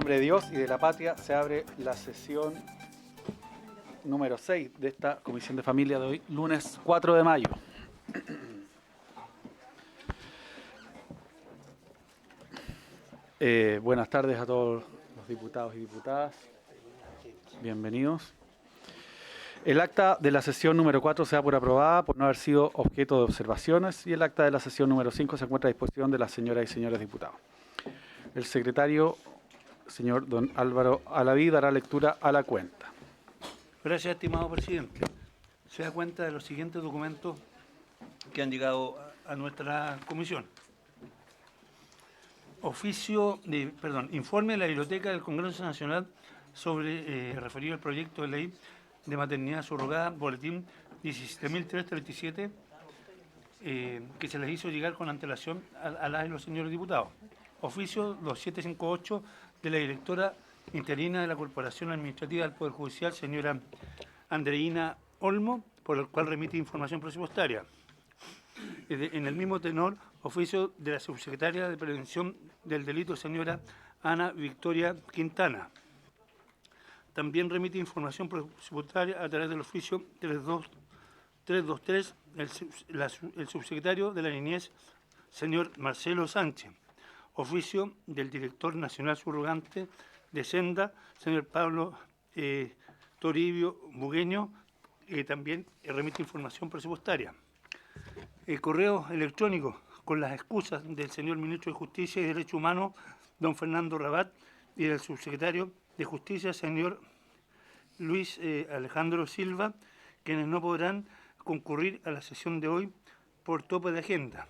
nombre de Dios y de la patria, se abre la sesión número 6 de esta Comisión de Familia de hoy, lunes 4 de mayo. Buenas tardes a todos los diputados y diputadas. Bienvenidos. El acta de la sesión número 4 se da por aprobada por no haber sido objeto de observaciones y el acta de la sesión número 5 se encuentra a disposición de las señoras y señores diputados. El secretario, señor don Álvaro Alaví, dará lectura a la cuenta. Gracias, estimado presidente. Se da cuenta de los siguientes documentos que han llegado a nuestra comisión. Informe de la Biblioteca del Congreso Nacional sobre referido al proyecto de ley de maternidad subrogada, boletín 17.337, que se les hizo llegar con antelación a las y los señores diputados. Oficio 2758 de la directora interina de la Corporación Administrativa del Poder Judicial, señora Andreina Olmo, por el cual remite información presupuestaria. En el mismo tenor, oficio de la subsecretaria de Prevención del Delito, señora Ana Victoria Quintana. También remite información presupuestaria a través del oficio 323, el subsecretario de la Niñez, señor Marcelo Sánchez. Oficio del director nacional subrogante de Senda, señor Pablo Toribio Bugueño, que también remite información presupuestaria. Correo electrónico con las excusas del señor ministro de Justicia y Derechos Humanos, don Fernando Rabat, y del subsecretario de Justicia, señor Luis Alejandro Silva, quienes no podrán concurrir a la sesión de hoy por tope de agenda.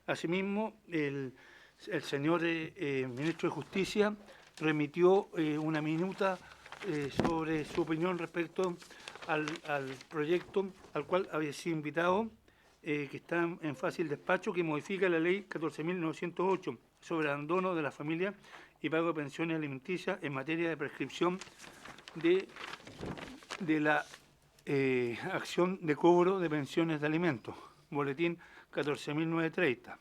Asimismo, el señor ministro de Justicia remitió una minuta sobre su opinión respecto al proyecto al cual había sido invitado, que está en fácil despacho, que modifica la ley 14.908 sobre abandono de la familia y pago de pensiones alimenticias en materia de prescripción de la acción de cobro de pensiones de alimentos, boletín 14.930.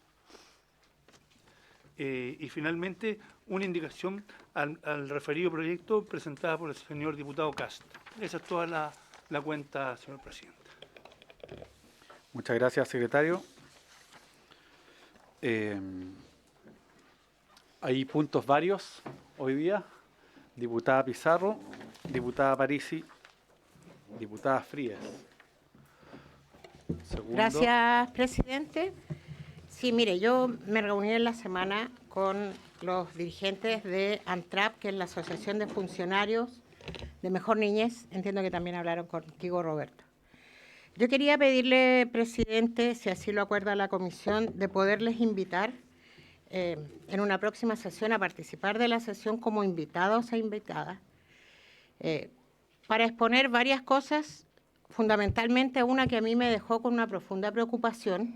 Y finalmente, una indicación al referido proyecto presentada por el señor diputado Cast. Esa es toda la cuenta, señor presidente. Muchas gracias, secretario. Hay puntos varios hoy día. Diputada Pizarro, diputada Parisi, diputada Frías. Segundo. Gracias, presidente. Sí, mire, yo me reuní en la semana con los dirigentes de ANTRAP, que es la Asociación de Funcionarios de Mejor Niñez. Entiendo que también hablaron contigo, Roberto. Yo quería pedirle, presidente, si así lo acuerda la comisión, de poderles invitar en una próxima sesión a participar de la sesión como invitados e invitadas, para exponer varias cosas, fundamentalmente una que a mí me dejó con una profunda preocupación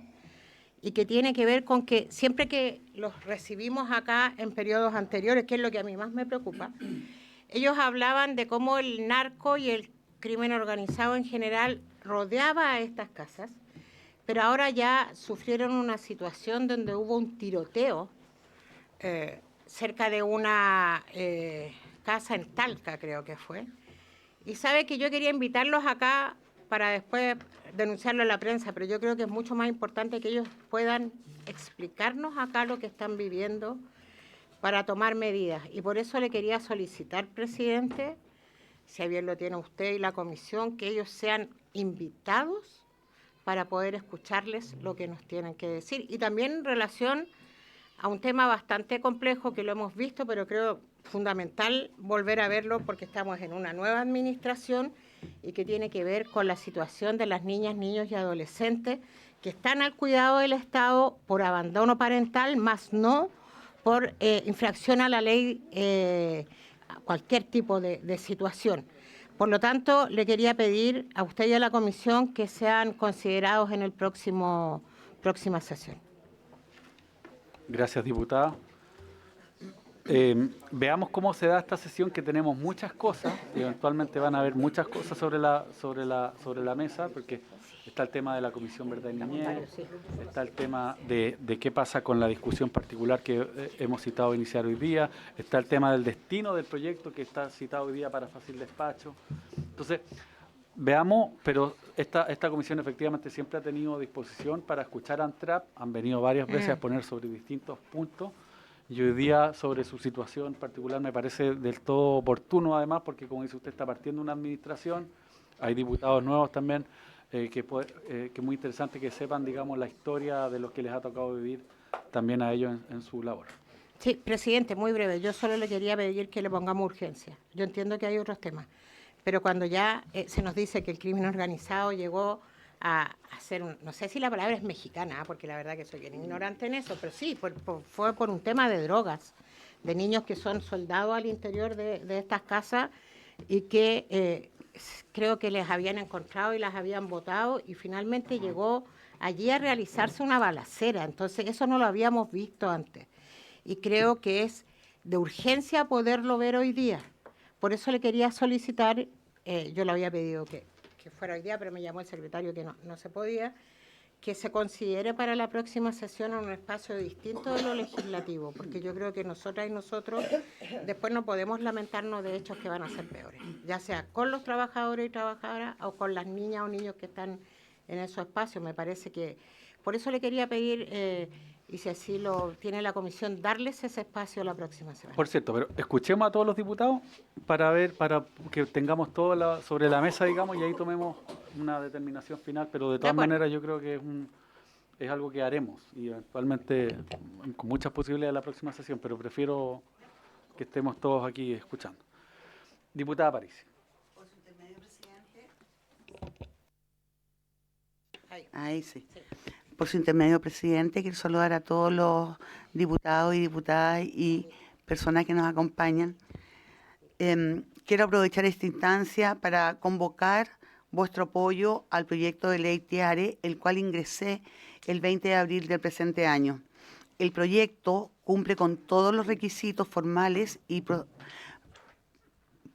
y que tiene que ver con que siempre que los recibimos acá en periodos anteriores, que es lo que a mí más me preocupa, ellos hablaban de cómo el narco y el crimen organizado en general rodeaba a estas casas, pero ahora ya sufrieron una situación donde hubo un tiroteo cerca de una casa en Talca, creo que fue. Y sabe que yo quería invitarlos acá para después denunciarlo en la prensa, pero yo creo que es mucho más importante que ellos puedan explicarnos acá lo que están viviendo para tomar medidas. Y por eso le quería solicitar, presidente, si a bien lo tiene usted y la comisión, que ellos sean invitados para poder escucharles lo que nos tienen que decir. Y también en relación a un tema bastante complejo que lo hemos visto, pero creo fundamental volver a verlo porque estamos en una nueva administración y que tiene que ver con la situación de las niñas, niños y adolescentes que están al cuidado del Estado por abandono parental, más no por infracción a la ley, cualquier tipo de situación. Por lo tanto, le quería pedir a usted y a la comisión que sean considerados en el próxima sesión. Gracias, diputada. veamos cómo se da esta sesión, que tenemos muchas cosas, y eventualmente van a haber muchas cosas sobre la mesa, porque está el tema de la Comisión Verdad y Niñez, está el tema de qué pasa con la discusión particular que hemos citado iniciar hoy día, está el tema del destino del proyecto que está citado hoy día para fácil despacho. Entonces, veamos, pero esta comisión efectivamente siempre ha tenido disposición para escuchar a ANTRAP, han venido varias veces a poner sobre distintos puntos, y hoy día sobre su situación particular me parece del todo oportuno, además, porque como dice usted, está partiendo una administración, hay diputados nuevos también, que es muy interesante que sepan, digamos, la historia de lo que les ha tocado vivir también a ellos en su labor. Sí, presidente, muy breve. Yo solo le quería pedir que le pongamos urgencia. Yo entiendo que hay otros temas, pero cuando ya se nos dice que el crimen organizado llegó a hacer, no sé si la palabra es mexicana, porque la verdad que soy bien ignorante en eso, pero sí, fue por un tema de drogas, de niños que son soldados al interior de estas casas y que creo que les habían encontrado y las habían botado, y finalmente llegó allí a realizarse una balacera. Entonces eso no lo habíamos visto antes y creo que es de urgencia poderlo ver hoy día. Por eso le quería solicitar, yo le había pedido que fuera hoy día, pero me llamó el secretario que no se podía, que se considere para la próxima sesión en un espacio distinto de lo legislativo, porque yo creo que nosotras y nosotros después no podemos lamentarnos de hechos que van a ser peores, ya sea con los trabajadores y trabajadoras o con las niñas o niños que están en esos espacios. Me parece que, por eso le quería pedir, y si así lo tiene la comisión, darles ese espacio la próxima semana. Por cierto, pero escuchemos a todos los diputados para que tengamos todo sobre la mesa, digamos, y ahí tomemos una determinación final, pero de todas maneras yo creo que es algo que haremos y eventualmente con muchas posibilidades la próxima sesión, pero prefiero que estemos todos aquí escuchando. Diputada París. Por su intermedio, presidente. Ahí Sí. Por su intermedio, presidente, quiero saludar a todos los diputados y diputadas y personas que nos acompañan. Quiero aprovechar esta instancia para convocar vuestro apoyo al proyecto de ley TIARE, el cual ingresé el 20 de abril del presente año. El proyecto cumple con todos los requisitos formales y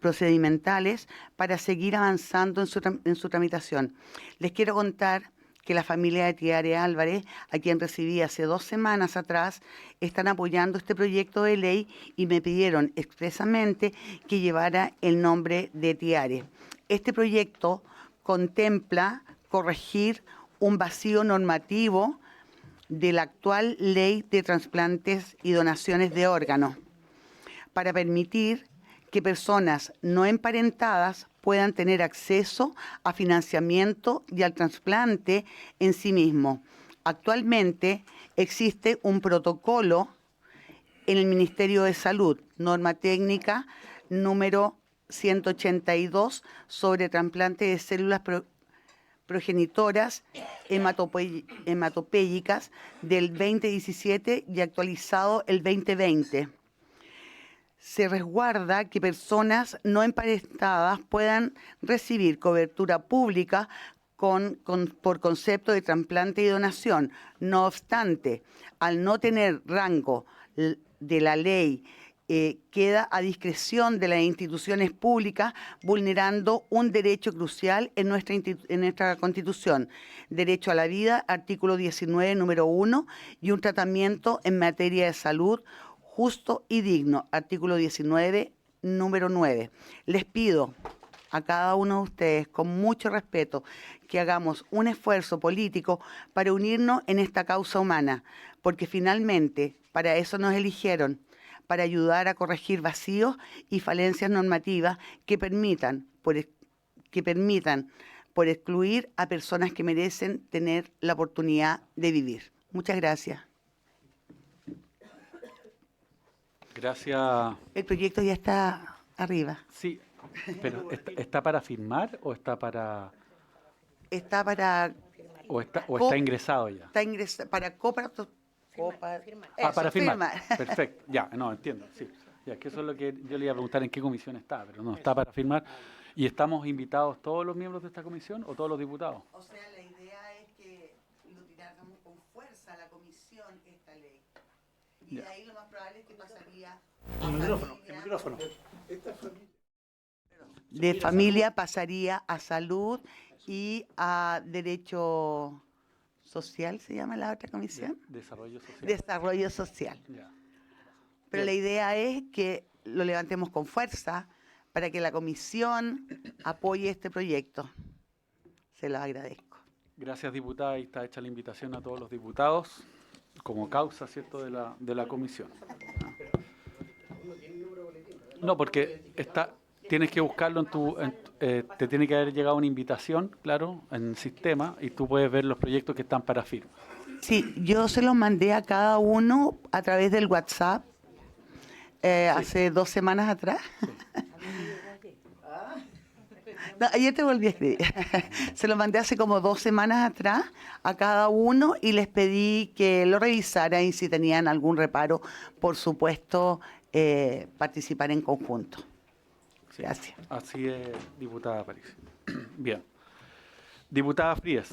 procedimentales para seguir avanzando en su tramitación. Les quiero contar que la familia de Tiare Álvarez, a quien recibí hace 2 semanas atrás, están apoyando este proyecto de ley y me pidieron expresamente que llevara el nombre de Tiare. Este proyecto contempla corregir un vacío normativo de la actual ley de trasplantes y donaciones de órganos para permitir que personas no emparentadas puedan tener acceso a financiamiento y al trasplante en sí mismo. Actualmente existe un protocolo en el Ministerio de Salud, norma técnica número 182 sobre trasplante de células progenitoras hematopéyicas del 2017 y actualizado el 2020. Se resguarda que personas no emparentadas puedan recibir cobertura pública por concepto de trasplante y donación. No obstante, al no tener rango de la ley, queda a discreción de las instituciones públicas, vulnerando un derecho crucial en nuestra Constitución. Derecho a la vida, artículo 19, número 1, y un tratamiento en materia de salud justo y digno, artículo 19, número 9. Les pido a cada uno de ustedes, con mucho respeto, que hagamos un esfuerzo político para unirnos en esta causa humana, porque finalmente para eso nos eligieron, para ayudar a corregir vacíos y falencias normativas que permitan, por excluir a personas que merecen tener la oportunidad de vivir. Muchas gracias. Gracias. El proyecto ya está arriba. Sí, pero ¿está para firmar o está para...? Está para... ¿O está ingresado ya? Está ingresado para Firmar. Para firmar. firmar. Perfecto, ya, no, entiendo, sí. Ya, que eso es lo que yo le iba a preguntar en qué comisión está, pero no, está para firmar. ¿Y estamos invitados todos los miembros de esta comisión o todos los diputados? O sea, la idea es que lo tiráramos con fuerza a la comisión esta ley. Y Ya. de ahí lo más probable es que pasaría El micrófono, el micrófono. De familia pasaría a salud y a derecho social, ¿se llama la otra comisión? Desarrollo social. Desarrollo social. Ya. Pero Bien. la idea es que lo levantemos con fuerza para que la comisión apoye este proyecto. Se los agradezco. Gracias, diputada. Ahí está hecha la invitación a todos los diputados como causa, ¿cierto?, de la comisión. No, porque tienes que buscarlo te tiene que haber llegado una invitación, claro, en el sistema, y tú puedes ver los proyectos que están para firma. Sí, yo se los mandé a cada uno a través del WhatsApp hace 2 semanas atrás. No, ayer te volví a escribir. Se lo mandé hace como 2 semanas atrás a cada uno y les pedí que lo revisaran y si tenían algún reparo, por supuesto, participar en conjunto. Sí, Gracias. así es, diputada París. Bien. Diputada Frías.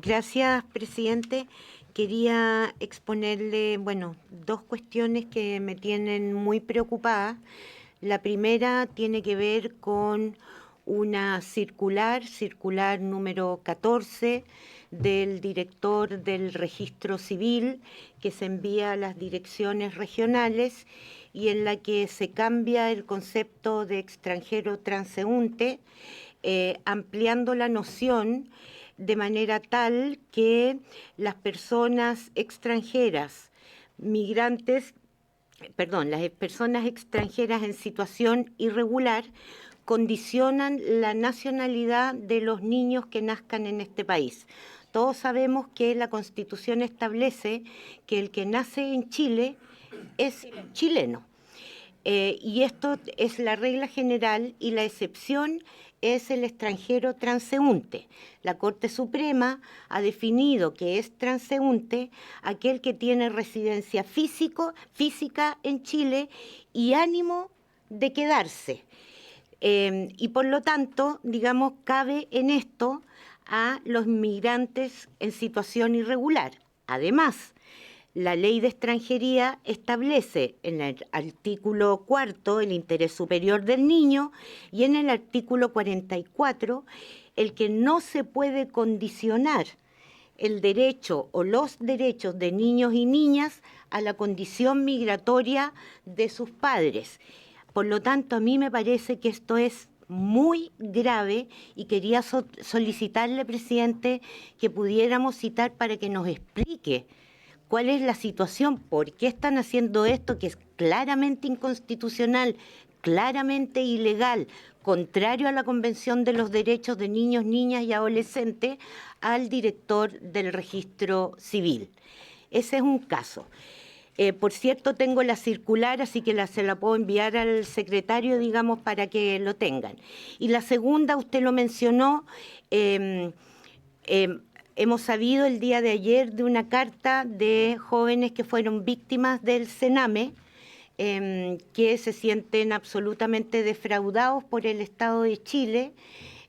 Gracias, presidente. Quería exponerle, bueno, 2 cuestiones que me tienen muy preocupada. La primera tiene que ver con una circular número 14 del director del Registro Civil que se envía a las direcciones regionales y en la que se cambia el concepto de extranjero transeúnte, ampliando la noción de manera tal que las personas extranjeras, las personas extranjeras en situación irregular condicionan la nacionalidad de los niños que nazcan en este país. Todos sabemos que la Constitución establece que el que nace en Chile es chileno. Y esto es la regla general y la excepción es el extranjero transeúnte. La Corte Suprema ha definido que es transeúnte aquel que tiene residencia física en Chile y ánimo de quedarse. Y por lo tanto, digamos, cabe en esto a los migrantes en situación irregular. Además, la ley de extranjería establece en el artículo 4 el interés superior del niño y en el artículo 44 el que no se puede condicionar el derecho o los derechos de niños y niñas a la condición migratoria de sus padres. Por lo tanto, a mí me parece que esto es muy grave y quería solicitarle, presidente, que pudiéramos citar para que nos explique cuál es la situación, por qué están haciendo esto que es claramente inconstitucional, claramente ilegal, contrario a la Convención de los Derechos de Niños, Niñas y Adolescentes, al director del Registro Civil. Ese es un caso. Por cierto, tengo la circular, así que se la puedo enviar al secretario, digamos, para que lo tengan. Y la segunda, usted lo mencionó, hemos sabido el día de ayer de una carta de jóvenes que fueron víctimas del Sename, que se sienten absolutamente defraudados por el Estado de Chile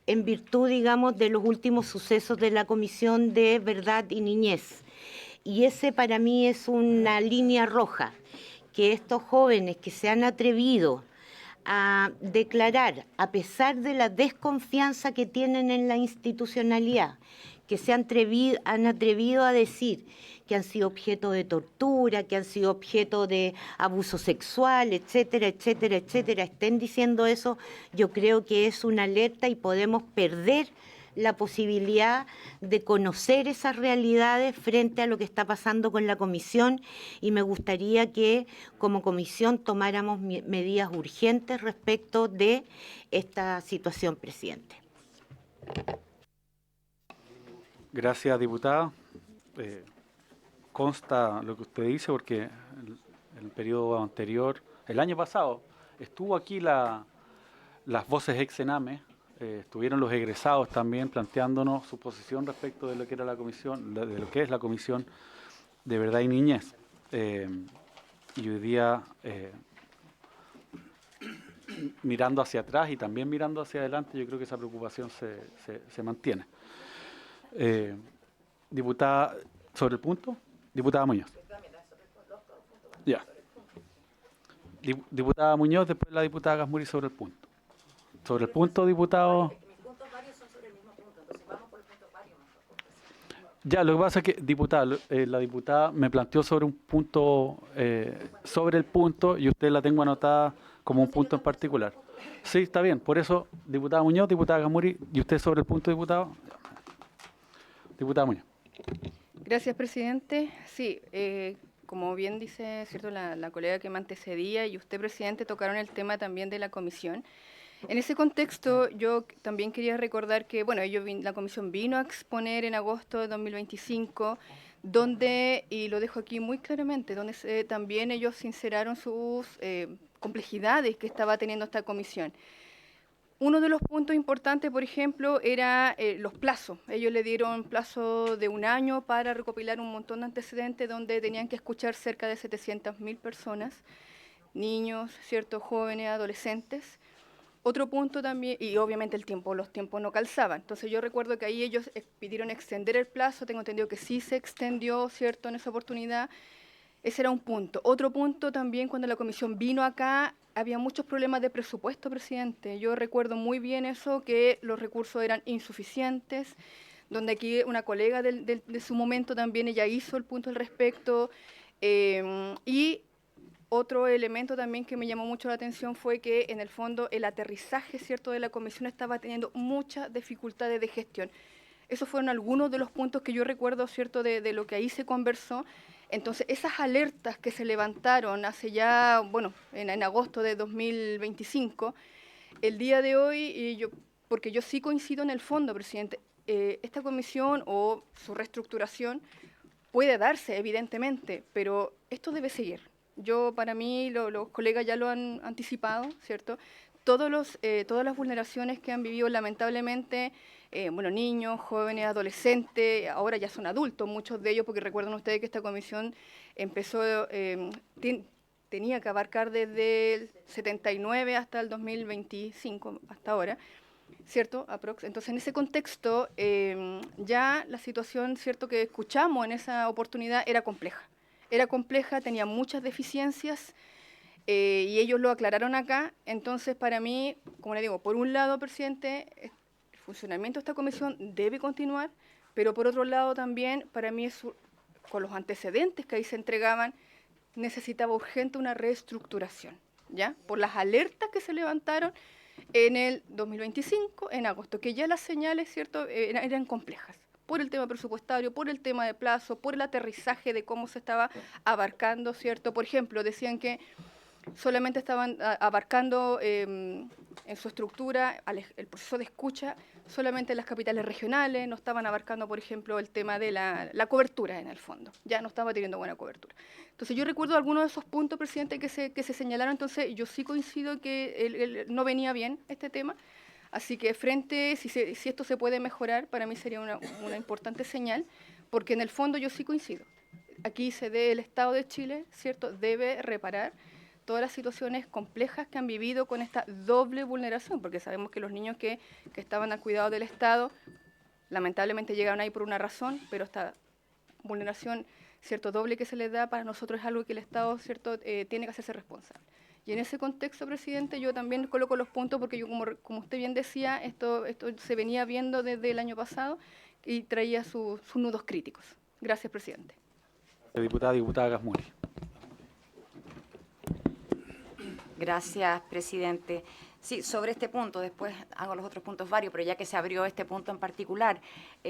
en virtud, digamos, de los últimos sucesos de la Comisión de Verdad y Niñez. Y ese para mí es una línea roja, que estos jóvenes que se han atrevido a declarar, a pesar de la desconfianza que tienen en la institucionalidad, que se han atrevido a decir que han sido objeto de tortura, que han sido objeto de abuso sexual, etcétera, etcétera, etcétera, estén diciendo eso, yo creo que es una alerta y podemos perder la posibilidad de conocer esas realidades frente a lo que está pasando con la comisión y me gustaría que como comisión tomáramos medidas urgentes respecto de esta situación, presidente. Gracias, diputada. Consta lo que usted dice porque en el periodo anterior, el año pasado, estuvo aquí las voces ex Sename, estuvieron los egresados también planteándonos su posición respecto de lo que era la comisión, de lo que es la Comisión de Verdad y Niñez. Y hoy día, mirando hacia atrás y también mirando hacia adelante, yo creo que esa preocupación se mantiene. Diputada, sobre el punto, diputada Muñoz. Ya. Diputada Muñoz, después la diputada Gasmuri sobre el punto. Sobre el punto, diputado. Ya, lo que pasa es que, diputada, la diputada me planteó sobre un punto, sobre el punto, y usted la tengo anotada como un punto en particular. Sí, está bien. Por eso, diputada Muñoz, diputada Gasmuri, ¿y usted sobre el punto, diputado? Diputada Muñoz. Gracias, presidente. Sí, como bien dice cierto la colega que me antecedía y usted, presidente, tocaron el tema también de la comisión. En ese contexto, yo también quería recordar que, bueno, la comisión vino a exponer en agosto de 2025, donde, y lo dejo aquí muy claramente, donde también ellos sinceraron sus complejidades que estaba teniendo esta comisión. Uno de los puntos importantes, por ejemplo, era los plazos. Ellos le dieron plazo de 1 año para recopilar un montón de antecedentes donde tenían que escuchar cerca de 700.000 personas, niños, ciertos jóvenes, adolescentes. Otro punto también, y obviamente los tiempos no calzaban. Entonces yo recuerdo que ahí ellos pidieron extender el plazo, tengo entendido que sí se extendió, ¿cierto?, en esa oportunidad. Ese era un punto. Otro punto también, cuando la comisión vino acá, había muchos problemas de presupuesto, presidente. Yo recuerdo muy bien eso, que los recursos eran insuficientes, donde aquí una colega de su momento también, ella hizo el punto al respecto. Y otro elemento también que me llamó mucho la atención fue que, en el fondo, el aterrizaje, ¿cierto?, de la comisión estaba teniendo muchas dificultades de gestión. Esos fueron algunos de los puntos que yo recuerdo, ¿cierto?, de lo que ahí se conversó. Entonces, esas alertas que se levantaron hace ya, bueno, en agosto de 2025, el día de hoy, porque yo sí coincido en el fondo, presidente, esta comisión o su reestructuración puede darse, evidentemente, pero esto debe seguir. Para mí, los colegas ya lo han anticipado, ¿cierto? Todas las vulneraciones que han vivido, lamentablemente, niños, jóvenes, adolescentes, ahora ya son adultos, muchos de ellos, porque recuerden ustedes que esta comisión empezó, tenía que abarcar desde el 79 hasta el 2025, hasta ahora, ¿cierto? Entonces, en ese contexto, ya la situación, ¿cierto?, que escuchamos en esa oportunidad era compleja, tenía muchas deficiencias, y ellos lo aclararon acá. Entonces, para mí, como le digo, por un lado, presidente, el funcionamiento de esta comisión debe continuar, pero por otro lado también, para mí, con los antecedentes que ahí se entregaban, necesitaba urgente una reestructuración, ¿ya? Por las alertas que se levantaron en el 2025, en agosto, que ya las señales, ¿cierto?, eran complejas, por el tema presupuestario, por el tema de plazo, por el aterrizaje de cómo se estaba abarcando, ¿cierto? Por ejemplo, decían que solamente estaban abarcando en su estructura el proceso de escucha solamente en las capitales regionales, no estaban abarcando, por ejemplo, el tema de la cobertura en el fondo, ya no estaba teniendo buena cobertura. Entonces yo recuerdo algunos de esos puntos, presidente, que se señalaron. Entonces yo sí coincido que no venía bien este tema, así que si esto se puede mejorar, para mí sería una importante señal, porque en el fondo yo sí coincido. Aquí el Estado de Chile, ¿cierto?, debe reparar todas las situaciones complejas que han vivido con esta doble vulneración, porque sabemos que los niños que estaban al cuidado del Estado lamentablemente llegaron ahí por una razón, pero esta vulneración, ¿cierto?, doble que se les da, para nosotros es algo que el Estado, ¿cierto?, tiene que hacerse responsable. Y en ese contexto, presidente, yo también coloco los puntos, porque yo, como usted bien decía, esto se venía viendo desde el año pasado y traía sus nudos críticos. Gracias, presidente. Diputada Gasmuri. Gracias, presidente. Sí, sobre este punto, después hago los otros puntos varios, pero ya que se abrió este punto en particular,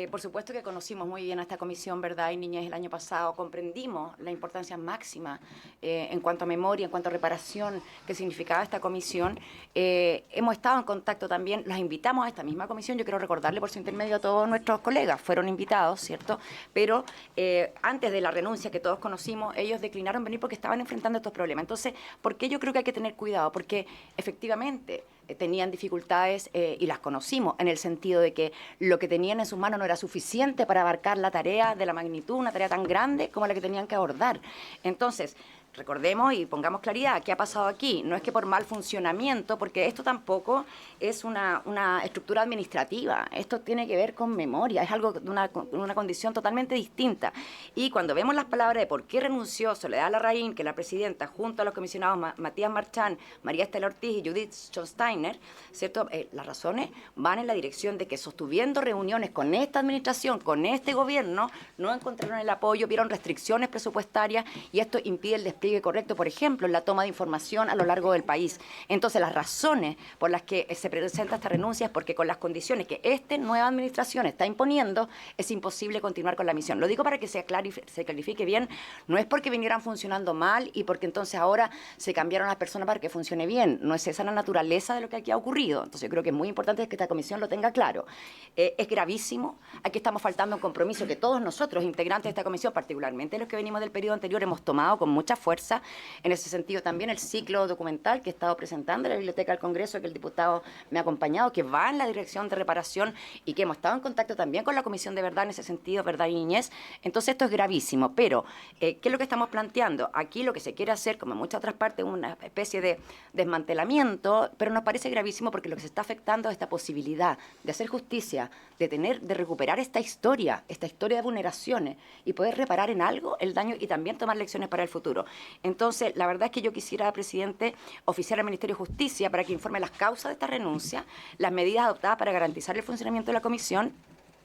por supuesto que conocimos muy bien a esta comisión, ¿verdad?, y Niñez el año pasado, comprendimos la importancia máxima en cuanto a memoria, en cuanto a reparación que significaba esta comisión. Hemos estado en contacto también, los invitamos a esta misma comisión, yo quiero recordarle por su intermedio a todos nuestros colegas, fueron invitados, ¿cierto?, pero antes de la renuncia que todos conocimos, ellos declinaron venir porque estaban enfrentando estos problemas. Entonces, ¿por qué yo creo que hay que tener cuidado? Porque efectivamente tenían dificultades y las conocimos, en el sentido de que lo que tenían en sus manos no era suficiente para abarcar la tarea de la magnitud, una tarea tan grande como la que tenían que abordar. Entonces, recordemos y pongamos claridad, ¿qué ha pasado aquí? No es que por mal funcionamiento, porque esto tampoco es una estructura administrativa, esto tiene que ver con memoria, es algo de una condición totalmente distinta. Y cuando vemos las palabras de por qué renunció Soledad Larraín, que es la presidenta, junto a los comisionados Matías Marchán, María Estela Ortiz y Judith Schonsteiner, ¿cierto? Las razones van en la dirección de que sostuviendo reuniones con esta administración, con este gobierno, no encontraron el apoyo, vieron restricciones presupuestarias y esto impide el despliegue correcto, por ejemplo, en la toma de información a lo largo del país. Entonces, las razones por las que se presenta esta renuncia es porque con las condiciones que esta nueva administración está imponiendo, es imposible continuar con la misión. Lo digo para que se clarifique bien, no es porque vinieran funcionando mal y porque entonces ahora se cambiaron las personas para que funcione bien. No es esa la naturaleza de lo que aquí ha ocurrido. Entonces, yo creo que es muy importante que esta comisión lo tenga claro. Es gravísimo. Aquí estamos faltando un compromiso que todos nosotros, integrantes de esta comisión, particularmente los que venimos del periodo anterior, hemos tomado con mucha fuerza. En ese sentido también el ciclo documental que he estado presentando en la Biblioteca del Congreso, que el diputado me ha acompañado, que va en la dirección de reparación y que hemos estado en contacto también con la Comisión de Verdad en ese sentido, Verdad y Niñez. Entonces esto es gravísimo, pero ¿qué es lo que estamos planteando? Aquí lo que se quiere hacer, como en muchas otras partes, una especie de desmantelamiento, pero nos parece gravísimo porque lo que se está afectando es esta posibilidad de hacer justicia, de recuperar esta historia de vulneraciones y poder reparar en algo el daño y también tomar lecciones para el futuro. Entonces, la verdad es que yo quisiera, presidente, oficiar al Ministerio de Justicia para que informe las causas de esta renuncia, las medidas adoptadas para garantizar el funcionamiento de la comisión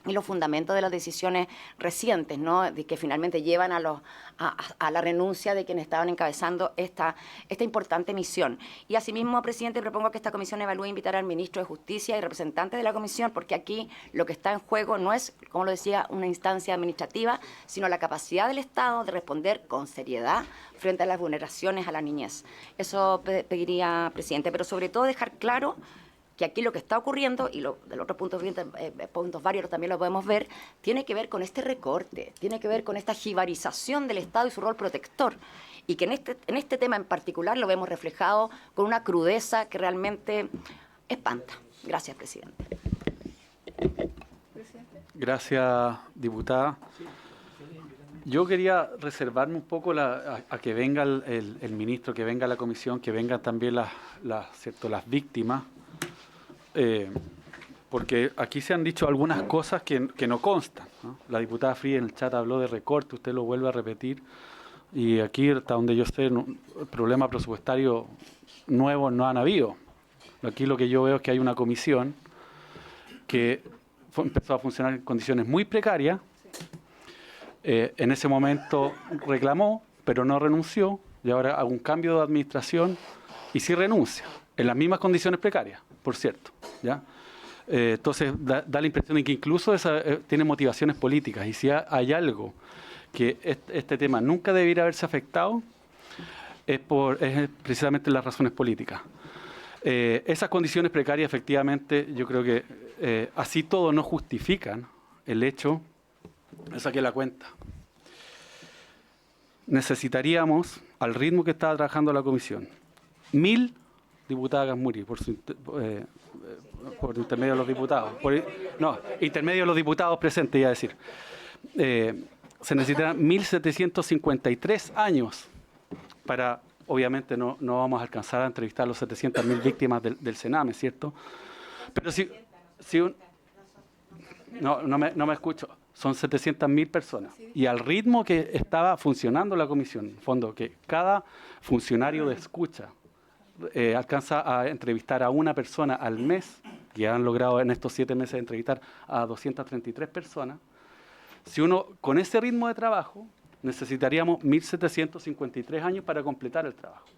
y los fundamentos de las decisiones recientes, ¿no? De que finalmente llevan a la renuncia de quienes estaban encabezando esta importante misión. Y asimismo, presidente, propongo que esta comisión evalúe e invitar al ministro de Justicia y representantes de la comisión, porque aquí lo que está en juego no es, como lo decía, una instancia administrativa, sino la capacidad del Estado de responder con seriedad frente a las vulneraciones a la niñez. Eso pediría, presidente, pero sobre todo dejar claro que aquí lo que está ocurriendo, y de los otros puntos varios también lo podemos ver, tiene que ver con este recorte, tiene que ver con esta jibarización del Estado y su rol protector, y que en este tema en particular lo vemos reflejado con una crudeza que realmente espanta. Gracias, presidente. Gracias, diputada. Yo quería reservarme un poco a que venga el ministro, que venga la comisión, que vengan también las víctimas, porque aquí se han dicho algunas cosas que no constan, ¿no? La diputada Fría en el chat habló de recorte, usted lo vuelve a repetir, y aquí, hasta donde yo sé, problema presupuestario nuevos no han habido. Aquí lo que yo veo es que hay una comisión que empezó a funcionar en condiciones muy precarias. En ese momento reclamó, pero no renunció, y ahora hago un cambio de administración y sí renuncia, en las mismas condiciones precarias, por cierto, ¿ya? Entonces da la impresión de que incluso tiene motivaciones políticas, y si hay algo que este tema nunca debiera haberse afectado, es precisamente las razones políticas. Esas condiciones precarias, efectivamente, yo creo que así todo no justifican el hecho. Saqué la cuenta. Necesitaríamos, al ritmo que estaba trabajando la comisión, 1000 diputadas Gasmuri, por intermedio de los diputados. Intermedio de los diputados presentes, iba a decir. Se necesitarán 1753 años para, obviamente no vamos a alcanzar a entrevistar a los 700.000 víctimas del Sename, ¿cierto? Pero no me escucho. Son 700.000 personas. Y al ritmo que estaba funcionando la comisión, en fondo, que cada funcionario de escucha alcanza a entrevistar a una persona al mes, que han logrado en estos 7 meses entrevistar a 233 personas, si uno, con ese ritmo de trabajo, necesitaríamos 1753 años para completar el trabajo.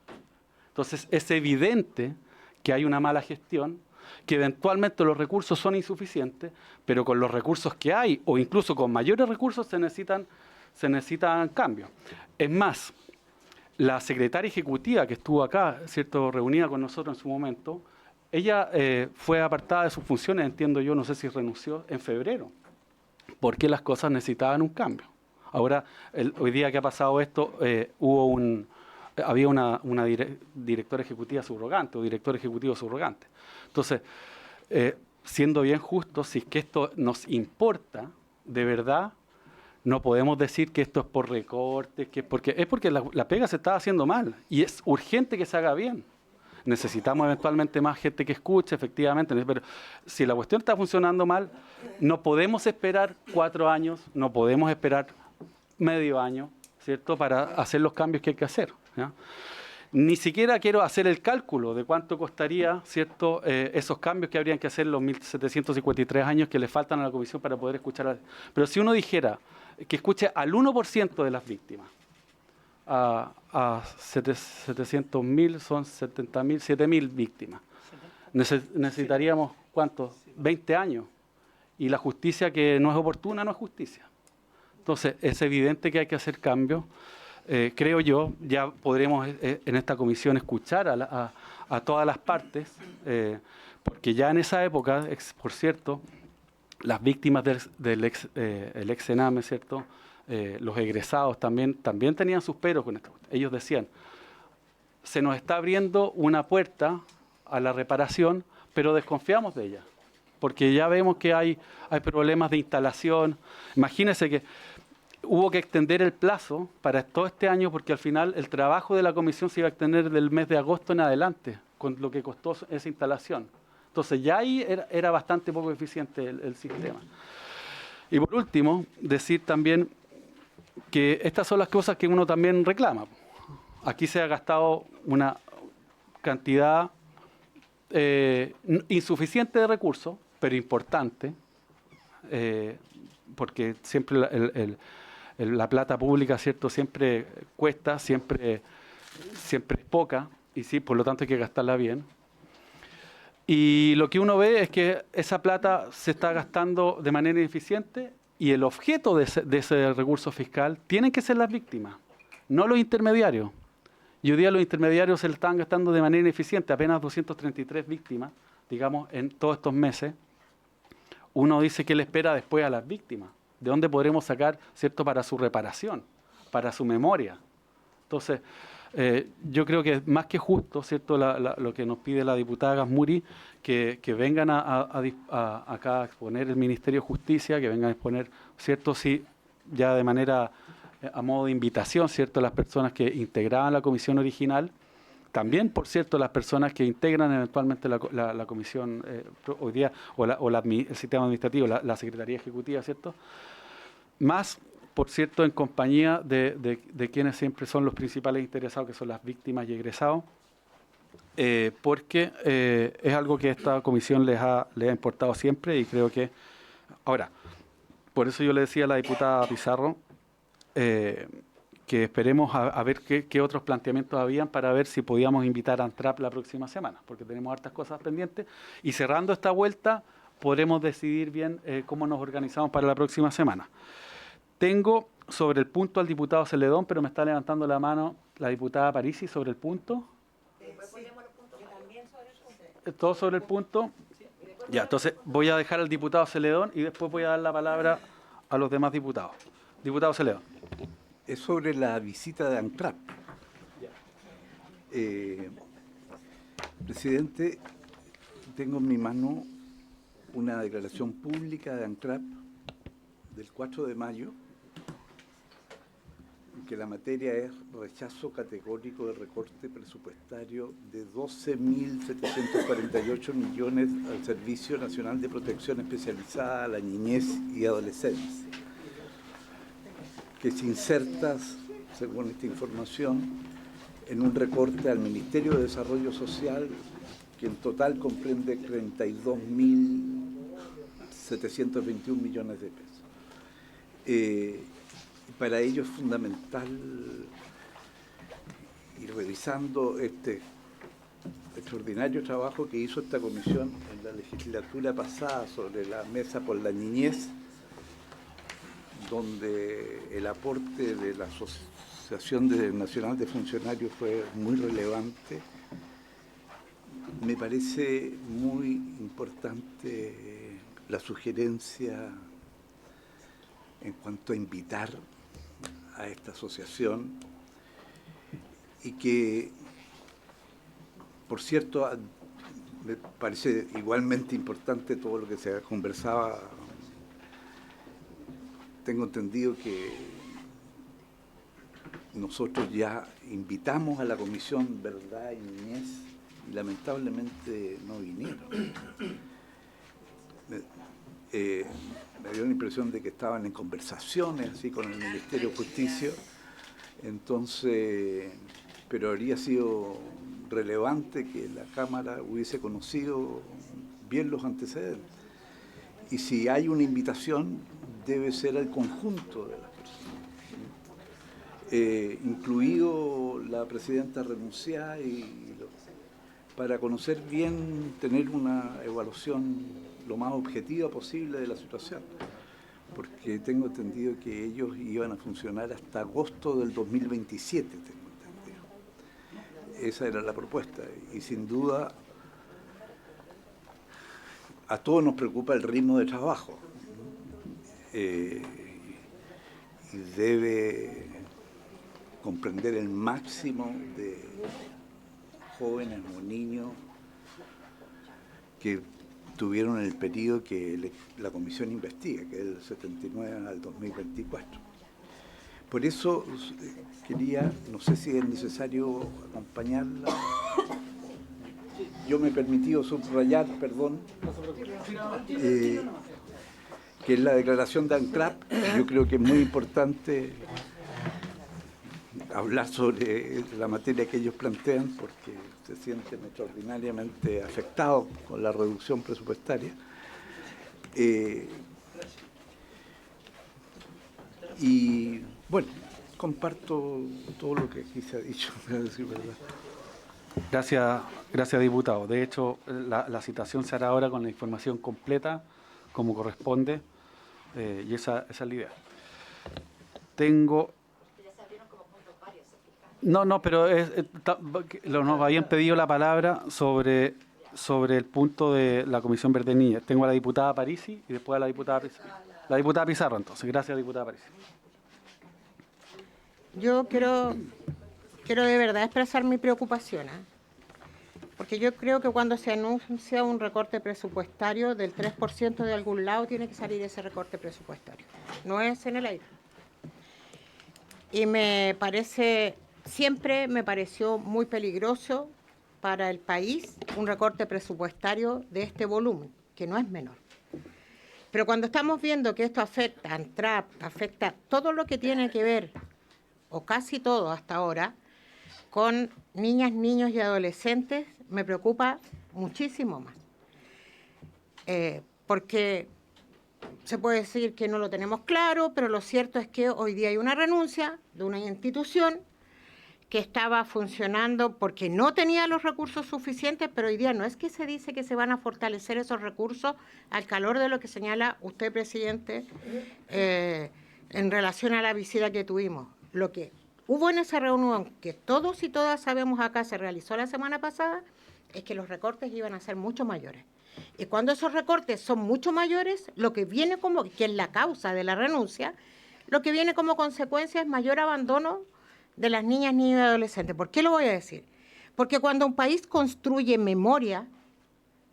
Entonces, es evidente que hay una mala gestión, que eventualmente los recursos son insuficientes, pero con los recursos que hay, o incluso con mayores recursos, se necesitan cambios. Es más, la secretaria ejecutiva que estuvo acá, ¿cierto?, reunida con nosotros en su momento, ella fue apartada de sus funciones, entiendo yo, no sé si renunció, en febrero, porque las cosas necesitaban un cambio. Ahora, hoy día que ha pasado esto, había una directora ejecutiva subrogante o director ejecutivo subrogante. Entonces, siendo bien justos, si es que esto nos importa, de verdad, No podemos decir que esto es por recortes, que es porque la pega se está haciendo mal y es urgente que se haga bien. Necesitamos eventualmente más gente que escuche, efectivamente, pero si la cuestión está funcionando mal, no podemos esperar 4 años, no podemos esperar medio año, ¿cierto?, para hacer los cambios que hay que hacer, ¿ya? Ni siquiera quiero hacer el cálculo de cuánto costaría, ¿cierto?, esos cambios que habrían que hacer los 1.753 años que le faltan a la comisión para poder escuchar. Pero si uno dijera que escuche al 1% de las víctimas, a 700.000 son 70.000, 7.000 víctimas. Necesitaríamos, ¿cuántos? 20 años. Y la justicia que no es oportuna no es justicia. Entonces, es evidente que hay que hacer cambios. Creo yo, ya podremos en esta comisión escuchar a todas las partes, porque ya en esa época, por cierto, las víctimas del ex Sename, ¿cierto?, los egresados también tenían sus peros con esto. Ellos decían, se nos está abriendo una puerta a la reparación, pero desconfiamos de ella, porque ya vemos que hay problemas de instalación. Imagínense que hubo que extender el plazo para todo este año, porque al final el trabajo de la comisión se iba a extender del mes de agosto en adelante, con lo que costó esa instalación. Entonces ya ahí era bastante poco eficiente el sistema. Y por último, decir también que estas son las cosas que uno también reclama. Aquí se ha gastado una cantidad insuficiente de recursos, pero importante, porque siempre la plata pública, ¿cierto?, siempre cuesta, siempre es poca, y sí, por lo tanto hay que gastarla bien. Y lo que uno ve es que esa plata se está gastando de manera ineficiente, y el objeto de ese recurso fiscal tienen que ser las víctimas, no los intermediarios. Y hoy día los intermediarios se lo están gastando de manera ineficiente, apenas 233 víctimas, digamos, en todos estos meses. Uno dice que le espera después a las víctimas, de dónde podremos sacar, ¿cierto?, para su reparación, para su memoria. Entonces, yo creo que es más que justo, ¿cierto?, lo que nos pide la diputada Gasmuri, que vengan acá a exponer el Ministerio de Justicia, que vengan a exponer, ¿cierto?, sí, ya de manera, a modo de invitación, ¿cierto?, las personas que integraban la comisión original, también, por cierto, las personas que integran eventualmente la comisión hoy día, el sistema administrativo, la Secretaría Ejecutiva, ¿cierto?, más, por cierto, en compañía de quienes siempre son los principales interesados, que son las víctimas y egresados, porque es algo que esta comisión les ha importado siempre, y creo que... Ahora, por eso yo le decía a la diputada Pizarro que esperemos a ver qué otros planteamientos habían para ver si podíamos invitar a ANTRAP la próxima semana, porque tenemos hartas cosas pendientes, y cerrando esta vuelta podremos decidir bien cómo nos organizamos para la próxima semana. Tengo sobre el punto al diputado Celedón, pero me está levantando la mano la diputada Parisi sobre el punto. ¿Todo sobre el punto? Ya, entonces voy a dejar al diputado Celedón y después voy a dar la palabra a los demás diputados. Diputado Celedón. Es sobre la visita de ANTRAP. Presidente, tengo en mi mano una declaración pública de ANTRAP del 4 de mayo, que la materia es rechazo categórico del recorte presupuestario de 12.748 millones al Servicio Nacional de Protección Especializada a la Niñez y Adolescencia, que se inserta, según esta información, en un recorte al Ministerio de Desarrollo Social, que en total comprende 32.721 millones de pesos. Para ello es fundamental ir revisando este extraordinario trabajo que hizo esta comisión en la legislatura pasada sobre la mesa por la niñez, donde el aporte de la Asociación Nacional de Funcionarios fue muy relevante. Me parece muy importante la sugerencia en cuanto a invitar a esta asociación, y que, por cierto, me parece igualmente importante todo lo que se conversaba tengo entendido que nosotros ya invitamos a la Comisión Verdad y Niñez y lamentablemente no vinieron. Me dio la impresión de que estaban en conversaciones así con el Ministerio de Justicia, entonces, pero habría sido relevante que la Cámara hubiese conocido bien los antecedentes. Y si hay una invitación, debe ser al conjunto de las personas, incluido la presidenta renunciada, para conocer bien, tener una evaluación lo más objetiva posible de la situación, porque tengo entendido que ellos iban a funcionar hasta agosto del 2027, tengo entendido. Esa era la propuesta, y sin duda a todos nos preocupa el ritmo de trabajo, y debe comprender el máximo de jóvenes o niños que tuvieron el periodo que la Comisión investiga, que es del 79 al 2024. Por eso quería, no sé si es necesario acompañarla. Yo me he permitido subrayar, perdón, que es la declaración de ANCRAP. Yo creo que es muy importante hablar sobre la materia que ellos plantean, porque se sienten extraordinariamente afectados con la reducción presupuestaria. Y bueno, comparto todo lo que aquí se ha dicho, para decir verdad. Gracias, diputado. De hecho, la citación se hará ahora con la información completa, como corresponde, y esa es la idea. No, pero nos habían pedido la palabra sobre el punto de la Comisión Verde Niña. Tengo a la diputada Parisi y después a la diputada Pizarro. La diputada Pizarro, entonces. Gracias, diputada Parisi. Yo quiero de verdad expresar mi preocupación, porque yo creo que cuando se anuncia un recorte presupuestario del 3% de algún lado, tiene que salir ese recorte presupuestario. No es en el aire. Y siempre me pareció muy peligroso para el país un recorte presupuestario de este volumen, que no es menor. Pero cuando estamos viendo que esto afecta a ANTRAP, afecta todo lo que tiene que ver, o casi todo hasta ahora, con niñas, niños y adolescentes, me preocupa muchísimo más. Porque se puede decir que no lo tenemos claro, pero lo cierto es que hoy día hay una renuncia de una institución que estaba funcionando porque no tenía los recursos suficientes, pero hoy día no es que se dice que se van a fortalecer esos recursos al calor de lo que señala usted, presidente, en relación a la visita que tuvimos. Lo que hubo en esa reunión, que todos y todas sabemos acá, se realizó la semana pasada, es que los recortes iban a ser mucho mayores. Y cuando esos recortes son mucho mayores, lo que viene que es la causa de la renuncia, lo que viene como consecuencia es mayor abandono de las niñas, niños y adolescentes. ¿Por qué lo voy a decir? Porque cuando un país construye memoria,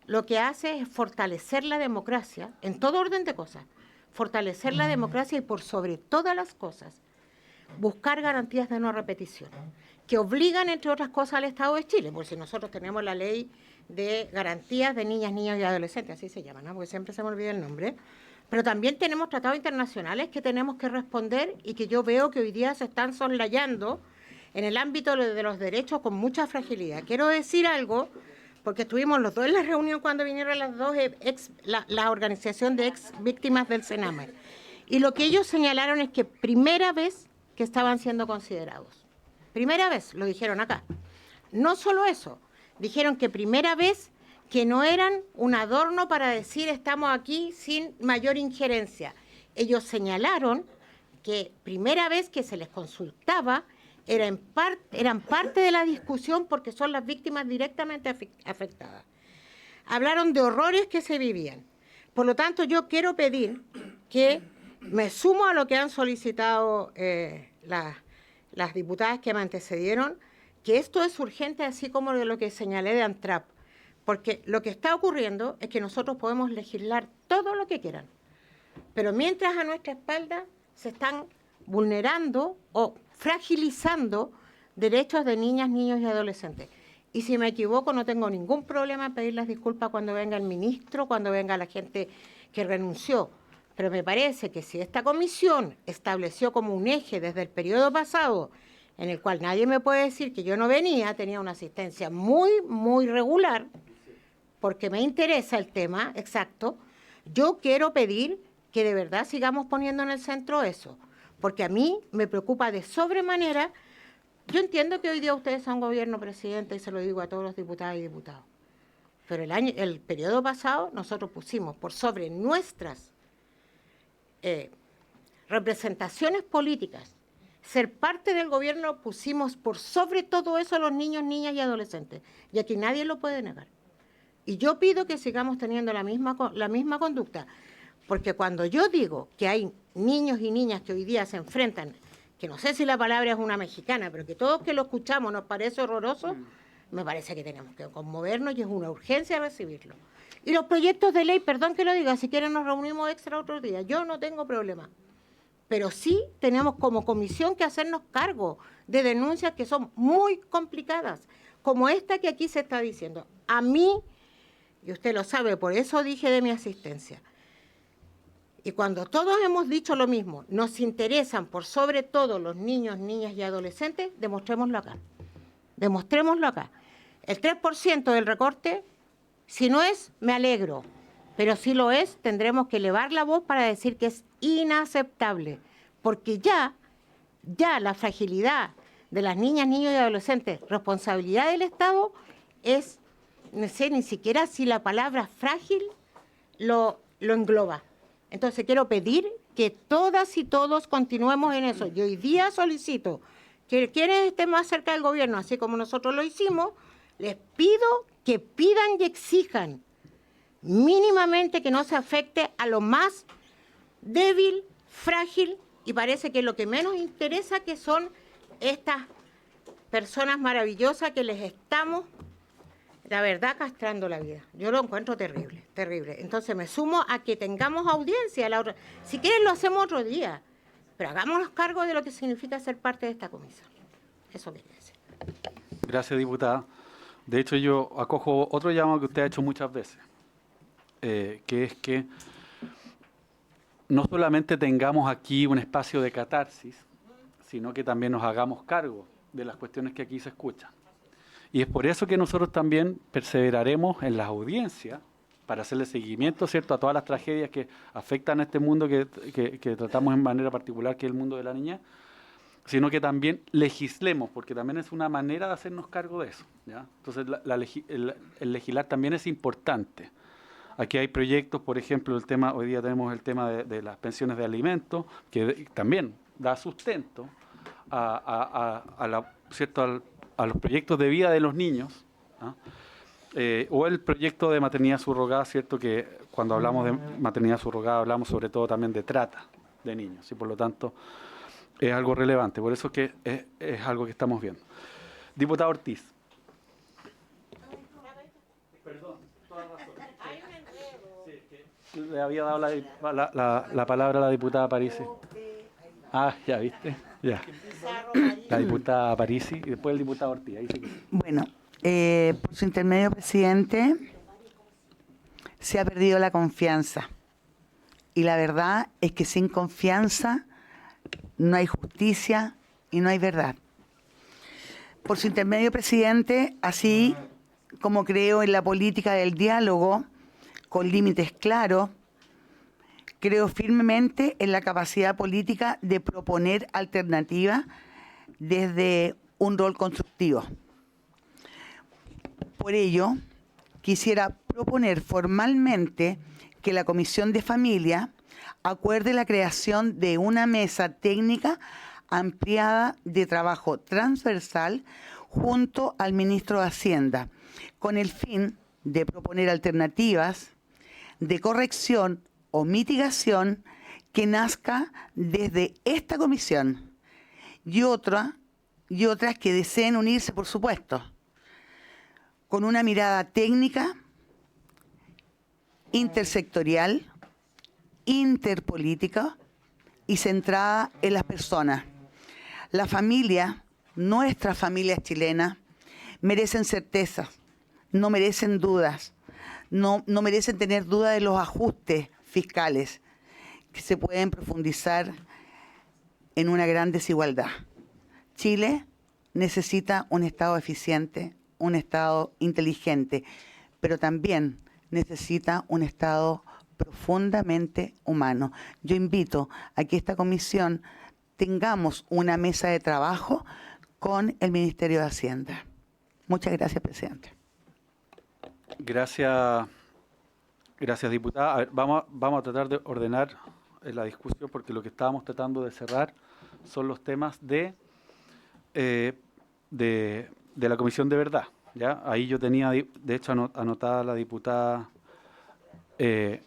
lo que hace es fortalecer la democracia, en todo orden de cosas, fortalecer la democracia y por sobre todas las cosas, buscar garantías de no repetición, que obligan, entre otras cosas, al Estado de Chile, porque si nosotros tenemos la ley de garantías de niñas, niños y adolescentes, así se llama, ¿no? Porque siempre se me olvida el nombre, pero también tenemos tratados internacionales que tenemos que responder y que yo veo que hoy día se están soslayando en el ámbito de los derechos con mucha fragilidad. Quiero decir algo, porque estuvimos los dos en la reunión cuando vinieron las dos la organización de ex víctimas del Sename, y lo que ellos señalaron es que primera vez que estaban siendo considerados. Primera vez, lo dijeron acá. No solo eso, dijeron que primera vez que no eran un adorno para decir estamos aquí sin mayor injerencia. Ellos señalaron que primera vez que se les consultaba eran parte de la discusión porque son las víctimas directamente afectadas. Hablaron de horrores que se vivían. Por lo tanto, yo quiero pedir que me sumo a lo que han solicitado las diputadas que me antecedieron, que esto es urgente, así como de lo que señalé de ANTRAP, porque lo que está ocurriendo es que nosotros podemos legislar todo lo que quieran, pero mientras a nuestra espalda se están vulnerando o fragilizando derechos de niñas, niños y adolescentes. Y si me equivoco, no tengo ningún problema en pedir las disculpas cuando venga el ministro, cuando venga la gente que renunció. Pero me parece que si esta comisión estableció como un eje desde el periodo pasado, en el cual nadie me puede decir que yo no venía, tenía una asistencia muy, muy regular, porque me interesa el tema, exacto, yo quiero pedir que de verdad sigamos poniendo en el centro eso, porque a mí me preocupa de sobremanera. Yo entiendo que hoy día ustedes son gobierno, presidente, y se lo digo a todos los diputados y diputados, pero el periodo pasado nosotros pusimos por sobre nuestras representaciones políticas, ser parte del gobierno, pusimos por sobre todo eso a los niños, niñas y adolescentes, y aquí nadie lo puede negar. Y yo pido que sigamos teniendo la misma conducta, porque cuando yo digo que hay niños y niñas que hoy día se enfrentan, que no sé si la palabra es una mexicana, pero que todos que lo escuchamos nos parece horroroso, me parece que tenemos que conmovernos y es una urgencia recibirlo. Y los proyectos de ley, perdón que lo diga, si quieren nos reunimos extra otro día, yo no tengo problema. Pero sí tenemos como comisión que hacernos cargo de denuncias que son muy complicadas, como esta que aquí se está diciendo. A mí, y usted lo sabe, por eso dije de mi asistencia, y cuando todos hemos dicho lo mismo, nos interesan por sobre todo los niños, niñas y adolescentes, demostrémoslo acá. Demostrémoslo acá. El 3% del recorte, si no es, me alegro, pero si lo es, tendremos que elevar la voz para decir que es inaceptable, porque ya la fragilidad de las niñas, niños y adolescentes, responsabilidad del Estado, es, no sé ni siquiera si la palabra frágil lo engloba. Entonces quiero pedir que todas y todos continuemos en eso. Y hoy día solicito que quienes estén más cerca del gobierno, así como nosotros lo hicimos, les pido que pidan y exijan mínimamente que no se afecte a lo más débil, frágil, y parece que lo que menos interesa que son estas personas maravillosas que les estamos, la verdad, castrando la vida. Yo lo encuentro terrible, terrible. Entonces me sumo a que tengamos audiencia. Si quieren lo hacemos otro día, pero hagámonos cargo de lo que significa ser parte de esta comisión. Eso quería decir. Gracias, diputada. De hecho, yo acojo otro llamado que usted ha hecho muchas veces, que es que no solamente tengamos aquí un espacio de catarsis, sino que también nos hagamos cargo de las cuestiones que aquí se escuchan. Y es por eso que nosotros también perseveraremos en las audiencias para hacerle seguimiento, ¿cierto?, a todas las tragedias que afectan a este mundo que tratamos en manera particular, que es el mundo de la niñez, sino que también legislemos, porque también es una manera de hacernos cargo de eso, ¿ya? Entonces, el legislar también es importante. Aquí hay proyectos, por ejemplo, hoy día tenemos el tema de las pensiones de alimentos, que también da sustento ¿cierto?, a los proyectos de vida de los niños, ¿no? O el proyecto de maternidad subrogada, ¿cierto?, que cuando hablamos de maternidad subrogada hablamos sobre todo también de trata de niños, y por lo tanto es algo relevante, por eso es que es algo que estamos viendo. Diputado Ortiz. Perdón, toda razón. Sí, le había dado la palabra a la diputada Parisi. Ah, ya viste, ya. La diputada Parisi y después el diputado Ortiz. Ahí sí. Bueno, por su intermedio, presidente, se ha perdido la confianza. Y la verdad es que sin confianza no hay justicia y no hay verdad. Por su intermedio, presidente, así como creo en la política del diálogo, con límites claros, creo firmemente en la capacidad política de proponer alternativas desde un rol constructivo. Por ello, quisiera proponer formalmente que la Comisión de Familia acuerde la creación de una mesa técnica ampliada de trabajo transversal junto al ministro de Hacienda, con el fin de proponer alternativas de corrección o mitigación que nazca desde esta comisión y otras que deseen unirse, por supuesto, con una mirada técnica, intersectorial, interpolítica y centrada en las personas. La familia, nuestras familias chilenas, merecen certezas, no merecen dudas, no merecen tener duda de los ajustes fiscales que se pueden profundizar en una gran desigualdad. Chile necesita un Estado eficiente, un Estado inteligente, pero también necesita un Estado profundamente humano. Yo invito a que esta comisión tengamos una mesa de trabajo con el Ministerio de Hacienda. Muchas gracias, presidente. Gracias, diputada. A ver, vamos a tratar de ordenar la discusión porque lo que estábamos tratando de cerrar son los temas de la Comisión de Verdad. ¿Ya? Ahí yo tenía, de hecho, anotada la diputada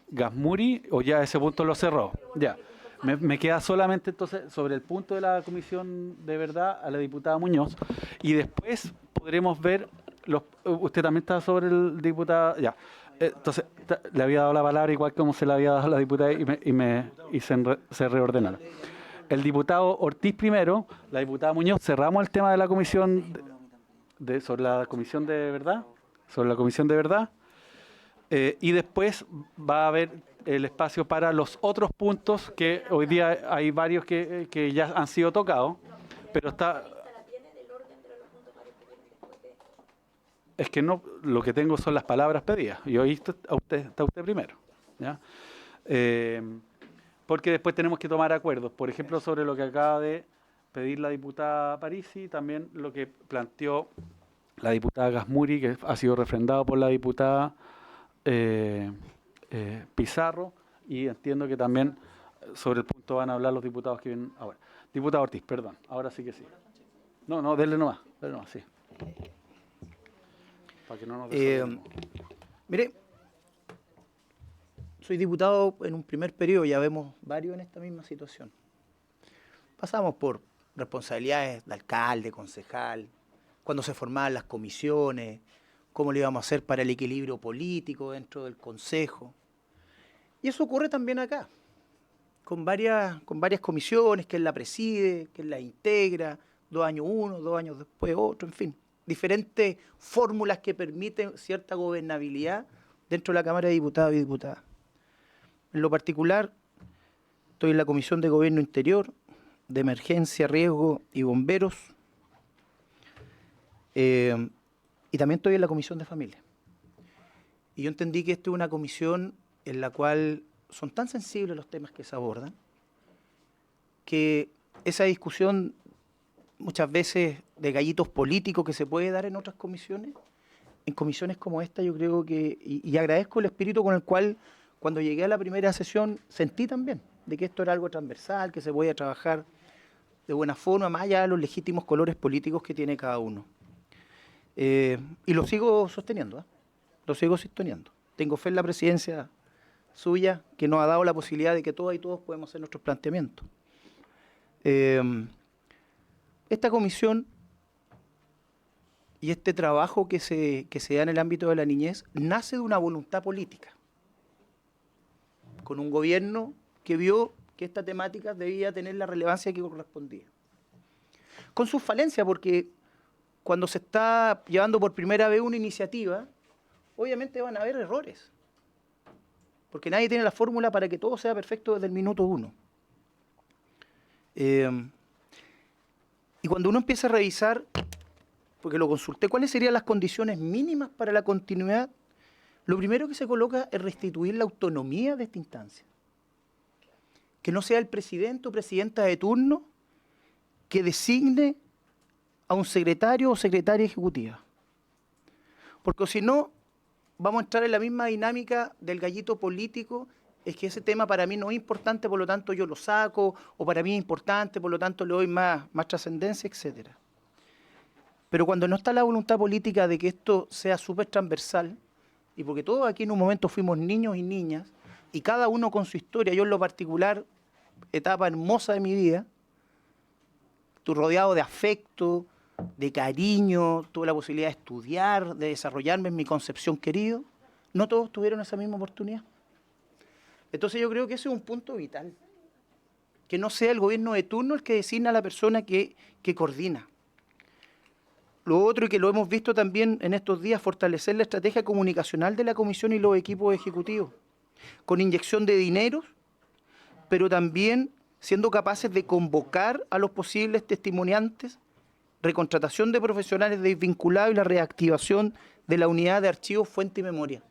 Gasmuri, o ya ese punto lo cerró. Ya. Me queda solamente entonces sobre el punto de la Comisión de Verdad a la diputada Muñoz y después podremos ver, usted también está sobre el diputado, ya. Entonces le había dado la palabra igual como se la había dado a la diputada y se reordenaron. El diputado Ortiz primero, la diputada Muñoz, cerramos el tema de la Comisión sobre la Comisión de Verdad, y después va a haber el espacio para los otros puntos que hoy día hay varios que ya han sido tocados, pero está... Es que no, lo que tengo son las palabras pedidas, y hoy está usted primero, ¿ya? Porque después tenemos que tomar acuerdos, por ejemplo, sobre lo que acaba de pedir la diputada Parisi, también lo que planteó la diputada Gasmuri, que ha sido refrendado por la diputada Pizarro, y entiendo que también sobre el punto van a hablar los diputados que vienen ahora. Diputado Ortiz, perdón, ahora sí que sí. No, denle nomás, sí. Para que no nos mire, soy diputado en un primer periodo, ya vemos varios en esta misma situación. Pasamos por responsabilidades de alcalde, concejal, cuando se formaban las comisiones, cómo le íbamos a hacer para el equilibrio político dentro del Consejo. Y eso ocurre también acá, con varias comisiones, que él la preside, que él la integra, 2 años uno, 2 años después otro, en fin. Diferentes fórmulas que permiten cierta gobernabilidad dentro de la Cámara de Diputados y Diputadas. En lo particular, estoy en la Comisión de Gobierno Interior, de Emergencia, Riesgo y Bomberos, y también estoy en la Comisión de Familia. Y yo entendí que esta es una comisión en la cual son tan sensibles los temas que se abordan, que esa discusión muchas veces de gallitos políticos que se puede dar en otras comisiones, en comisiones como esta yo creo que, y agradezco el espíritu con el cual cuando llegué a la primera sesión sentí también de que esto era algo transversal, que se podía trabajar de buena forma, más allá de los legítimos colores políticos que tiene cada uno. Y lo sigo sosteniendo, lo sigo sosteniendo. Tengo fe en la presidencia suya, que nos ha dado la posibilidad de que todas y todos podemos hacer nuestros planteamientos. Esta comisión y este trabajo que se da en el ámbito de la niñez nace de una voluntad política, con un gobierno que vio que esta temática debía tener la relevancia que correspondía. Con sus falencias, porque cuando se está llevando por primera vez una iniciativa, obviamente van a haber errores, porque nadie tiene la fórmula para que todo sea perfecto desde el minuto 1. Y cuando uno empieza a revisar, porque lo consulté, cuáles serían las condiciones mínimas para la continuidad, lo primero que se coloca es restituir la autonomía de esta instancia. Que no sea el presidente o presidenta de turno que designe a un secretario o secretaria ejecutiva. Porque si no, vamos a entrar en la misma dinámica del gallito político, es que ese tema para mí no es importante, por lo tanto yo lo saco, o para mí es importante, por lo tanto le doy más trascendencia, etc. Pero cuando no está la voluntad política de que esto sea súper transversal, y porque todos aquí en un momento fuimos niños y niñas, y cada uno con su historia, yo en lo particular, etapa hermosa de mi vida, estuve rodeado de afecto, de cariño, tuve la posibilidad de estudiar, de desarrollarme en mi concepción querido, no todos tuvieron esa misma oportunidad. Entonces yo creo que ese es un punto vital, que no sea el gobierno de turno el que designa a la persona que coordina. Lo otro, y que lo hemos visto también en estos días, fortalecer la estrategia comunicacional de la comisión y los equipos ejecutivos, con inyección de dineros, pero también siendo capaces de convocar a los posibles testimoniantes, recontratación de profesionales desvinculados y la reactivación de la unidad de archivos, fuente y memoria.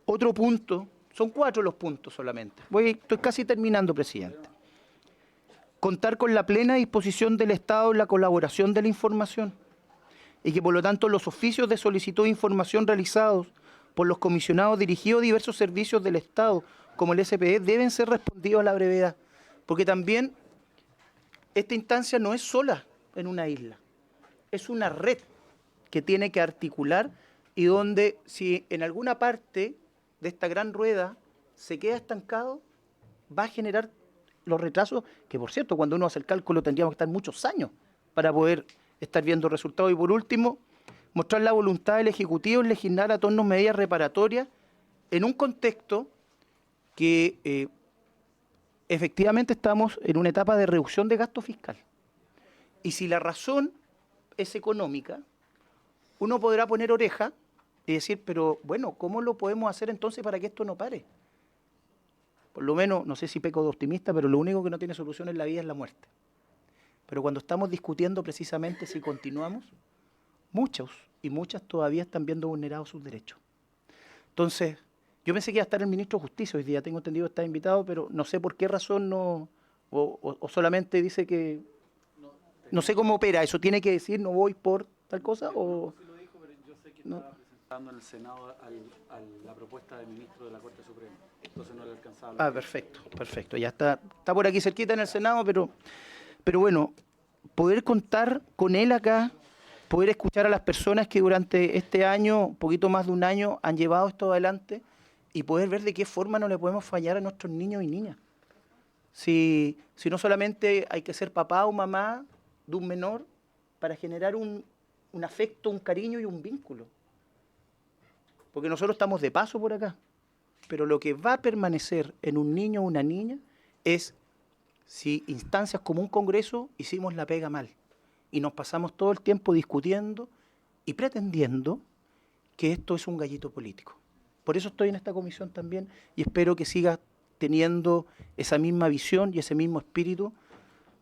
Otro punto, son 4 los puntos solamente. Estoy casi terminando, presidente. Contar con la plena disposición del Estado en la colaboración de la información y que por lo tanto los oficios de solicitud de información realizados por los comisionados dirigidos a diversos servicios del Estado, como el SPE, deben ser respondidos a la brevedad. Porque también esta instancia no es sola en una isla, es una red que tiene que articular y donde si en alguna parte de esta gran rueda se queda estancado, va a generar los retrasos, que por cierto, cuando uno hace el cálculo tendríamos que estar muchos años para poder estar viendo resultados. Y por último, mostrar la voluntad del Ejecutivo en legislar a torno a medidas reparatorias en un contexto que efectivamente estamos en una etapa de reducción de gasto fiscal. Y si la razón es económica, uno podrá poner oreja y decir, pero bueno, ¿cómo lo podemos hacer entonces para que esto no pare? Por lo menos, no sé si peco de optimista, pero lo único que no tiene solución en la vida es la muerte. Pero cuando estamos discutiendo precisamente si continuamos, muchos y muchas todavía están viendo vulnerados sus derechos. Entonces, yo pensé que iba a estar el ministro de Justicia hoy día, tengo entendido que está invitado, pero no sé por qué razón no, o solamente dice que, no sé cómo opera, eso tiene que decir no voy por tal cosa, o... Sí lo dijo, pero yo sé que estaba presentando en el Senado la propuesta del ministro de la Corte Suprema, entonces no le alcanzaba. Ah, perfecto, ya está por aquí cerquita en el Senado, pero bueno, poder contar con él acá, poder escuchar a las personas que durante este año, poquito más de un año, han llevado esto adelante y poder ver de qué forma no le podemos fallar a nuestros niños y niñas. Si no solamente hay que ser papá o mamá de un menor para generar un afecto, un cariño y un vínculo. Porque nosotros estamos de paso por acá, pero lo que va a permanecer en un niño o una niña es si instancias como un Congreso hicimos la pega mal y nos pasamos todo el tiempo discutiendo y pretendiendo que esto es un gallito político. Por eso estoy en esta comisión también y espero que siga teniendo esa misma visión y ese mismo espíritu,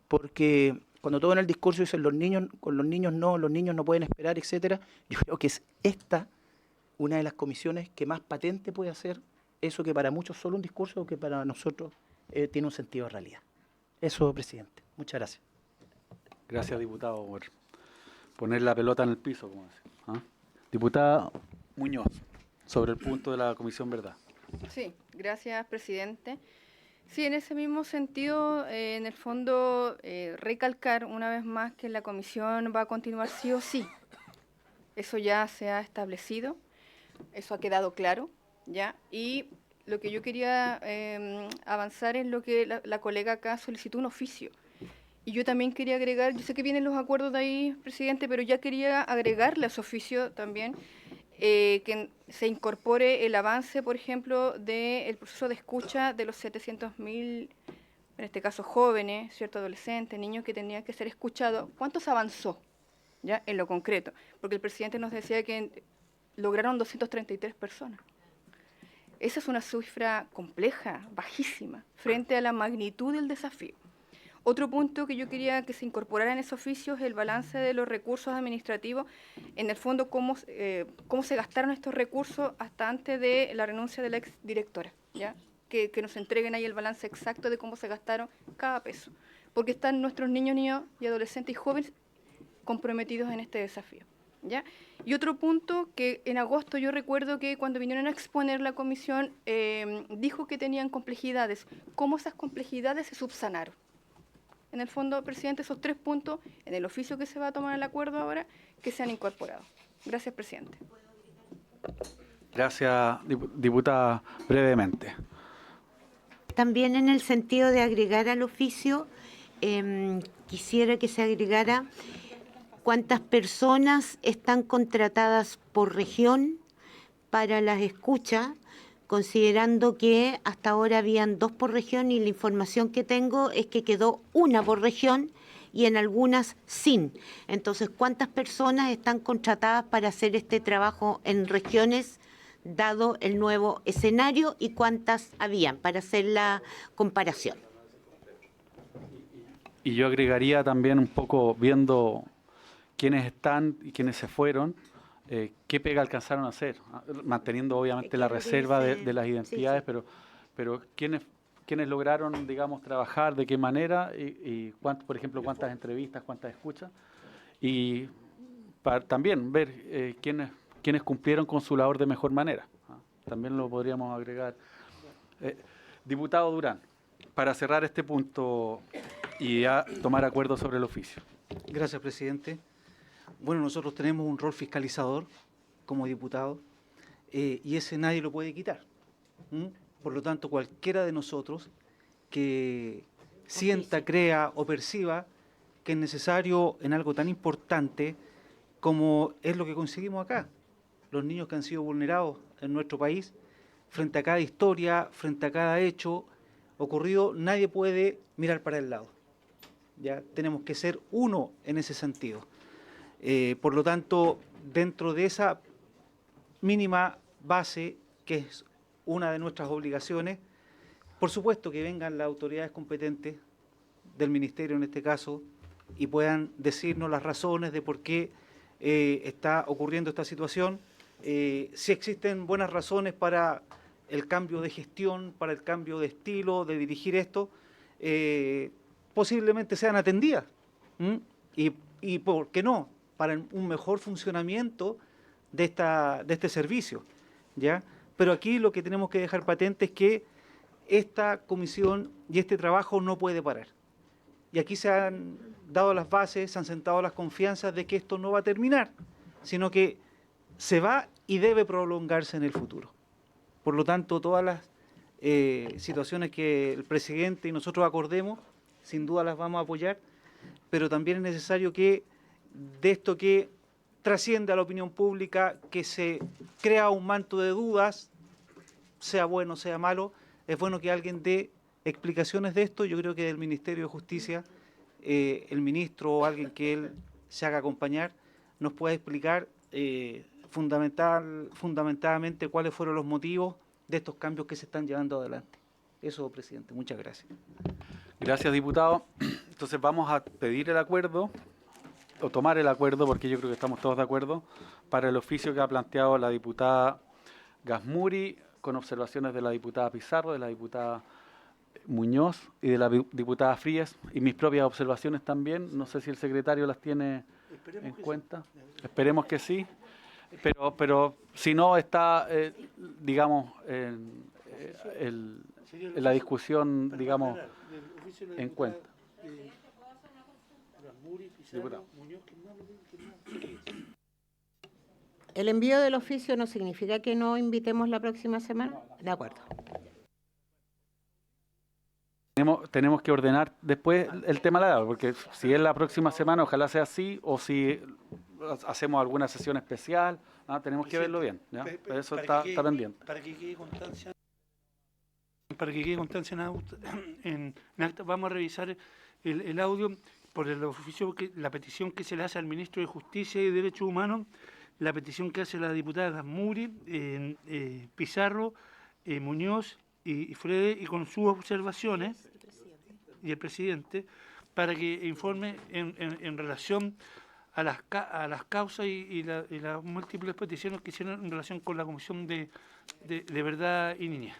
porque cuando todo en el discurso dicen los niños no pueden esperar, etcétera, yo creo que es esta una de las comisiones que más patente puede hacer eso que para muchos es solo un discurso, que para nosotros tiene un sentido de realidad. Eso, presidente. Muchas gracias. Gracias, diputado, por poner la pelota en el piso, como dice. ¿Ah? Diputada Muñoz, sobre el punto de la Comisión Verdad. Sí, gracias, presidente. Sí, en ese mismo sentido, en el fondo, recalcar una vez más que la comisión va a continuar sí o sí. Eso ya se ha establecido, eso ha quedado claro, ¿ya? Y lo que yo quería avanzar es lo que la colega acá solicitó un oficio. Y yo también quería agregar, yo sé que vienen los acuerdos de ahí, presidente, pero ya quería agregarle a su oficio también que se incorpore el avance, por ejemplo, del proceso de escucha de los 700.000, en este caso jóvenes, ¿cierto? Adolescentes, niños que tenían que ser escuchados. ¿Cuánto se avanzó ya en lo concreto? Porque el presidente nos decía que lograron 233 personas. Esa es una cifra compleja, bajísima, frente a la magnitud del desafío. Otro punto que yo quería que se incorporara en ese oficio es el balance de los recursos administrativos, en el fondo cómo se gastaron estos recursos hasta antes de la renuncia de la exdirectora, ¿ya? Que nos entreguen ahí el balance exacto de cómo se gastaron cada peso, porque están nuestros niños y adolescentes y jóvenes comprometidos en este desafío, ¿ya? Y otro punto que en agosto yo recuerdo que cuando vinieron a exponer la comisión dijo que tenían complejidades, cómo esas complejidades se subsanaron. En el fondo, presidente, esos 3 puntos en el oficio que se va a tomar el acuerdo ahora, que se han incorporado. Gracias, presidente. Gracias, diputada. Brevemente. También en el sentido de agregar al oficio, quisiera que se agregara cuántas personas están contratadas por región para las escuchas considerando que hasta ahora habían 2 por región y la información que tengo es que quedó 1 por región y en algunas sin. Entonces, ¿cuántas personas están contratadas para hacer este trabajo en regiones, dado el nuevo escenario, y cuántas habían, para hacer la comparación? Y yo agregaría también un poco, viendo quiénes están y quiénes se fueron, qué pega alcanzaron a hacer, manteniendo obviamente la reserva de las identidades, sí. pero quiénes lograron, digamos, trabajar, de qué manera, y por ejemplo, cuántas entrevistas, cuántas escuchas, y para también ver quiénes cumplieron con su labor de mejor manera. También lo podríamos agregar. Diputado Durán, para cerrar este punto y ya tomar acuerdo sobre el oficio. Gracias, presidente. Bueno, nosotros tenemos un rol fiscalizador como diputado y ese nadie lo puede quitar. Por lo tanto, cualquiera de nosotros que sienta, crea o perciba que es necesario en algo tan importante como es lo que conseguimos acá, los niños que han sido vulnerados en nuestro país, frente a cada historia, frente a cada hecho ocurrido, nadie puede mirar para el lado. Ya tenemos que ser uno en ese sentido. Por lo tanto, dentro de esa mínima base, que es una de nuestras obligaciones, por supuesto que vengan las autoridades competentes del Ministerio en este caso y puedan decirnos las razones de por qué está ocurriendo esta situación, si existen buenas razones para el cambio de gestión, para el cambio de estilo, de dirigir esto, posiblemente sean atendidas. Y ¿por qué no? Para un mejor funcionamiento de este servicio, ¿ya? Pero aquí lo que tenemos que dejar patente es que esta comisión y este trabajo no puede parar. Y aquí se han dado las bases, se han sentado las confianzas de que esto no va a terminar, sino que se va y debe prolongarse en el futuro. Por lo tanto, todas las situaciones que el presidente y nosotros acordemos, sin duda las vamos a apoyar, pero también es necesario que de esto que trasciende a la opinión pública, que se crea un manto de dudas, sea bueno, sea malo, es bueno que alguien dé explicaciones de esto. Yo creo que del Ministerio de Justicia, el ministro o alguien que él se haga acompañar, nos pueda explicar fundamentadamente cuáles fueron los motivos de estos cambios que se están llevando adelante. Eso, presidente. Muchas gracias. Gracias, diputado. Entonces vamos a pedir el acuerdo, o tomar el acuerdo, porque yo creo que estamos todos de acuerdo, para el oficio que ha planteado la diputada Gasmuri, con observaciones de la diputada Pizarro, de la diputada Muñoz y de la diputada Frías, y mis propias observaciones también. No sé si el secretario las tiene en cuenta. Esperemos que sí. Pero si no está, digamos, en la discusión, digamos, en cuenta. Diputado. ¿El envío del oficio no significa que no invitemos la próxima semana? De acuerdo. Tenemos que ordenar después el tema de la edad, porque si es la próxima semana, ojalá sea así, o si hacemos alguna sesión especial, tenemos que verlo bien, ¿ya? Eso está pendiente. Para que quede constancia en acta, vamos a revisar el audio por el oficio, la petición que se le hace al ministro de Justicia y Derechos Humanos, la petición que hace la diputada Gasmuri, Pizarro, Muñoz y Frede, y con sus observaciones, y el presidente, para que informe en relación a las causas y las múltiples peticiones que hicieron en relación con la Comisión de Verdad y Niñez.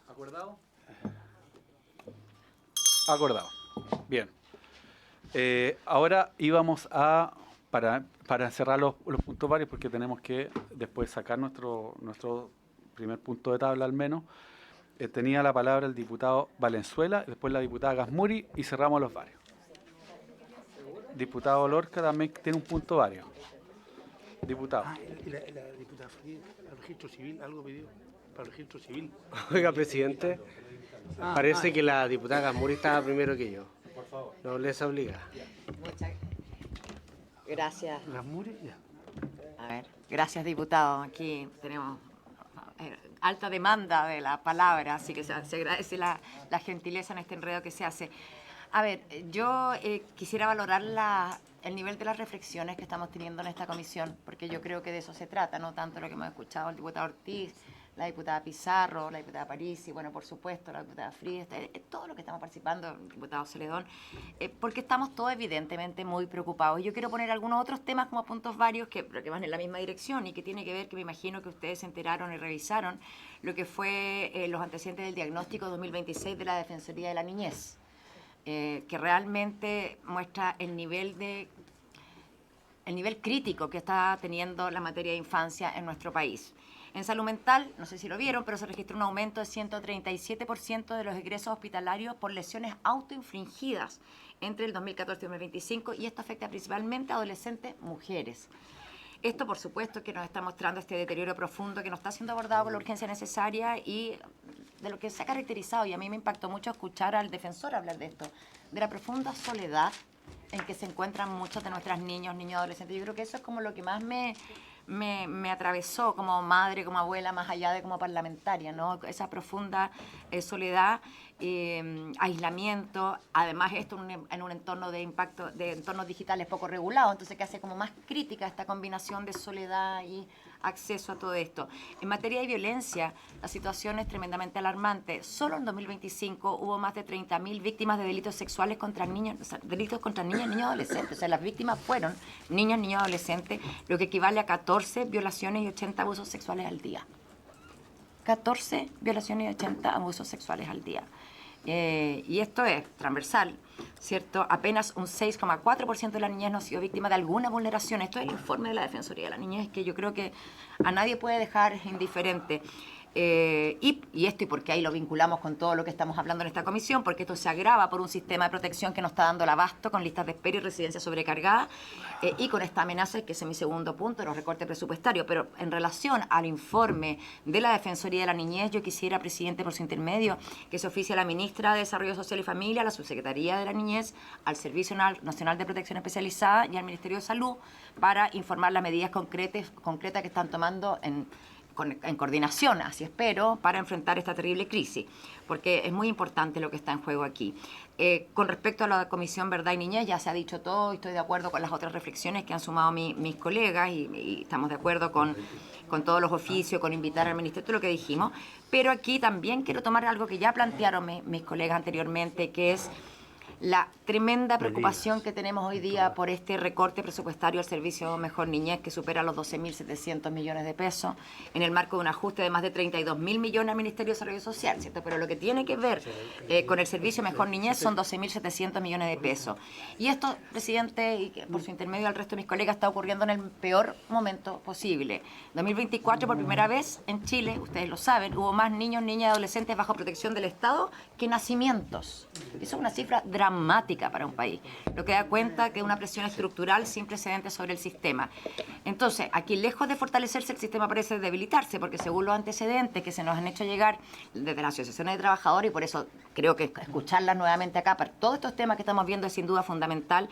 ¿Acordado? Acordado. Bien. Ahora íbamos a, para cerrar los puntos varios, porque tenemos que después sacar nuestro primer punto de tabla al menos, tenía la palabra el diputado Valenzuela, después la diputada Gasmuri, y cerramos los varios. Diputado Lorca también tiene un punto varios. Diputado. Y la diputada Frías, el registro civil, algo pidió para el registro civil. Oiga, presidente, parece que la diputada Gasmuri estaba primero que yo. Por favor. No les obliga. Muchas gracias. Gasmuri, ya. A ver, gracias, diputado. Aquí tenemos alta demanda de la palabra, así que se agradece la gentileza en este enredo que se hace. A ver, yo quisiera valorar el nivel de las reflexiones que estamos teniendo en esta comisión, porque yo creo que de eso se trata, no tanto lo que hemos escuchado el diputado Ortiz, la diputada Pizarro, la diputada Parisi, bueno, por supuesto, la diputada Frías, todo lo que estamos participando, el diputado Celedón, porque estamos todos evidentemente muy preocupados. Yo quiero poner algunos otros temas como puntos varios que van en la misma dirección y que tiene que ver, que me imagino que ustedes se enteraron y revisaron, lo que fue los antecedentes del diagnóstico 2026 de la Defensoría de la Niñez, que realmente muestra el nivel crítico que está teniendo la materia de infancia en nuestro país. En salud mental, no sé si lo vieron, pero se registró un aumento de 137% de los egresos hospitalarios por lesiones autoinfligidas entre el 2014 y 2025, y esto afecta principalmente a adolescentes mujeres. Esto, por supuesto, que nos está mostrando este deterioro profundo que no está siendo abordado con la urgencia necesaria y de lo que se ha caracterizado, y a mí me impactó mucho escuchar al defensor hablar de esto, de la profunda soledad en que se encuentran muchos de nuestras niños y adolescentes. Yo creo que eso es como lo que más me atravesó como madre, como abuela, más allá de como parlamentaria, ¿no? Esa profunda soledad, aislamiento, además esto en un entorno de impacto, de entornos digitales poco regulados, entonces que hace como más crítica esta combinación de soledad y acceso a todo esto. En materia de violencia, la situación es tremendamente alarmante. Solo en 2025 hubo más de 30.000 víctimas de delitos sexuales contra niños, o sea, delitos contra niños y niños adolescentes. O sea, las víctimas fueron niños y adolescentes, lo que equivale a 14 violaciones y 80 abusos sexuales al día. 14 violaciones y 80 abusos sexuales al día. Y esto es transversal, ¿cierto? Apenas un 6,4% de la niñez no ha sido víctima de alguna vulneración. Esto es el informe de la Defensoría de la Niñez, que yo creo que a nadie puede dejar indiferente. Y esto, y porque ahí lo vinculamos con todo lo que estamos hablando en esta comisión, porque esto se agrava por un sistema de protección que no está dando el abasto, con listas de espera y residencias sobrecargadas, y con esta amenaza, que es mi segundo punto, los recortes presupuestarios. Pero en relación al informe de la Defensoría de la Niñez, yo quisiera, presidente, por su intermedio, que se oficie a la ministra de Desarrollo Social y Familia, a la subsecretaría de la Niñez, al Servicio Nacional de Protección Especializada y al Ministerio de Salud, para informar las medidas concretas que están tomando en coordinación, así espero, para enfrentar esta terrible crisis, porque es muy importante lo que está en juego aquí. Con respecto a la Comisión Verdad y Niñez, ya se ha dicho todo, y estoy de acuerdo con las otras reflexiones que han sumado mis colegas, y estamos de acuerdo con todos los oficios, con invitar al Ministerio, todo lo que dijimos, pero aquí también quiero tomar algo que ya plantearon mis colegas anteriormente, que es la tremenda preocupación que tenemos hoy día por este recorte presupuestario al servicio Mejor Niñez, que supera los 12.700 millones de pesos, en el marco de un ajuste de más de 32.000 millones al Ministerio de Desarrollo Social, ¿cierto? Pero lo que tiene que ver con el servicio Mejor Niñez son 12.700 millones de pesos. Y esto, presidente, y por su intermedio al resto de mis colegas, está ocurriendo en el peor momento posible. 2024, por primera vez en Chile, ustedes lo saben, hubo más niños, niñas y adolescentes bajo protección del Estado que nacimientos. Eso es una cifra dramática para un país, lo que da cuenta que es una presión estructural sin precedentes sobre el sistema. Entonces, aquí, lejos de fortalecerse, el sistema parece debilitarse, porque según los antecedentes que se nos han hecho llegar desde las asociaciones de trabajadores, y por eso creo que escucharlas nuevamente acá, para todos estos temas que estamos viendo es sin duda fundamental.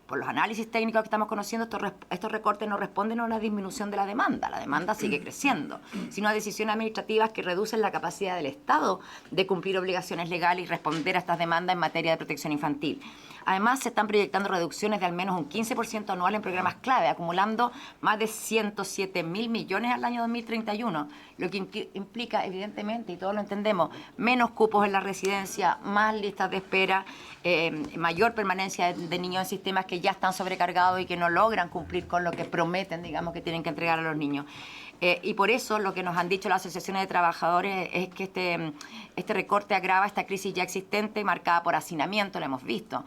Por los análisis técnicos que estamos conociendo, estos recortes no responden a una disminución de la demanda sigue creciendo, sino a decisiones administrativas que reducen la capacidad del Estado de cumplir obligaciones legales y responder a estas demandas en materia de protección infantil. Además, se están proyectando reducciones de al menos un 15% anual en programas clave, acumulando más de 107.000 millones al año 2031, lo que implica, evidentemente, y todos lo entendemos, menos cupos en la residencia, más listas de espera, mayor permanencia de niños en sistemas que ya están sobrecargados y que no logran cumplir con lo que prometen, digamos, que tienen que entregar a los niños. Y por eso lo que nos han dicho las asociaciones de trabajadores es que este recorte agrava esta crisis ya existente, marcada por hacinamiento, lo hemos visto,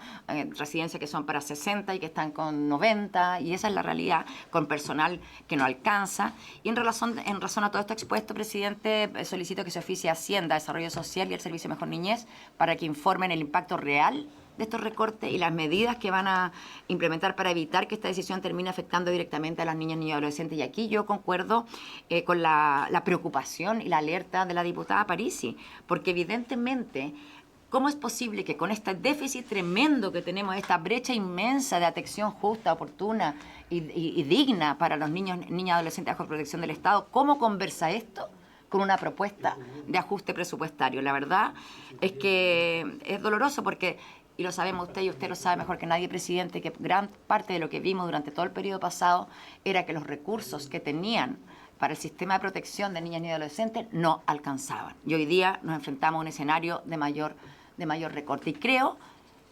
residencias que son para 60 y que están con 90, y esa es la realidad, con personal que no alcanza. Y en razón a todo esto expuesto, presidente, solicito que se oficie a Hacienda, Desarrollo Social y el Servicio Mejor Niñez para que informen el impacto real de estos recortes y las medidas que van a implementar para evitar que esta decisión termine afectando directamente a las niñas, niños y adolescentes. Y aquí yo concuerdo con la preocupación y la alerta de la diputada Parisi, porque evidentemente, ¿cómo es posible que con este déficit tremendo que tenemos, esta brecha inmensa de atención justa, oportuna y digna para los niños, niñas y adolescentes bajo protección del Estado, cómo conversa esto con una propuesta de ajuste presupuestario. La verdad es que es doloroso porque, y lo sabemos usted y usted lo sabe mejor que nadie, presidente, que gran parte de lo que vimos durante todo el periodo pasado era que los recursos que tenían para el sistema de protección de niñas y adolescentes no alcanzaban. Y hoy día nos enfrentamos a un escenario de mayor recorte. Y creo,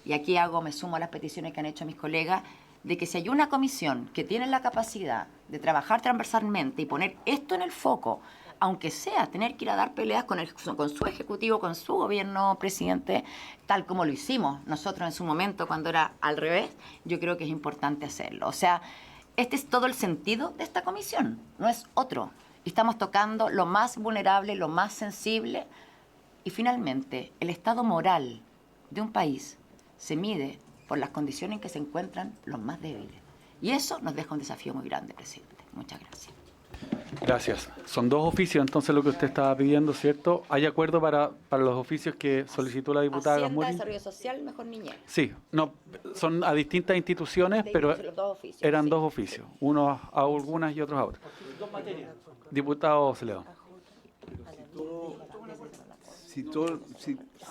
y aquí me sumo a las peticiones que han hecho mis colegas, de que si hay una comisión que tiene la capacidad de trabajar transversalmente y poner esto en el foco, aunque sea tener que ir a dar peleas con su ejecutivo, con su gobierno, presidente, tal como lo hicimos nosotros en su momento cuando era al revés, yo creo que es importante hacerlo. O sea, este es todo el sentido de esta comisión, no es otro. Y estamos tocando lo más vulnerable, lo más sensible, y finalmente el estado moral de un país se mide por las condiciones en que se encuentran los más débiles. Y eso nos deja un desafío muy grande, presidente. Muchas gracias. Gracias. Son 2 oficios, entonces, lo que usted estaba pidiendo, ¿cierto? ¿Hay acuerdo para los oficios que solicitó la diputada Hacienda, Gasmuri? Desarrollo Social, Mejor Niñez. Sí, no, son a distintas instituciones, pero Los 2 oficios, eran sí. 2 oficios, unos a algunas y otros a otras. Diputado Celedón.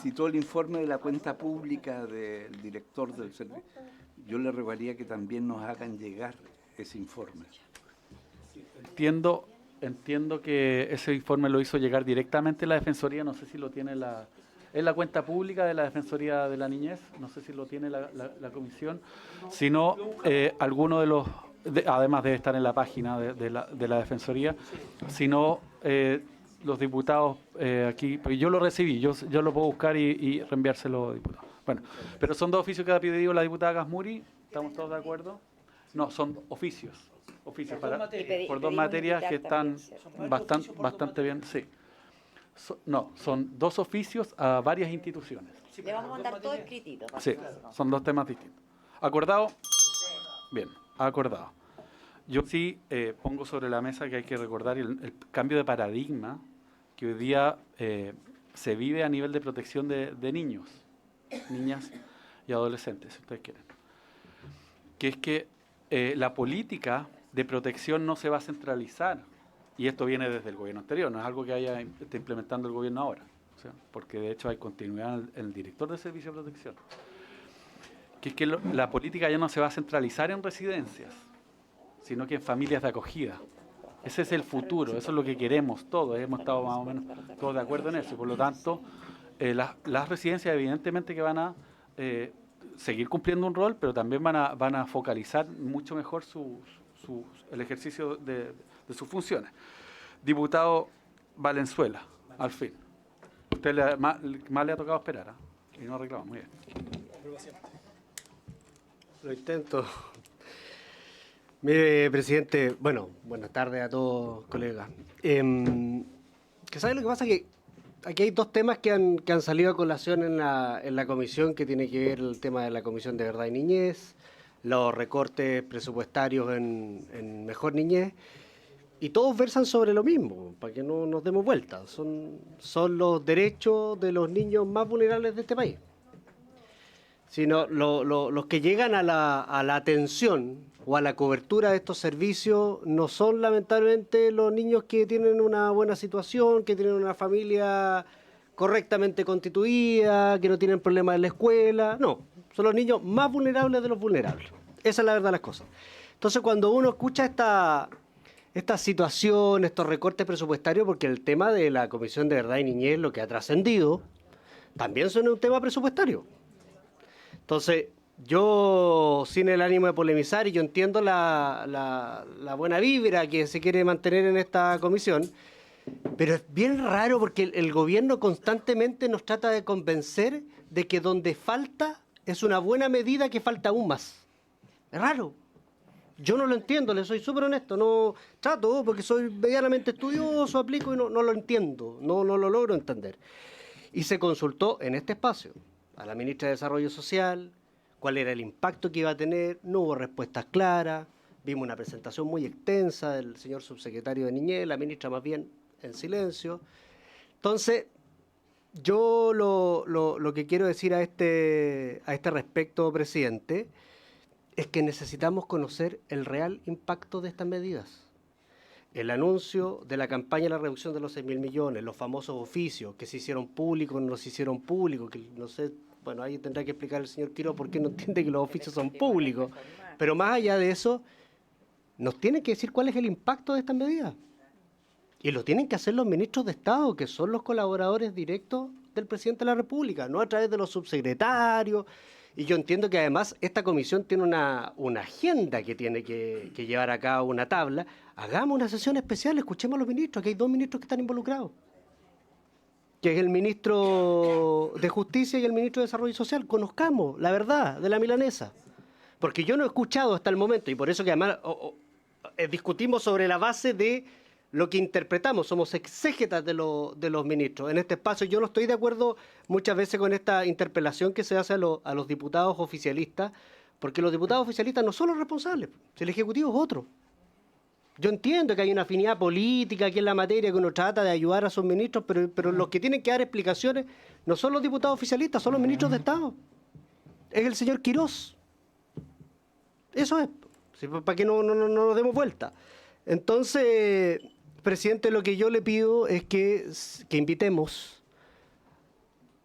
Citó el informe de la cuenta pública del director del servicio. Yo le rogaría que también nos hagan llegar ese informe. Entiendo que ese informe lo hizo llegar directamente la Defensoría, no sé si lo tiene es la cuenta pública de la Defensoría de la Niñez, no sé si lo tiene la comisión, sino alguno de los, además debe estar en la página de la Defensoría, sino los diputados aquí, porque yo lo recibí, yo lo puedo buscar y reenviárselo, diputado. Bueno, pero son 2 oficios que ha pedido la diputada Gasmuri, ¿estamos todos de acuerdo? No, son oficios por 2 materias que están bastante bien, sí. Son 2 oficios a varias instituciones. Le vamos a mandar todo escritito. Sí, son 2 temas distintos. ¿Acordado? Bien, acordado. Yo sí pongo sobre la mesa que hay que recordar el cambio de paradigma que hoy día se vive a nivel de protección de niños, niñas y adolescentes, si ustedes quieren. Que es que la política de protección no se va a centralizar, y esto viene desde el gobierno anterior, no es algo que esté implementando el gobierno ahora, o sea, porque de hecho hay continuidad en el director de Servicio de Protección, que es que la política ya no se va a centralizar en residencias, sino que en familias de acogida. Ese es el futuro, eso es lo que queremos todos, hemos estado más o menos todos de acuerdo en eso, y por lo tanto, las residencias evidentemente que van a seguir cumpliendo un rol, pero también van a focalizar mucho mejor el ejercicio de sus funciones. Diputado Valenzuela, al fin. Usted más le ha tocado esperar, ¿eh? Y no reclama, muy bien. Lo intento. Mire, presidente, buenas tardes a todos, colegas. ¿Que sabe lo que pasa? Que aquí hay 2 temas que han salido a colación en la comisión, que tiene que ver el tema de la Comisión de Verdad y Niñez, los recortes presupuestarios en Mejor Niñez, y todos versan sobre lo mismo, para que no nos demos vueltas. Son los derechos de los niños más vulnerables de este país. Sino los que llegan a la atención o a la cobertura de estos servicios no son lamentablemente los niños que tienen una buena situación, que tienen una familia correctamente constituida, que no tienen problemas en la escuela. No, son los niños más vulnerables de los vulnerables. Esa es la verdad de las cosas. Entonces, cuando uno escucha esta situación, estos recortes presupuestarios, porque el tema de la Comisión de Verdad y Niñez, lo que ha trascendido, también son un tema presupuestario. Entonces, yo, sin el ánimo de polemizar, y yo entiendo la buena vibra que se quiere mantener en esta comisión, pero es bien raro porque el gobierno constantemente nos trata de convencer de que donde falta es una buena medida, que falta aún más. Es raro. Yo no lo entiendo, le soy súper honesto. No trato, porque soy medianamente estudioso, aplico y no lo entiendo, no lo logro entender. Y se consultó en este espacio a la ministra de Desarrollo Social cuál era el impacto que iba a tener, no hubo respuestas claras, vimos una presentación muy extensa del señor subsecretario de Niñez, la ministra más bien en silencio. Entonces, yo lo que quiero decir a este respecto, presidente, es que necesitamos conocer el real impacto de estas medidas. el anuncio de la campaña de la reducción de los 6.000 millones, los famosos oficios que se hicieron públicos, no se hicieron públicos, que no sé, bueno, ahí tendrá que explicar el señor Quiroz por qué no entiende que los oficios son públicos. Pero más allá de eso, nos tienen que decir cuál es el impacto de estas medidas. Y lo tienen que hacer los ministros de Estado, que son los colaboradores directos del presidente de la República, no a través de los subsecretarios. Y yo entiendo que además esta comisión tiene una agenda que tiene que llevar a cabo, una tabla. Hagamos una sesión especial, escuchemos a los ministros, que hay 2 ministros que están involucrados, que es el ministro de Justicia y el ministro de Desarrollo Social. Conozcamos la verdad de la milanesa. Porque yo no he escuchado hasta el momento, y por eso que además discutimos sobre la base de lo que interpretamos, somos exégetas de los ministros. En este espacio yo no estoy de acuerdo muchas veces con esta interpelación que se hace a los diputados oficialistas, porque los diputados oficialistas no son los responsables, el Ejecutivo es otro. Yo entiendo que hay una afinidad política aquí en la materia, que uno trata de ayudar a sus ministros, pero los que tienen que dar explicaciones no son los diputados oficialistas, son los ministros de Estado. Es el señor Quiroz. Eso es, para que no nos demos vuelta. Entonces, presidente, lo que yo le pido es que invitemos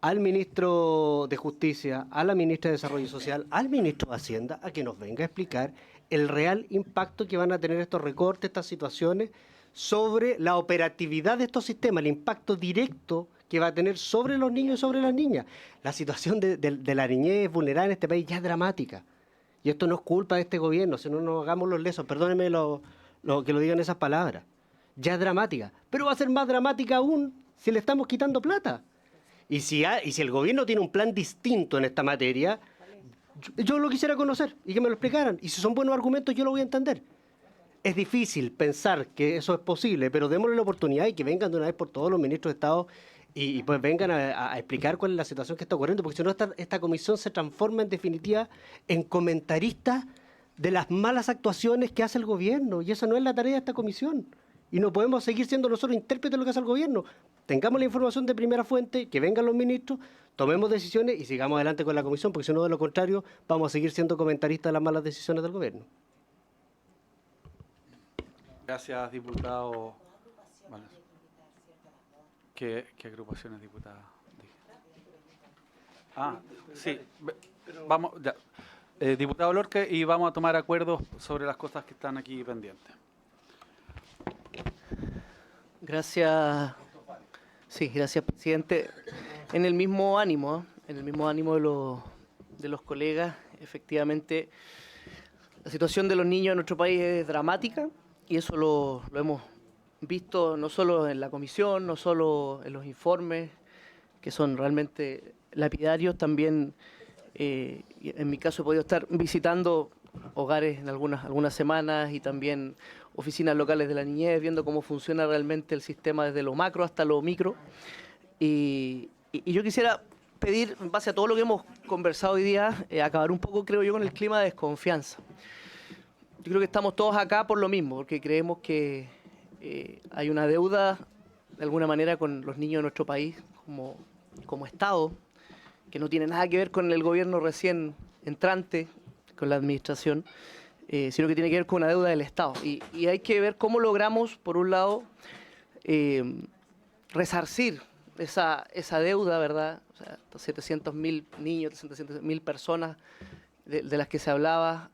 al ministro de Justicia, a la ministra de Desarrollo Social, al ministro de Hacienda, a que nos venga a explicar el real impacto que van a tener estos recortes, estas situaciones, sobre la operatividad de estos sistemas, el impacto directo que va a tener sobre los niños y sobre las niñas. La situación de la niñez vulnerada en este país ya es dramática. Y esto no es culpa de este gobierno, si no nos hagamos los lesos, perdónenme que lo digan esas palabras. Ya es dramática, pero va a ser más dramática aún si le estamos quitando plata. Y si el gobierno tiene un plan distinto en esta materia, yo lo quisiera conocer y que me lo explicaran. Y si son buenos argumentos, yo lo voy a entender. Es difícil pensar que eso es posible, pero démosle la oportunidad y que vengan de una vez por todos los ministros de Estado y pues vengan a explicar cuál es la situación que está ocurriendo, porque si no esta comisión se transforma en definitiva en comentarista de las malas actuaciones que hace el gobierno, y esa no es la tarea de esta comisión. Y no podemos seguir siendo nosotros intérpretes de lo que hace el gobierno. Tengamos la información de primera fuente, que vengan los ministros, tomemos decisiones y sigamos adelante con la comisión, porque si no, de lo contrario, vamos a seguir siendo comentaristas de las malas decisiones del gobierno. Gracias, diputado. Bueno, ¿qué agrupaciones, diputada? Sí. Vamos, ya. Diputado Lorca, y vamos a tomar acuerdos sobre las cosas que están aquí pendientes. Gracias. Sí, gracias, presidente. En el mismo ánimo de los colegas, efectivamente, la situación de los niños en nuestro país es dramática y eso lo hemos visto no solo en la comisión, no solo en los informes, que son realmente lapidarios, también en mi caso he podido estar visitando hogares en algunas semanas y también oficinas locales de la niñez, viendo cómo funciona realmente el sistema desde lo macro hasta lo micro. Y yo quisiera pedir, en base a todo lo que hemos conversado hoy día, acabar un poco, creo yo, con el clima de desconfianza. Yo creo que estamos todos acá por lo mismo, porque creemos que hay una deuda, de alguna manera, con los niños de nuestro país como Estado, que no tiene nada que ver con el gobierno recién entrante, con la administración, sino que tiene que ver con una deuda del Estado. Y hay que ver cómo logramos, por un lado, resarcir esa deuda, ¿verdad? O sea, 700.000 niños, 700.000 personas de las que se hablaba,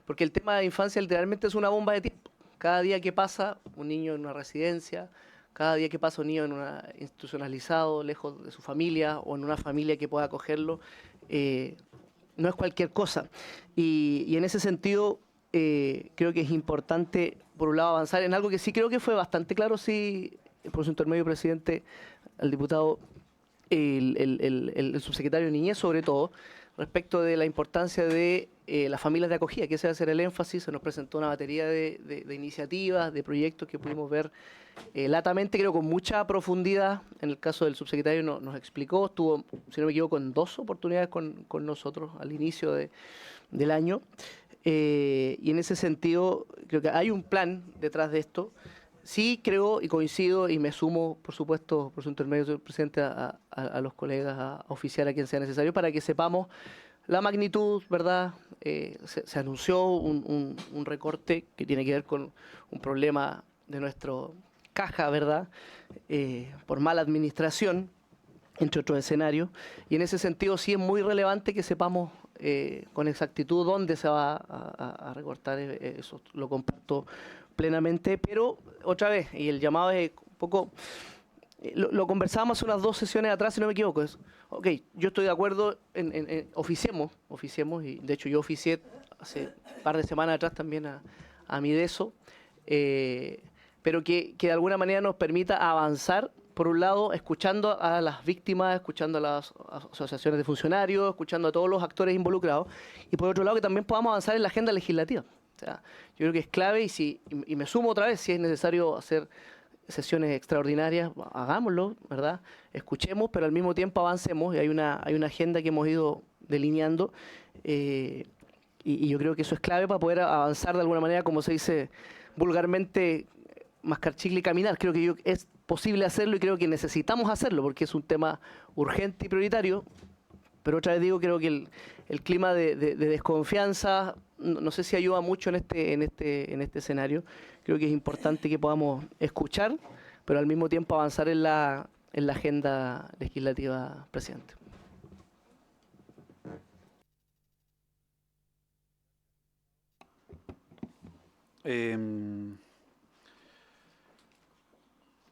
porque el tema de infancia literalmente es una bomba de tiempo. Cada día que pasa, un niño en una residencia, cada día que pasa un niño en una institucionalizado, lejos de su familia, o en una familia que pueda acogerlo, no es cualquier cosa. Y en ese sentido, creo que es importante, por un lado, avanzar en algo que sí creo que fue bastante claro, sí, por su intermedio, presidente, al diputado, el subsecretario de Niñez, sobre todo, respecto de la importancia de las familias de acogida, que ese va a ser el énfasis. Se nos presentó una batería de iniciativas, de proyectos que pudimos ver latamente, creo con mucha profundidad. En el caso del subsecretario nos explicó, estuvo, si no me equivoco, en 2 oportunidades con nosotros al inicio del año. Y en ese sentido, creo que hay un plan detrás de esto. Sí creo y coincido y me sumo, por supuesto, por su intermedio, señor presidente, a los colegas a oficiar a quien sea necesario para que sepamos la magnitud, ¿verdad? Se anunció un recorte que tiene que ver con un problema nuestro caja, ¿verdad? Por mala administración, entre otros escenarios. Y en ese sentido sí es muy relevante que sepamos con exactitud dónde se va a recortar. Eso lo comparto plenamente. Pero otra vez, y el llamado es un poco... Lo conversábamos hace unas 2 sesiones atrás, si no me equivoco. Ok, yo estoy de acuerdo en oficiemos, y de hecho yo oficié hace un par de semanas atrás también a Mideso, pero que de alguna manera nos permita avanzar, por un lado, escuchando a las víctimas, escuchando a las asociaciones de funcionarios, escuchando a todos los actores involucrados, y por otro lado que también podamos avanzar en la agenda legislativa. O sea, yo creo que es clave y me sumo otra vez, si es necesario hacer sesiones extraordinarias, hagámoslo, ¿verdad? Escuchemos, pero al mismo tiempo avancemos, y hay una agenda que hemos ido delineando, y yo creo que eso es clave para poder avanzar de alguna manera, como se dice vulgarmente, mascar chicle y caminar. Creo que es posible hacerlo y creo que necesitamos hacerlo, porque es un tema urgente y prioritario, pero otra vez digo, creo que el clima de desconfianza, no sé si ayuda mucho en este escenario. Creo que es importante que podamos escuchar, pero al mismo tiempo avanzar en la agenda legislativa, presidente.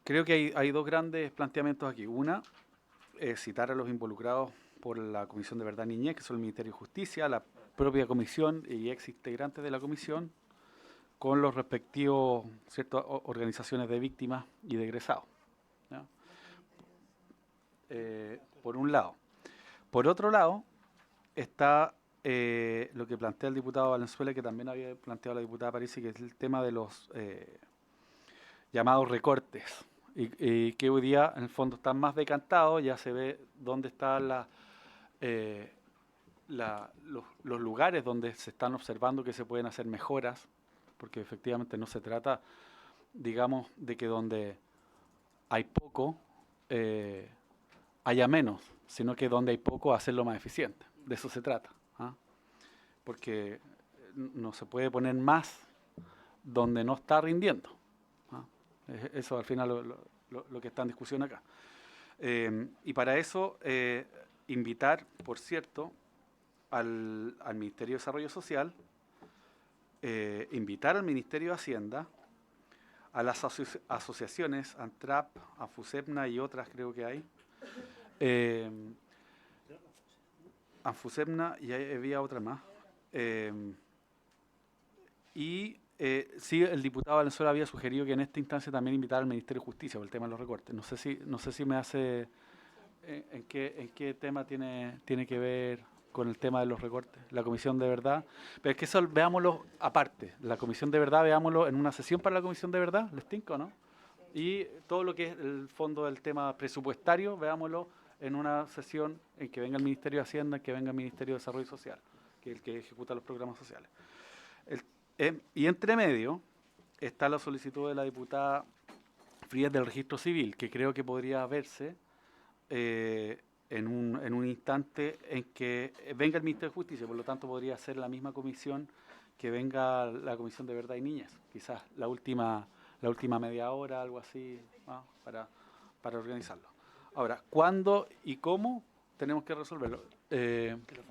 Creo que hay 2 grandes planteamientos aquí. Una, citar a los involucrados por la Comisión de Verdad y Niñez, que son el Ministerio de Justicia, la propia comisión y ex integrantes de la comisión, con los respectivos organizaciones de víctimas y de egresados, ¿ya? Por un lado. Por otro lado, está lo que plantea el diputado Valenzuela, que también había planteado la diputada Parisi, que es el tema de los llamados recortes, y que hoy día en el fondo están más decantados. Ya se ve dónde están los lugares donde se están observando que se pueden hacer mejoras, porque efectivamente no se trata, digamos, de que donde hay poco haya menos, sino que donde hay poco hacerlo más eficiente. De eso se trata, ¿ah? Porque no se puede poner más donde no está rindiendo, ¿ah? Eso al final lo que está en discusión acá. Y para eso invitar, por cierto, al Ministerio de Desarrollo Social, invitar al Ministerio de Hacienda, a las asociaciones, ANTRAP, ANFUSEPNA y otras creo que hay, ANFUSEPNA y había otra más, sí, el diputado Valenzuela había sugerido que en esta instancia también invitar al Ministerio de Justicia por el tema de los recortes. No sé si me hace... ¿En qué tema tiene que ver con el tema de los recortes? La Comisión de Verdad. Pero es que eso veámoslo aparte. La Comisión de Verdad, veámoslo en una sesión para la Comisión de Verdad, ¿les tinca, no? Y todo lo que es el fondo del tema presupuestario, veámoslo en una sesión en que venga el Ministerio de Hacienda, en que venga el Ministerio de Desarrollo Social, que es el que ejecuta los programas sociales. Y entre medio está la solicitud de la diputada Frías del Registro Civil, que creo que podría verse en un instante en que venga el Ministerio de Justicia. Por lo tanto podría ser la misma comisión que venga la Comisión de Verdad y Niñez, quizás la última media hora, algo así, ¿no? para organizarlo. Ahora, ¿cuándo y cómo tenemos que resolverlo?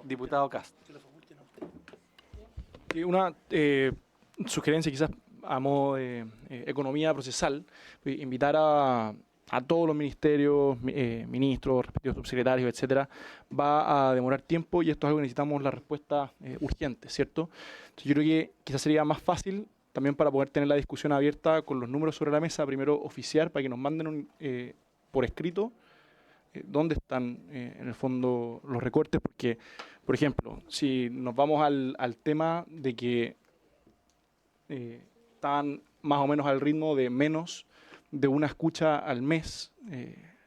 Diputado Cast. Una sugerencia quizás a modo de economía procesal, invitar a todos los ministerios, ministros, respectivos subsecretarios, etcétera. Va a demorar tiempo y esto es algo que necesitamos la respuesta urgente, ¿cierto? Entonces, yo creo que quizás sería más fácil también, para poder tener la discusión abierta con los números sobre la mesa, primero oficiar para que nos manden por escrito dónde están en el fondo los recortes, porque, por ejemplo, si nos vamos al tema de que están más o menos al ritmo de menos de una escucha al mes,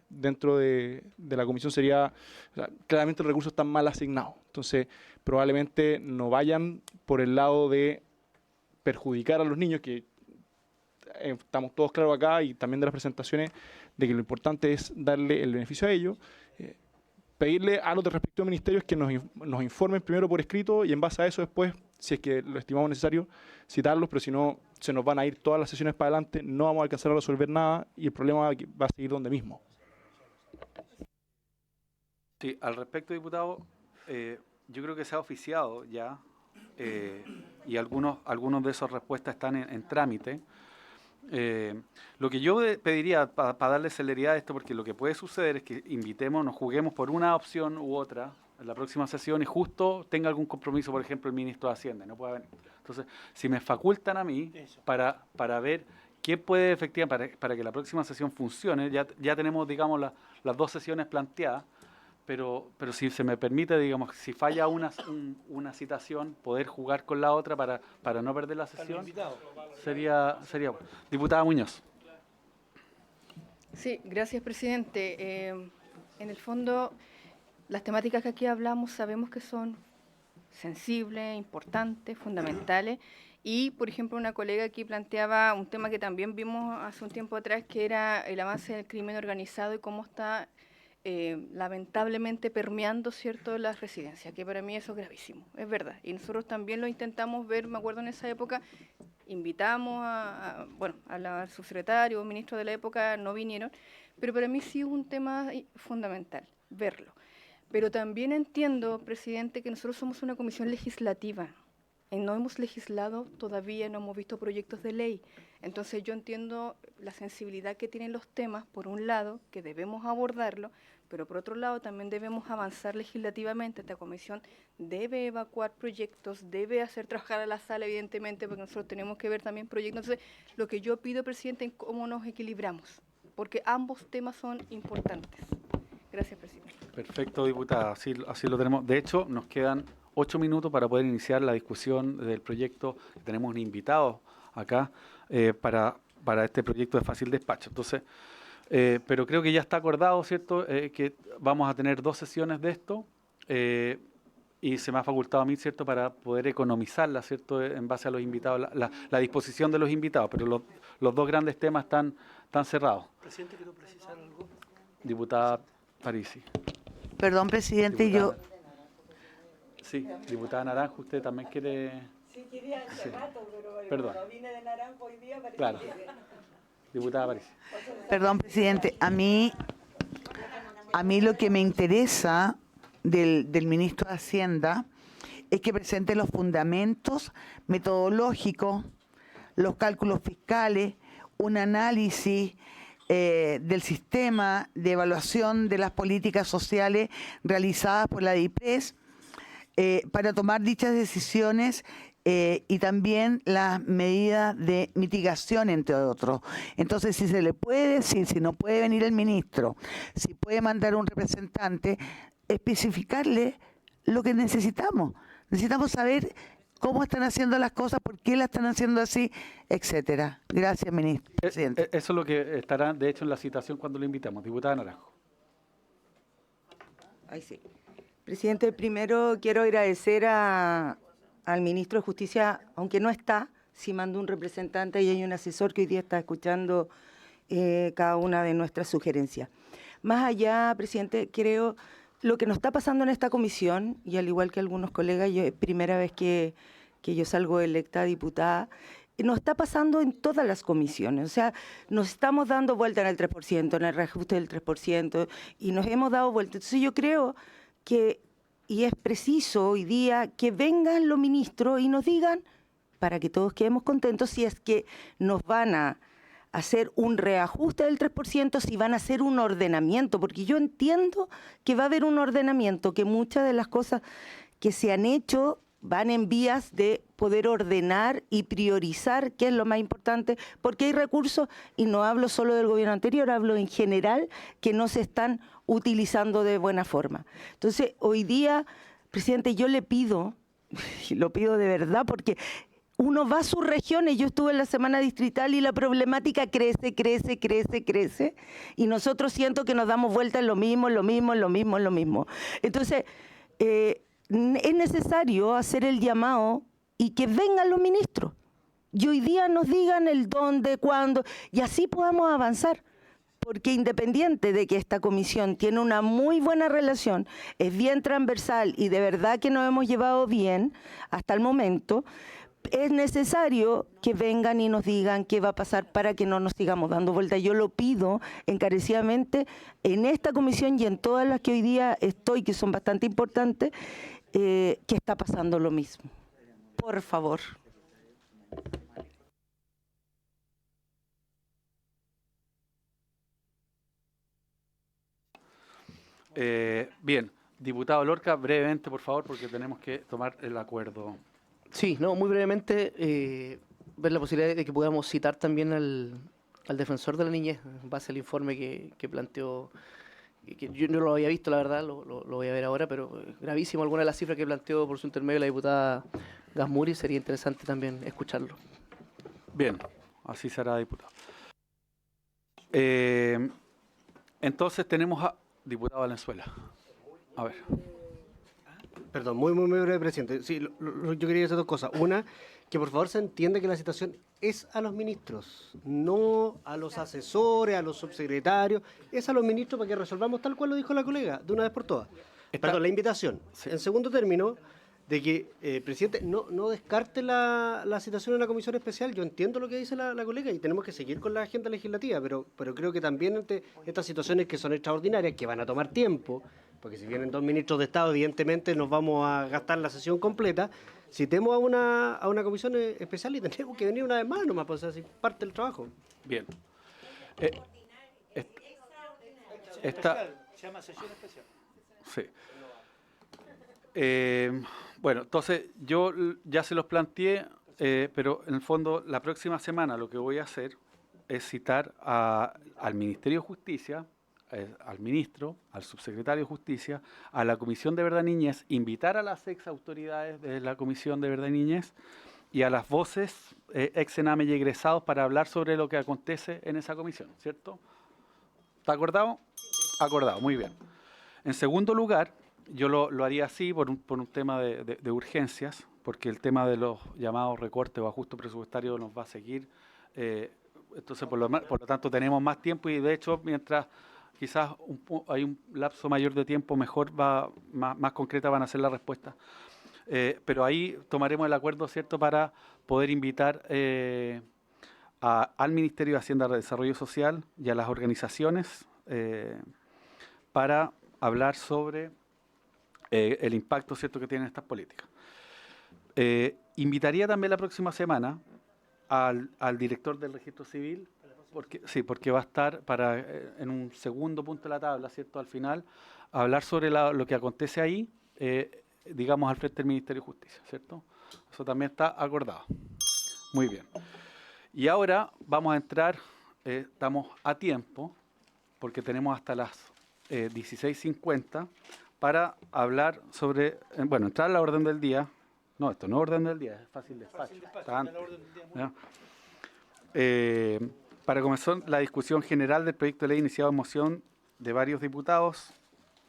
dentro de la comisión sería, o sea, claramente los recursos están mal asignados. Entonces, probablemente no vayan por el lado de perjudicar a los niños, que estamos todos claros acá, y también de las presentaciones, de que lo importante es darle el beneficio a ellos. Pedirle a los respectivos ministerios que nos informen primero por escrito, y en base a eso después, si es que lo estimamos necesario, citarlos, pero si no, se nos van a ir todas las sesiones para adelante, no vamos a alcanzar a resolver nada y el problema va a seguir donde mismo. Sí, al respecto, diputado, yo creo que se ha oficiado ya y algunos de esas respuestas están en trámite. Lo que yo pediría para darle celeridad a esto, porque lo que puede suceder es que nos juguemos por una opción u otra en la próxima sesión y justo tenga algún compromiso, por ejemplo, el ministro de Hacienda, no pueda venir. Entonces, si me facultan a mí para ver qué puede efectivamente, para que la próxima sesión funcione, ya tenemos, digamos, las dos sesiones planteadas, pero si se me permite, digamos, si falla una citación, poder jugar con la otra para no perder la sesión, sería bueno. Diputada Muñoz. Sí, gracias, presidente. En el fondo, las temáticas que aquí hablamos sabemos que son sensibles, importantes, fundamentales. Y, por ejemplo, una colega aquí planteaba un tema que también vimos hace un tiempo atrás, que era el avance del crimen organizado y cómo está lamentablemente permeando, ¿cierto?, las residencias, que para mí eso es gravísimo, es verdad. Y nosotros también lo intentamos ver, me acuerdo en esa época, invitamos al subsecretario o ministro de la época, no vinieron, pero para mí sí es un tema fundamental, verlo. Pero también entiendo, presidente, que nosotros somos una comisión legislativa. No hemos legislado todavía, no hemos visto proyectos de ley. Entonces yo entiendo la sensibilidad que tienen los temas, por un lado, que debemos abordarlo, pero por otro lado también debemos avanzar legislativamente. Esta comisión debe evacuar proyectos, debe hacer trabajar a la sala, evidentemente, porque nosotros tenemos que ver también proyectos. Entonces, lo que yo pido, presidente, es cómo nos equilibramos, porque ambos temas son importantes. Gracias, presidente. Perfecto, diputada, así lo tenemos. De hecho, nos quedan 8 minutos para poder iniciar la discusión del proyecto. Tenemos un invitado acá para este proyecto de fácil despacho. Entonces, pero creo que ya está acordado, ¿cierto?, que vamos a tener 2 sesiones de esto y se me ha facultado a mí, ¿cierto?, para poder economizarla, ¿cierto?, en base a los invitados, la disposición de los invitados, pero los 2 grandes temas están cerrados. Presidente, ¿quiero precisar algo? Diputada Parisi. Perdón, presidente, diputada, Sí, diputada Naranjo, usted también quiere... Sí, quería hace rato, pero Perdón. cuando vine de Naranjo hoy día parece Claro. que... Diputada Parisi. Perdón, presidente, a mí lo que me interesa del ministro de Hacienda es que presente los fundamentos metodológicos, los cálculos fiscales, un análisis del sistema de evaluación de las políticas sociales realizadas por la DIPRES para tomar dichas decisiones y también las medidas de mitigación, entre otros. Entonces, si se le puede decir, si no puede venir el ministro, si puede mandar un representante, especificarle lo que necesitamos. Necesitamos saber cómo están haciendo las cosas, por qué las están haciendo así, etcétera. Gracias, ministro. Presidente. Eso es lo que estará, de hecho, en la citación cuando lo invitamos. Diputada Naranjo. Ahí sí. Presidente, primero quiero agradecer al ministro de Justicia, aunque no está, sí mandó un representante y hay un asesor que hoy día está escuchando cada una de nuestras sugerencias. Más allá, presidente, creo lo que nos está pasando en esta comisión, y al igual que algunos colegas, es primera vez que yo salgo electa diputada, nos está pasando en todas las comisiones. O sea, nos estamos dando vuelta en el 3%, en el reajuste del 3%, y nos hemos dado vuelta. Entonces yo creo que, y es preciso hoy día, que vengan los ministros y nos digan, para que todos quedemos contentos, si es que nos van a hacer un reajuste del 3%, si van a hacer un ordenamiento, porque yo entiendo que va a haber un ordenamiento, que muchas de las cosas que se han hecho van en vías de poder ordenar y priorizar, que es lo más importante, porque hay recursos, y no hablo solo del gobierno anterior, hablo en general, que no se están utilizando de buena forma. Entonces, hoy día, presidente, yo le pido, y lo pido de verdad, porque uno va a sus regiones, yo estuve en la semana distrital y la problemática crece, y nosotros siento que nos damos vuelta en lo mismo. Entonces, es necesario hacer el llamado y que vengan los ministros. Y hoy día nos digan el dónde, cuándo, y así podamos avanzar. Porque independiente de que esta comisión tiene una muy buena relación, es bien transversal y de verdad que nos hemos llevado bien hasta el momento, es necesario que vengan y nos digan qué va a pasar para que no nos sigamos dando vuelta. Yo lo pido encarecidamente en esta comisión y en todas las que hoy día estoy, que son bastante importantes, que está pasando lo mismo. Por favor. Bien, diputado Lorca, brevemente, por favor, porque tenemos que tomar el acuerdo. Sí, no, muy brevemente, ver la posibilidad de que podamos citar también al defensor de la niñez, en base al informe que planteó, que yo no lo había visto, la verdad, lo voy a ver ahora, pero gravísimo alguna de las cifras que planteó por su intermedio la diputada Gasmuri, sería interesante también escucharlo. Bien, así será, diputado. Entonces tenemos a diputado Valenzuela. A ver. Perdón, muy breve, presidente. Sí, yo quería decir dos cosas. Una, que por favor se entienda que la citación es a los ministros, no a los asesores, a los subsecretarios, es a los ministros para que resolvamos tal cual lo dijo la colega, de una vez por todas. Perdón, la invitación. Sí. En segundo término, de que, presidente, no descarte la citación en la comisión especial. Yo entiendo lo que dice la colega y tenemos que seguir con la agenda legislativa, pero creo que también ante estas situaciones que son extraordinarias, que van a tomar tiempo, porque si vienen dos ministros de Estado, evidentemente nos vamos a gastar la sesión completa, citemos a una comisión especial y tendremos que venir una vez más nomás, pues así parte del trabajo. Bien. Se llama sesión especial. Sí. Bueno, entonces yo ya se los planteé, pero en el fondo la próxima semana lo que voy a hacer es citar al Ministerio de Justicia, al ministro, al subsecretario de Justicia, a la Comisión de Verdad y Niñez, invitar a las ex autoridades de la Comisión de Verdad y Niñez y a las voces ex Sename y egresados para hablar sobre lo que acontece en esa comisión, ¿cierto? ¿Está acordado? Acordado, muy bien. En segundo lugar, yo lo haría así por un tema de urgencias, porque el tema de los llamados recortes o ajustes presupuestarios nos va a seguir. Entonces, por lo tanto, tenemos más tiempo y, de hecho, mientras quizás hay un lapso mayor de tiempo, mejor más concreta van a ser las respuestas. Pero ahí tomaremos el acuerdo, ¿cierto?, para poder invitar al Ministerio de Hacienda y Desarrollo Social y a las organizaciones para hablar sobre el impacto, ¿cierto?, que tienen estas políticas. Invitaría también la próxima semana al director del Registro Civil, porque va a estar en un segundo punto de la tabla, ¿cierto?, al final, a hablar sobre lo que acontece ahí, digamos, al frente del Ministerio de Justicia, ¿cierto? Eso también está acordado. Muy bien. Y ahora vamos a entrar, estamos a tiempo, porque tenemos hasta las 16:50 para hablar sobre, entrar a la orden del día. No, esto no es orden del día, es fácil despacho. Está antes, ¿ya? Para comenzar la discusión general del proyecto de ley iniciado en moción de varios diputados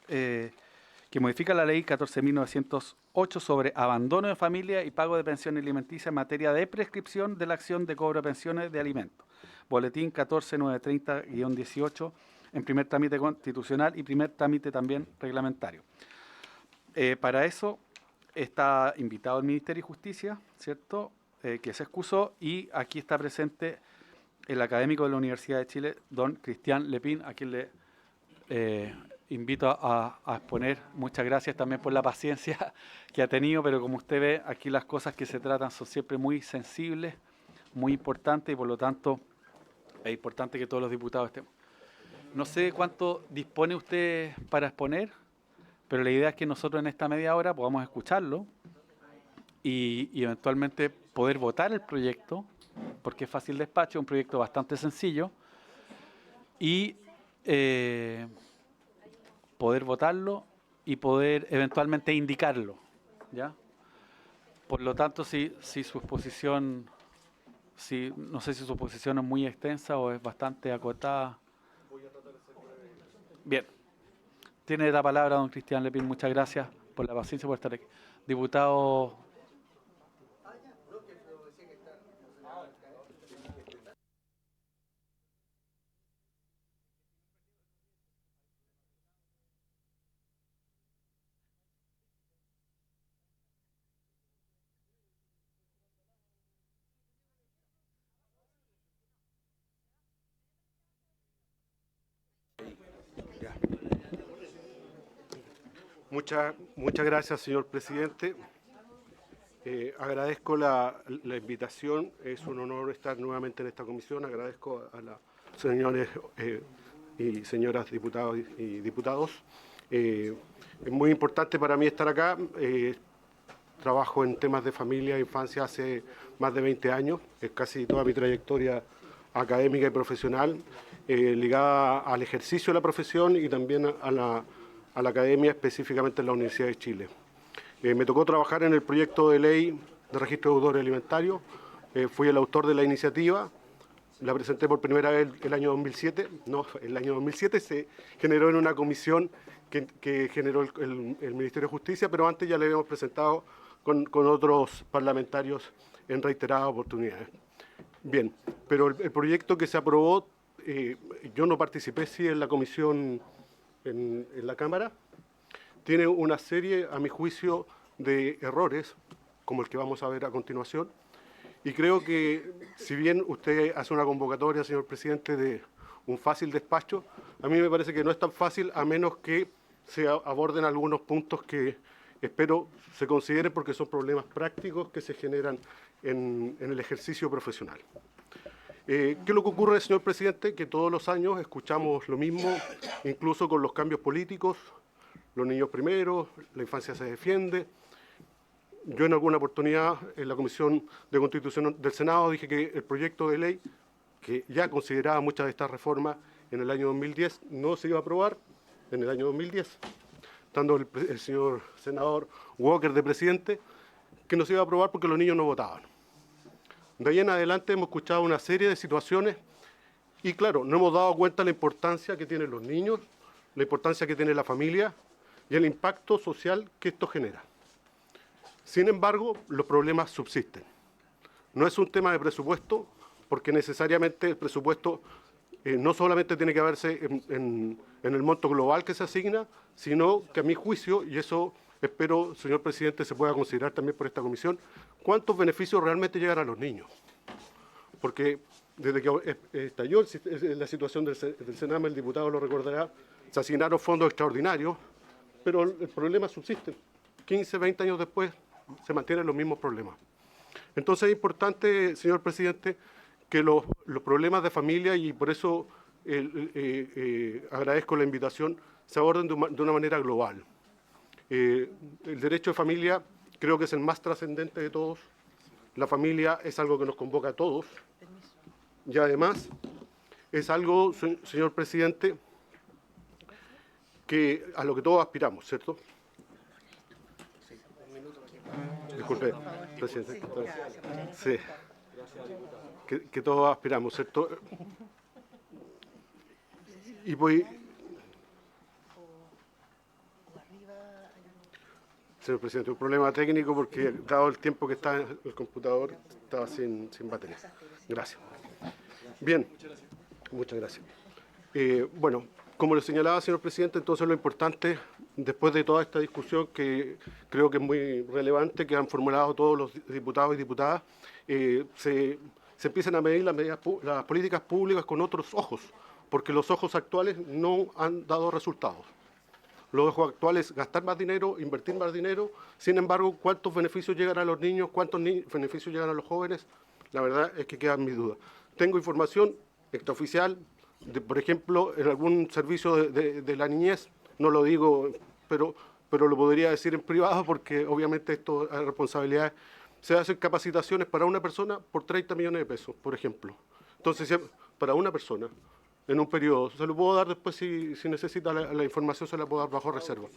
que modifica la ley 14.908 sobre abandono de familia y pago de pensión alimenticia en materia de prescripción de la acción de cobro de pensiones de alimentos. Boletín 14930-18 en primer trámite constitucional y primer trámite también reglamentario. Para eso está invitado el Ministerio de Justicia, ¿cierto?, que se excusó, y aquí está presente el académico de la Universidad de Chile, don Cristian Lepín, a quien le invito a exponer. Muchas gracias también por la paciencia que ha tenido, pero como usted ve, aquí las cosas que se tratan son siempre muy sensibles, muy importantes, y por lo tanto es importante que todos los diputados estemos. No sé cuánto dispone usted para exponer, pero la idea es que nosotros en esta media hora podamos escucharlo y eventualmente poder votar el proyecto, porque es fácil despacho, es un proyecto bastante sencillo, y poder votarlo y poder eventualmente indicarlo, ¿ya? Por lo tanto, si su exposición, no sé si su exposición es muy extensa o es bastante acotada. Bien. Tiene la palabra don Cristian Lepín. Muchas gracias por la paciencia, por estar aquí. Diputado. Muchas gracias, señor presidente. Agradezco la invitación. Es un honor estar nuevamente en esta comisión. Agradezco a los señores y señoras diputados y diputados. Es muy importante para mí estar acá. Trabajo en temas de familia e infancia hace más de 20 años. Es casi toda mi trayectoria académica y profesional, ligada al ejercicio de la profesión y también a la academia, específicamente en la Universidad de Chile. Me tocó trabajar en el proyecto de ley de registro de deudores alimentarios. Fui el autor de la iniciativa. La presenté por primera vez el año 2007. No, el año 2007 se generó en una comisión que generó el Ministerio de Justicia, pero antes ya le habíamos presentado con otros parlamentarios en reiteradas oportunidades. Bien, pero el proyecto que se aprobó, yo no participé sí en la comisión en la Cámara, tiene una serie, a mi juicio, de errores, como el que vamos a ver a continuación, y creo que si bien usted hace una convocatoria, señor presidente, de un fácil despacho, a mí me parece que no es tan fácil a menos que se aborden algunos puntos que espero se consideren porque son problemas prácticos que se generan en el ejercicio profesional. ¿Qué es lo que ocurre, señor presidente? Que todos los años escuchamos lo mismo, incluso con los cambios políticos, los niños primero, la infancia se defiende. Yo en alguna oportunidad en la Comisión de Constitución del Senado dije que el proyecto de ley, que ya consideraba muchas de estas reformas en el año 2010, no se iba a aprobar en el año 2010, estando el señor senador Walker de presidente, que no se iba a aprobar porque los niños no votaban. De ahí en adelante hemos escuchado una serie de situaciones y, claro, no hemos dado cuenta de la importancia que tienen los niños, la importancia que tiene la familia y el impacto social que esto genera. Sin embargo, los problemas subsisten. No es un tema de presupuesto, porque necesariamente el presupuesto no solamente tiene que verse en el monto global que se asigna, sino que a mi juicio, y eso espero, señor presidente, se pueda considerar también por esta comisión, cuántos beneficios realmente llegan a los niños. Porque desde que estalló la situación del Sename, el diputado lo recordará, se asignaron fondos extraordinarios, pero el problema subsiste. 15, 20 años después se mantienen los mismos problemas. Entonces es importante, señor presidente, que los problemas de familia, y por eso agradezco la invitación, se aborden de una manera global. El derecho de familia creo que es el más trascendente de todos. La familia es algo que nos convoca a todos. Y además es algo, señor presidente, a lo que todos aspiramos, ¿cierto? Disculpe, presidente. Sí. Que todos aspiramos, ¿cierto? Y voy... Señor presidente, un problema técnico porque dado el tiempo que está en el computador, estaba sin batería. Gracias. Bien, muchas gracias. Bueno, como le señalaba, señor presidente, entonces lo importante, después de toda esta discusión que creo que es muy relevante, que han formulado todos los diputados y diputadas, se empiezan a medir las políticas públicas con otros ojos, porque los ojos actuales no han dado resultados. Los ojos actuales, gastar más dinero, invertir más dinero, sin embargo, ¿cuántos beneficios llegan a los niños? ¿Cuántos beneficios llegan a los jóvenes? La verdad es que quedan mis dudas. Tengo información extraoficial, por ejemplo, en algún servicio de la niñez, no lo digo, pero lo podría decir en privado porque obviamente esto es responsabilidad. Se hacen capacitaciones para una persona por 30 millones de pesos, por ejemplo. Entonces, para una persona, en un periodo, se lo puedo dar después si necesita la información, se la puedo dar bajo reserva.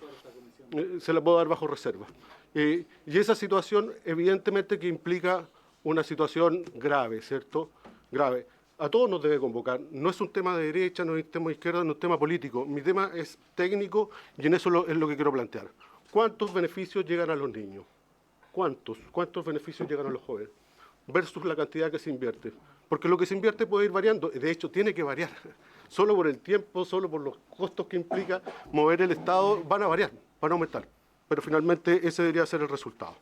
Se la puedo dar bajo reserva. Y esa situación, evidentemente, que implica una situación grave, ¿cierto? Grave. A todos nos debe convocar. No es un tema de derecha, no es un tema de izquierda, no es un tema político. Mi tema es técnico y en eso es lo que quiero plantear. ¿Cuántos beneficios llegan a los niños? ¿Cuántos beneficios llegan a los jóvenes? Versus la cantidad que se invierte. Porque lo que se invierte puede ir variando. De hecho, tiene que variar. Solo por el tiempo, solo por los costos que implica mover el Estado, van a variar, van a aumentar. Pero finalmente ese debería ser el resultado.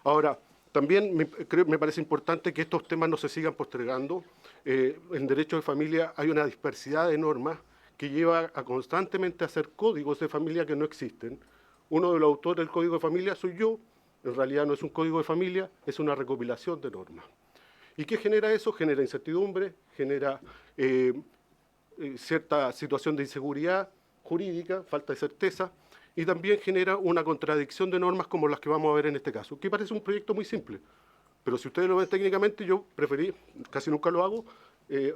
Ahora, también me parece importante que estos temas no se sigan postergando. En derecho de familia hay una dispersidad de normas que lleva a constantemente hacer códigos de familia que no existen, Uno de los autores del Código de Familia soy yo. En realidad no es un código de familia, es una recopilación de normas. ¿Y qué genera eso? Genera incertidumbre, genera cierta situación de inseguridad jurídica, falta de certeza, y también genera una contradicción de normas como las que vamos a ver en este caso, que parece un proyecto muy simple. Pero si ustedes lo ven técnicamente, yo preferí, casi nunca lo hago,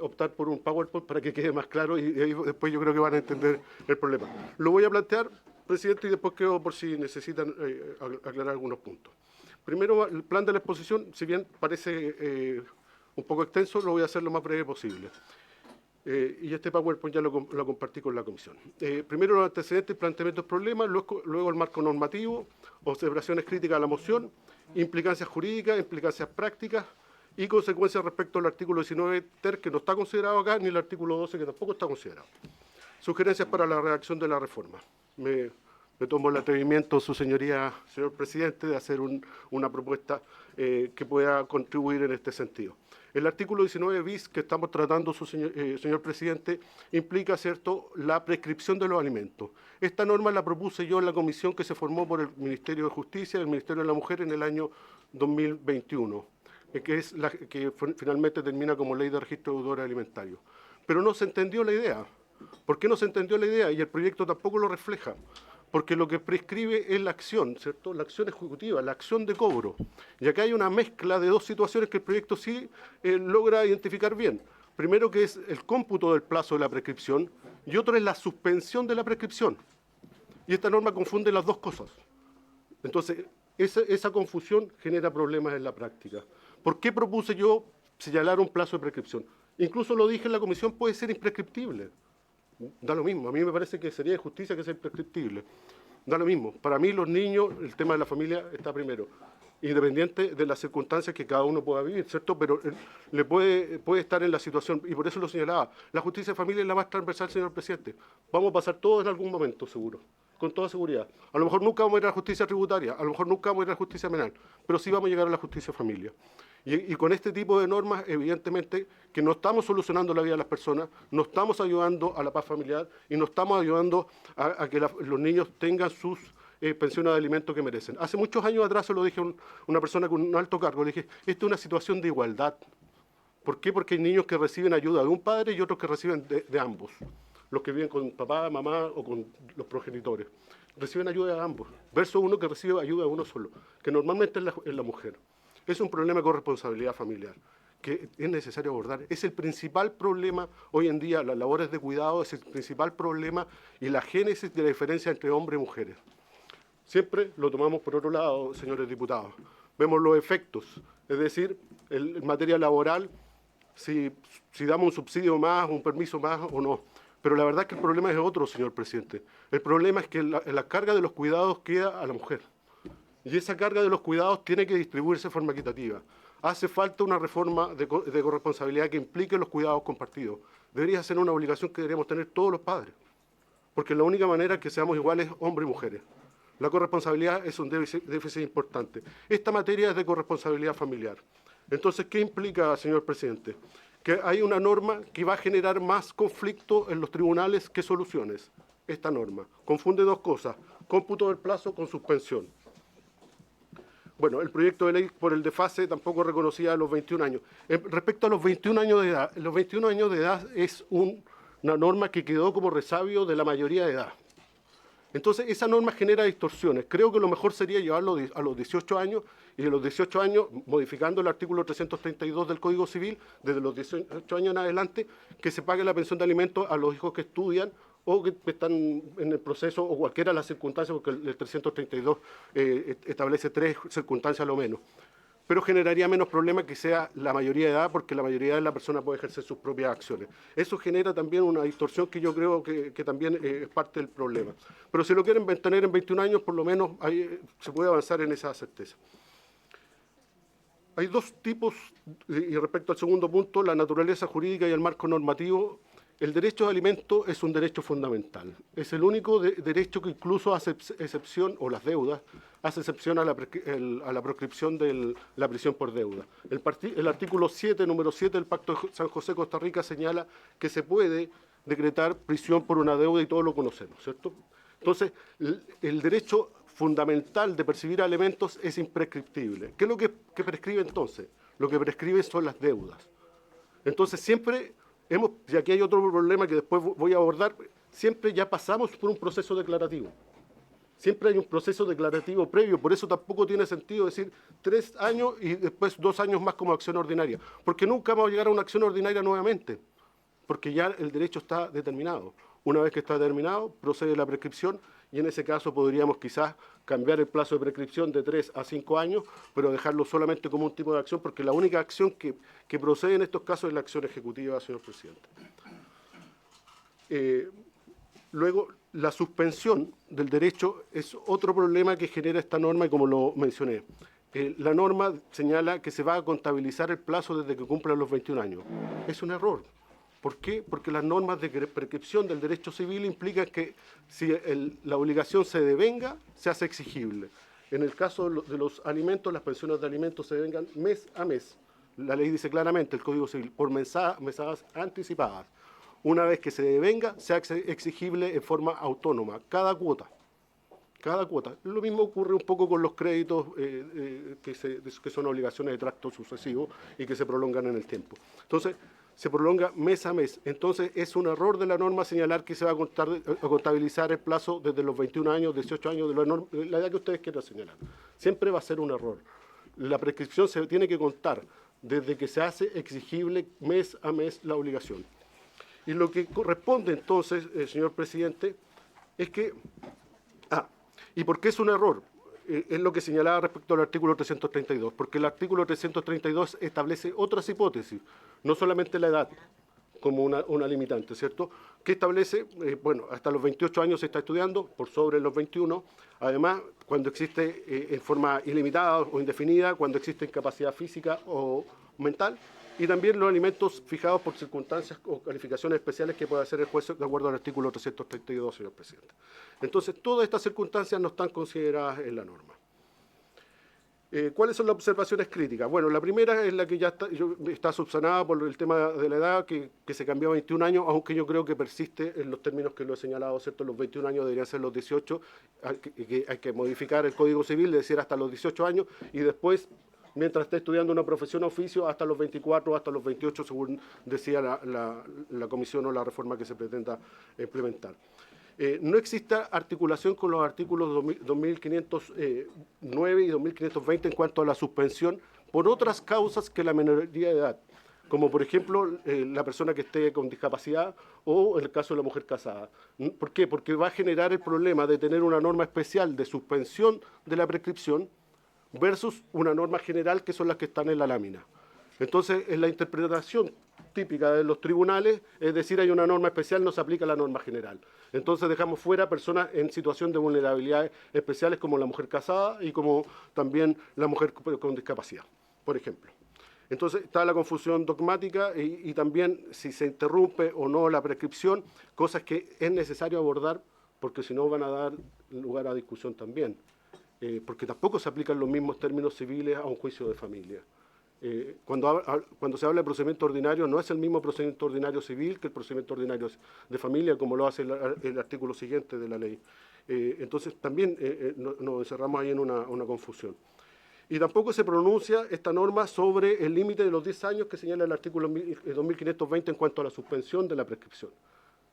optar por un PowerPoint para que quede más claro y ahí después yo creo que van a entender el problema. Lo voy a plantear, presidente, y después quedo por si necesitan aclarar algunos puntos. Primero, el plan de la exposición, si bien parece un poco extenso, lo voy a hacer lo más breve posible. Y este PowerPoint ya lo compartí con la comisión. Primero los antecedentes, planteamientos, problemas, luego el marco normativo, observaciones críticas a la moción, implicancias jurídicas, implicancias prácticas y consecuencias respecto al artículo 19 ter, que no está considerado acá, ni el artículo 12, que tampoco está considerado. Sugerencias para la redacción de la reforma. Me tomo el atrevimiento, su señoría, señor presidente, de hacer una propuesta que pueda contribuir en este sentido. El artículo 19 bis que estamos tratando, señor presidente, implica, ¿cierto?, la prescripción de los alimentos. Esta norma la propuse yo en la comisión que se formó por el Ministerio de Justicia y el Ministerio de la Mujer en el año 2021, que es la que finalmente termina como Ley de Registro de Deudores Alimentarios. Pero no se entendió la idea. ¿Por qué no se entendió la idea? Y el proyecto tampoco lo refleja. Porque lo que prescribe es la acción, ¿cierto? La acción ejecutiva, la acción de cobro. Y acá hay una mezcla de dos situaciones que el proyecto sí logra identificar bien. Primero, que es el cómputo del plazo de la prescripción, y otro es la suspensión de la prescripción. Y esta norma confunde las dos cosas. Entonces, esa confusión genera problemas en la práctica. ¿Por qué propuse yo señalar un plazo de prescripción? Incluso lo dije en la comisión, puede ser imprescriptible. Da lo mismo, a mí me parece que sería de justicia que sea imprescriptible. Da lo mismo, para mí los niños, el tema de la familia está primero, independiente de las circunstancias que cada uno pueda vivir, ¿cierto? Pero le puede estar en la situación, y por eso lo señalaba, la justicia de familia es la más transversal, señor presidente. Vamos a pasar todos en algún momento, seguro, con toda seguridad. A lo mejor nunca vamos a ir a la justicia tributaria, a lo mejor nunca vamos a ir a la justicia penal, pero sí vamos a llegar a la justicia de familia. Y con este tipo de normas, evidentemente, que no estamos solucionando la vida de las personas, no estamos ayudando a la paz familiar y no estamos ayudando a que los niños tengan sus pensiones de alimentos que merecen. Hace muchos años atrás se lo dije a una persona con un alto cargo, le dije, esta es una situación de igualdad. ¿Por qué? Porque hay niños que reciben ayuda de un padre y otros que reciben de ambos. Los que viven con papá, mamá o con los progenitores. Reciben ayuda de ambos, versus uno que recibe ayuda de uno solo, que normalmente es la mujer. Es un problema de corresponsabilidad familiar que es necesario abordar. Es el principal problema hoy en día, las labores de cuidado es el principal problema y la génesis de la diferencia entre hombres y mujeres. Siempre lo tomamos por otro lado, señores diputados. Vemos los efectos, es decir, en materia laboral, si damos un subsidio más, un permiso más o no. Pero la verdad es que el problema es otro, señor presidente. El problema es que la carga de los cuidados queda a la mujer. Y esa carga de los cuidados tiene que distribuirse de forma equitativa. Hace falta una reforma de corresponsabilidad que implique los cuidados compartidos. Debería ser una obligación que deberíamos tener todos los padres, porque la única manera que seamos iguales hombres y mujeres. La corresponsabilidad es un déficit importante. Esta materia es de corresponsabilidad familiar. Entonces, ¿qué implica, señor presidente? Que hay una norma que va a generar más conflicto en los tribunales que soluciones. Esta norma confunde dos cosas, cómputo del plazo con suspensión. Bueno, el proyecto de ley por el desfase tampoco reconocía los 21 años. Respecto a los 21 años de edad, los 21 años de edad es una norma que quedó como resabio de la mayoría de edad. Entonces, esa norma genera distorsiones. Creo que lo mejor sería llevarlo a los 18 años y de los 18 años, modificando el artículo 332 del Código Civil, desde los 18 años en adelante, que se pague la pensión de alimentos a los hijos que estudian o que están en el proceso, o cualquiera de las circunstancias, porque el 332 establece 3 circunstancias a lo menos. Pero generaría menos problema que sea la mayoría de edad, porque la mayoría de la persona puede ejercer sus propias acciones. Eso genera también una distorsión que yo creo que también es parte del problema. Pero si lo quieren tener en 21 años, por lo menos ahí se puede avanzar en esa certeza. Hay dos tipos, y respecto al segundo punto, la naturaleza jurídica y el marco normativo. El derecho de alimento es un derecho fundamental. Es el único derecho que incluso hace excepción, o las deudas, hace excepción a la proscripción de la prisión por deuda. El artículo 7, número 7 del Pacto de San José, Costa Rica, señala que se puede decretar prisión por una deuda y todos lo conocemos, ¿cierto? Entonces, el derecho fundamental de percibir alimentos es imprescriptible. ¿Qué es lo que prescribe entonces? Lo que prescribe son las deudas. Entonces siempre y aquí hay otro problema que después voy a abordar, siempre ya pasamos por un proceso declarativo. Siempre hay un proceso declarativo previo, por eso tampoco tiene sentido decir 3 años y después 2 años más como acción ordinaria, porque nunca vamos a llegar a una acción ordinaria nuevamente, porque ya el derecho está determinado. Una vez que está determinado, procede la prescripción y en ese caso podríamos quizás cambiar el plazo de prescripción de 3 a 5 años, pero dejarlo solamente como un tipo de acción, porque la única acción que procede en estos casos es la acción ejecutiva, señor presidente. Luego, la suspensión del derecho es otro problema que genera esta norma y como lo mencioné. La norma señala que se va a contabilizar el plazo desde que cumplan los 21 años. Es un error. ¿Por qué? Porque las normas de prescripción del derecho civil implican que si la obligación se devenga, se hace exigible. En el caso de los alimentos, las pensiones de alimentos se devengan mes a mes. La ley dice claramente, el Código Civil, por mesadas anticipadas. Una vez que se devenga, se hace exigible en forma autónoma, cada cuota. Cada cuota. Lo mismo ocurre un poco con los créditos que son obligaciones de tracto sucesivo y que se prolongan en el tiempo. Entonces, se prolonga mes a mes. Entonces, es un error de la norma señalar que se va a contabilizar el plazo desde los 21 años, 18 años, de la edad que ustedes quieran señalar. Siempre va a ser un error. La prescripción se tiene que contar desde que se hace exigible mes a mes la obligación. Y lo que corresponde entonces, señor presidente, es que... ¿y por qué es un error? Es lo que señalaba respecto al artículo 332, porque el artículo 332 establece otras hipótesis, no solamente la edad como una limitante, ¿cierto? Que establece, bueno, hasta los 28 años se está estudiando, por sobre los 21, además, cuando existe en forma ilimitada o indefinida, cuando existe incapacidad física o mental, y también los alimentos fijados por circunstancias o calificaciones especiales que puede hacer el juez de acuerdo al artículo 332, señor presidente. Entonces, todas estas circunstancias no están consideradas en la norma. ¿Cuáles son las observaciones críticas? Bueno, la primera es la que ya está subsanada por el tema de la edad, que se cambió a 21 años, aunque yo creo que persiste en los términos que lo he señalado, ¿cierto? Los 21 años deberían ser los 18, hay que modificar el Código Civil, es decir, hasta los 18 años, y después, mientras esté estudiando una profesión o oficio, hasta los 24 o hasta los 28, según decía la comisión o la reforma que se pretenda implementar. No existe articulación con los artículos 2509 y 2520 en cuanto a la suspensión por otras causas que la minoría de edad, como por ejemplo la persona que esté con discapacidad o en el caso de la mujer casada. ¿Por qué? Porque va a generar el problema de tener una norma especial de suspensión de la prescripción versus una norma general que son las que están en la lámina. Entonces, en la interpretación típica de los tribunales, es decir, hay una norma especial, no se aplica la norma general. Entonces dejamos fuera personas en situación de vulnerabilidades especiales como la mujer casada y como también la mujer con discapacidad, por ejemplo. Entonces está la confusión dogmática y también si se interrumpe o no la prescripción, cosas que es necesario abordar porque si no van a dar lugar a discusión también. Porque tampoco se aplican los mismos términos civiles a un juicio de familia. Cuando se habla de procedimiento ordinario, no es el mismo procedimiento ordinario civil que el procedimiento ordinario de familia, como lo hace el artículo siguiente de la ley. Entonces, también nos encerramos ahí en una confusión. Y tampoco se pronuncia esta norma sobre el límite de los 10 años que señala el artículo 2520 en cuanto a la suspensión de la prescripción.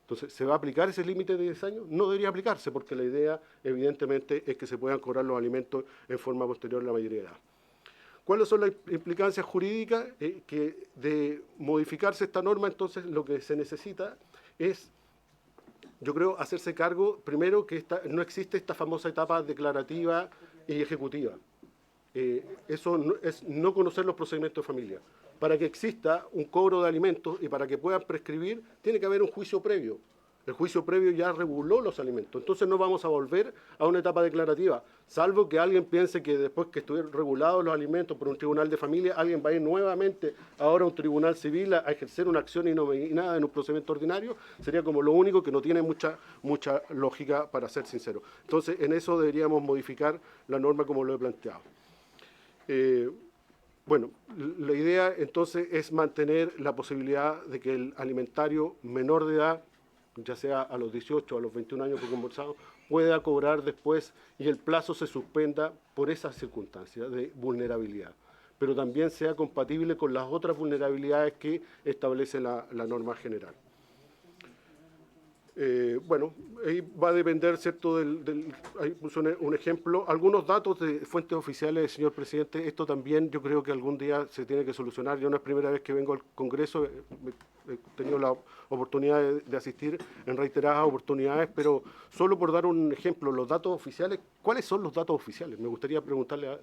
Entonces, ¿se va a aplicar ese límite de 10 años? No debería aplicarse, porque la idea, evidentemente, es que se puedan cobrar los alimentos en forma posterior a la mayoría de edad. ¿Cuáles son las implicancias jurídicas? Que de modificarse esta norma, entonces, lo que se necesita es, yo creo, hacerse cargo, primero, que no existe esta famosa etapa declarativa y ejecutiva. Eso es no conocer los procedimientos de familia. Para que exista un cobro de alimentos y para que puedan prescribir, tiene que haber un juicio previo. El juicio previo ya reguló los alimentos. Entonces no vamos a volver a una etapa declarativa, salvo que alguien piense que después que estuvieron regulados los alimentos por un tribunal de familia, alguien va a ir nuevamente ahora a un tribunal civil a ejercer una acción inominada en un procedimiento ordinario. Sería como lo único que no tiene mucha lógica, para ser sincero. Entonces en eso deberíamos modificar la norma como lo he planteado. Bueno, la idea entonces es mantener la posibilidad de que el alimentario menor de edad, ya sea a los 18 o a los 21 años que conversamos, pueda cobrar después y el plazo se suspenda por esas circunstancias de vulnerabilidad, pero también sea compatible con las otras vulnerabilidades que establece la norma general. Bueno, ahí va a depender, ¿cierto? Ahí puso un ejemplo. Algunos datos de fuentes oficiales, señor presidente, esto también yo creo que algún día se tiene que solucionar. Yo no es primera vez que vengo al Congreso, he tenido la oportunidad de asistir en reiteradas oportunidades, pero solo por dar un ejemplo, los datos oficiales, ¿cuáles son los datos oficiales? Me gustaría preguntarle a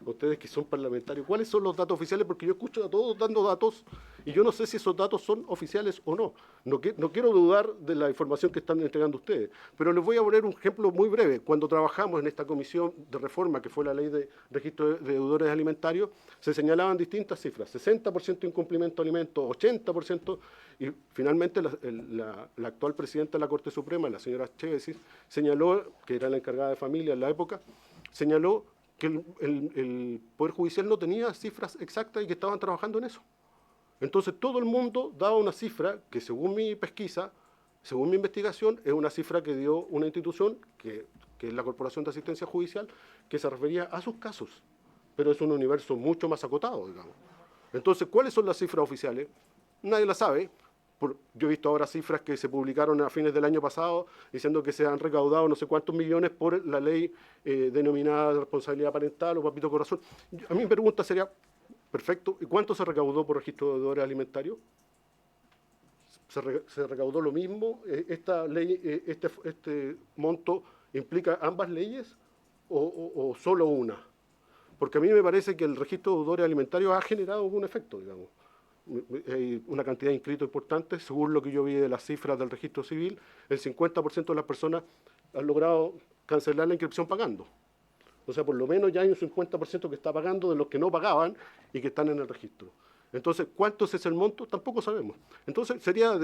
ustedes que son parlamentarios, ¿cuáles son los datos oficiales? Porque yo escucho a todos dando datos y yo no sé si esos datos son oficiales o no. No quiero dudar de la información que están entregando ustedes, pero les voy a poner un ejemplo muy breve. Cuando trabajamos en esta comisión de reforma, que fue la ley de registro de deudores alimentarios, se señalaban distintas cifras, 60% incumplimiento de alimentos, 80%, y finalmente la actual presidenta de la Corte Suprema, la señora Chévesis, señaló, que era la encargada de familia en la época, señaló que el Poder Judicial no tenía cifras exactas y que estaban trabajando en eso. Entonces todo el mundo daba una cifra que, según mi pesquisa, según mi investigación, es una cifra que dio una institución, que es la Corporación de Asistencia Judicial, que se refería a sus casos, pero es un universo mucho más acotado, digamos. Entonces, ¿cuáles son las cifras oficiales? Nadie las sabe. Yo he visto ahora cifras que se publicaron a fines del año pasado diciendo que se han recaudado no sé cuántos millones por la ley denominada de responsabilidad parental o papito corazón. A mi pregunta sería, perfecto, ¿y cuánto se recaudó por registro de deudores alimentarios? ¿Se recaudó lo mismo? ¿Esta ley, este monto implica ambas leyes o solo una? Porque a mí me parece que el registro de deudores alimentarios ha generado un efecto, digamos. Hay una cantidad de inscritos importante, según lo que yo vi de las cifras del registro civil, el 50% de las personas han logrado cancelar la inscripción pagando. O sea, por lo menos ya hay un 50% que está pagando de los que no pagaban y que están en el registro. Entonces, ¿cuánto es el monto? Tampoco sabemos. Entonces, sería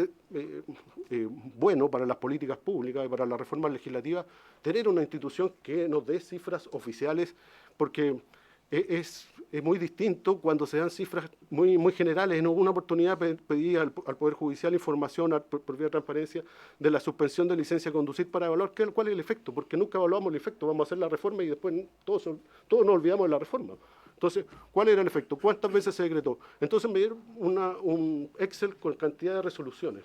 bueno para las políticas públicas y para las reformas legislativas tener una institución que nos dé cifras oficiales, porque es muy distinto cuando se dan cifras muy generales. En alguna oportunidad pedí al Poder Judicial información por vía de transparencia de la suspensión de licencia de conducir para evaluar cuál es el efecto, porque nunca evaluamos el efecto. Vamos a hacer la reforma y después todos nos olvidamos de la reforma. Entonces, ¿cuál era el efecto? ¿Cuántas veces se decretó? Entonces me dieron un Excel con cantidad de resoluciones.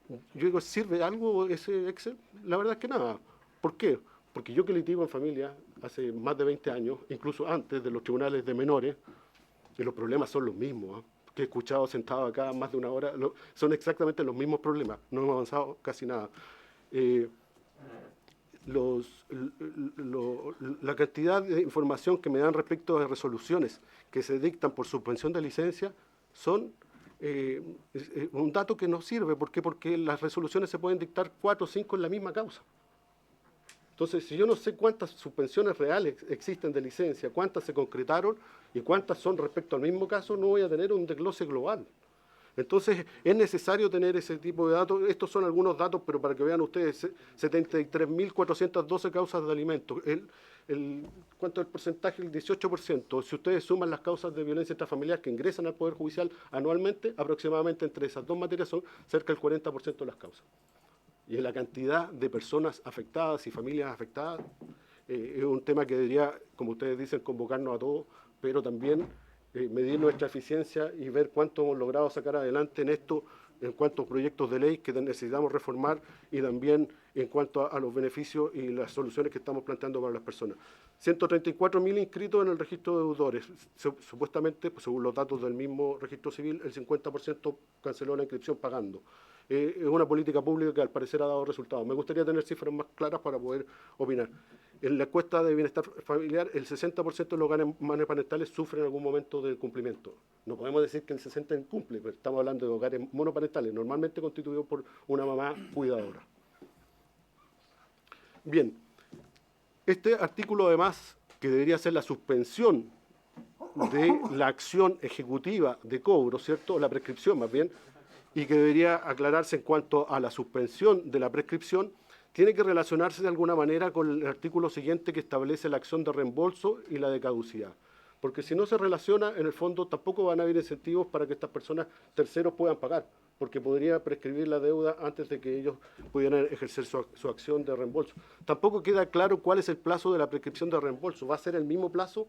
Yo digo, ¿sirve algo ese Excel? La verdad es que nada. ¿Por qué? Porque yo que litigo en familia hace más de 20 años, incluso antes de los tribunales de menores, y los problemas son los mismos, que he escuchado sentado acá más de una hora, son exactamente los mismos problemas, no hemos avanzado casi nada. La cantidad de información que me dan respecto de resoluciones que se dictan por suspensión de licencia son un dato que no sirve. ¿Por qué? Porque las resoluciones se pueden dictar 4 o 5 en la misma causa. Entonces, si yo no sé cuántas suspensiones reales existen de licencia, cuántas se concretaron y cuántas son respecto al mismo caso, no voy a tener un desglose global. Entonces, es necesario tener ese tipo de datos. Estos son algunos datos, pero para que vean ustedes, 73.412 causas de alimentos. ¿Cuánto es el porcentaje? El 18%. Si ustedes suman las causas de violencia intrafamiliar que ingresan al Poder Judicial anualmente, aproximadamente entre esas dos materias son cerca del 40% de las causas. Y la cantidad de personas afectadas y familias afectadas es un tema que debería, como ustedes dicen, convocarnos a todos, pero también medir nuestra eficiencia y ver cuánto hemos logrado sacar adelante en esto, en cuanto a proyectos de ley que necesitamos reformar y también en cuanto a los beneficios y las soluciones que estamos planteando para las personas. 134.000 inscritos en el registro de deudores. Supuestamente, pues, según los datos del mismo registro civil, el 50% canceló la inscripción pagando. Es una política pública que al parecer ha dado resultados. Me gustaría tener cifras más claras para poder opinar. En la encuesta de bienestar familiar, el 60% de los hogares monoparentales sufren en algún momento del cumplimiento. No podemos decir que el 60% incumple, pero estamos hablando de hogares monoparentales, normalmente constituidos por una mamá cuidadora. Bien, este artículo además, que debería ser la suspensión de la acción ejecutiva de cobro, ¿cierto? La prescripción más bien, y que debería aclararse en cuanto a la suspensión de la prescripción, tiene que relacionarse de alguna manera con el artículo siguiente que establece la acción de reembolso y la de caducidad. Porque si no se relaciona, en el fondo tampoco van a haber incentivos para que estas personas terceros puedan pagar. porque podría prescribir la deuda antes de que ellos pudieran ejercer su acción de reembolso. Tampoco queda claro cuál es el plazo de la prescripción de reembolso. ¿Va a ser el mismo plazo?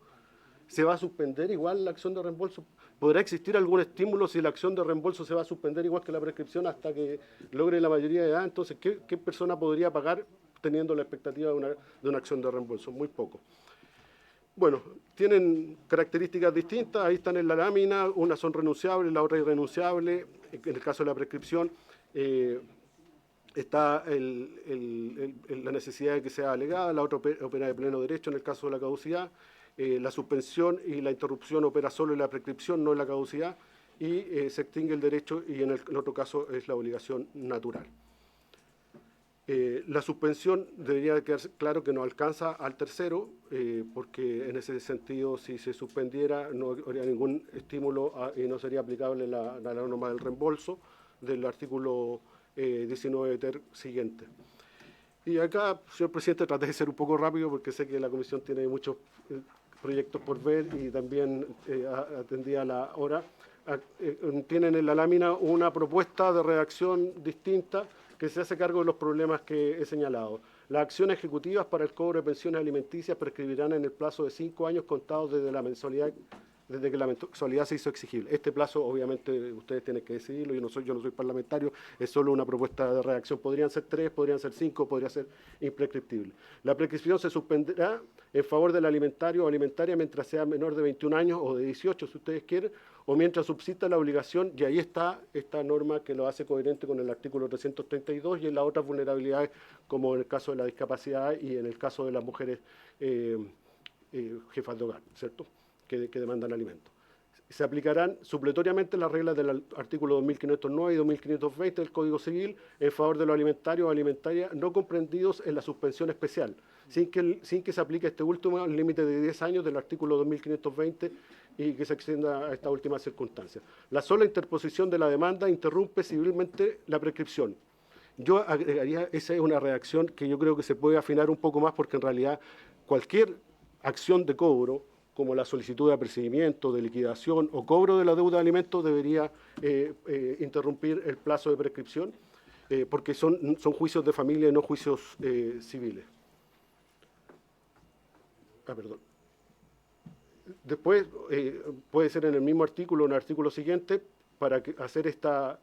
¿Se va a suspender igual la acción de reembolso? ¿Podrá existir algún estímulo si la acción de reembolso se va a suspender igual que la prescripción hasta que logre la mayoría de edad? Entonces, ¿qué persona podría pagar teniendo la expectativa de una acción de reembolso? Muy poco. Bueno, tienen características distintas, ahí están en la lámina, unas son renunciables, la otra irrenunciable. En el caso de la prescripción está la necesidad de que sea alegada, la otra opera de pleno derecho en el caso de la caducidad. La suspensión y la interrupción opera solo en la prescripción, no en la caducidad, y se extingue el derecho y en el otro caso es la obligación natural. La suspensión debería quedar claro que no alcanza al tercero, porque en ese sentido, si se suspendiera, no habría ningún estímulo y no sería aplicable la norma del reembolso del artículo 19 ter siguiente. Y acá, señor presidente, traté de ser un poco rápido porque sé que la comisión tiene muchos proyectos por ver y también atendía la hora. Tienen en la lámina una propuesta de redacción distinta que se hace cargo de los problemas que he señalado. Las acciones ejecutivas para el cobro de pensiones alimenticias prescribirán en el plazo de 5 años contados desde que la mensualidad se hizo exigible. Este plazo, obviamente, ustedes tienen que decidirlo, yo no soy parlamentario, es solo una propuesta de redacción. Podrían ser 3, podrían ser 5, podría ser imprescriptible. La prescripción se suspenderá en favor del alimentario o alimentaria mientras sea menor de 21 años o de 18, si ustedes quieren, o mientras subsista la obligación, y ahí está esta norma que lo hace coherente con el artículo 332 y en las otras vulnerabilidades, como en el caso de la discapacidad y en el caso de las mujeres jefas de hogar, ¿cierto?, que demandan alimentos. Se aplicarán supletoriamente las reglas del artículo 2509 y 2520 del Código Civil en favor de los alimentarios o alimentarias no comprendidos en la suspensión especial, sin que se aplique este último al límite de 10 años del artículo 2520 y que se extienda a esta última circunstancia. La sola interposición de la demanda interrumpe civilmente la prescripción. Yo agregaría, esa es una redacción que yo creo que se puede afinar un poco más porque en realidad cualquier acción de cobro, como la solicitud de apercibimiento, de liquidación o cobro de la deuda de alimentos, debería interrumpir el plazo de prescripción, porque son juicios de familia y no juicios civiles. Perdón. Después, puede ser en el mismo artículo o en el artículo siguiente, para hacer esta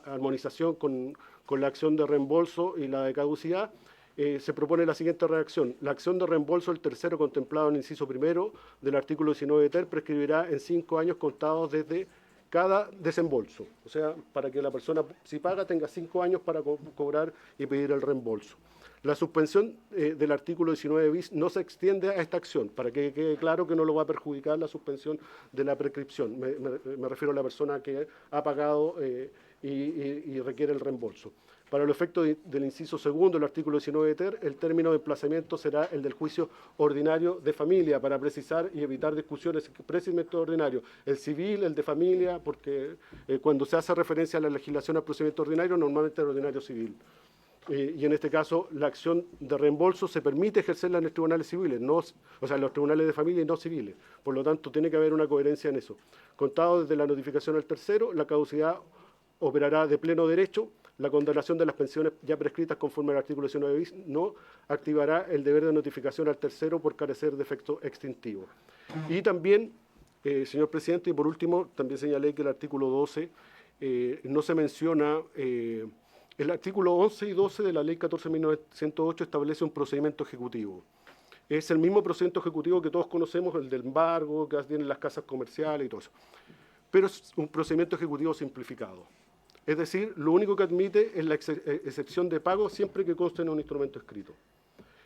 armonización con la acción de reembolso y la de caducidad, se propone la siguiente redacción. La acción de reembolso del tercero contemplado en el inciso primero del artículo 19 ter prescribirá en 5 años contados desde cada desembolso. O sea, para que la persona, si paga, tenga 5 años para cobrar y pedir el reembolso. La suspensión del artículo 19 bis no se extiende a esta acción, para que quede claro que no lo va a perjudicar la suspensión de la prescripción. Me refiero a la persona que ha pagado y requiere el reembolso. Para el efecto del inciso segundo del artículo 19 ter, el término de emplazamiento será el del juicio ordinario de familia, para precisar y evitar discusiones. Procedimiento ordinario, el civil, el de familia, porque cuando se hace referencia a la legislación al procedimiento ordinario, normalmente el ordinario civil. Y en este caso, la acción de reembolso se permite ejercerla en los tribunales civiles, o sea, en los tribunales de familia y no civiles. Por lo tanto, tiene que haber una coherencia en eso. Contado desde la notificación al tercero, la caducidad operará de pleno derecho. La condonación de las pensiones ya prescritas conforme al artículo 19 bis no activará el deber de notificación al tercero por carecer de efecto extintivo. Y también, señor presidente, y por último, también señalé que el artículo 12 no se menciona. El artículo 11 y 12 de la Ley 14.908 establece un procedimiento ejecutivo. Es el mismo procedimiento ejecutivo que todos conocemos, el del embargo, que tienen las casas comerciales y todo eso. Pero es un procedimiento ejecutivo simplificado. Es decir, lo único que admite es la excepción de pago siempre que conste en un instrumento escrito.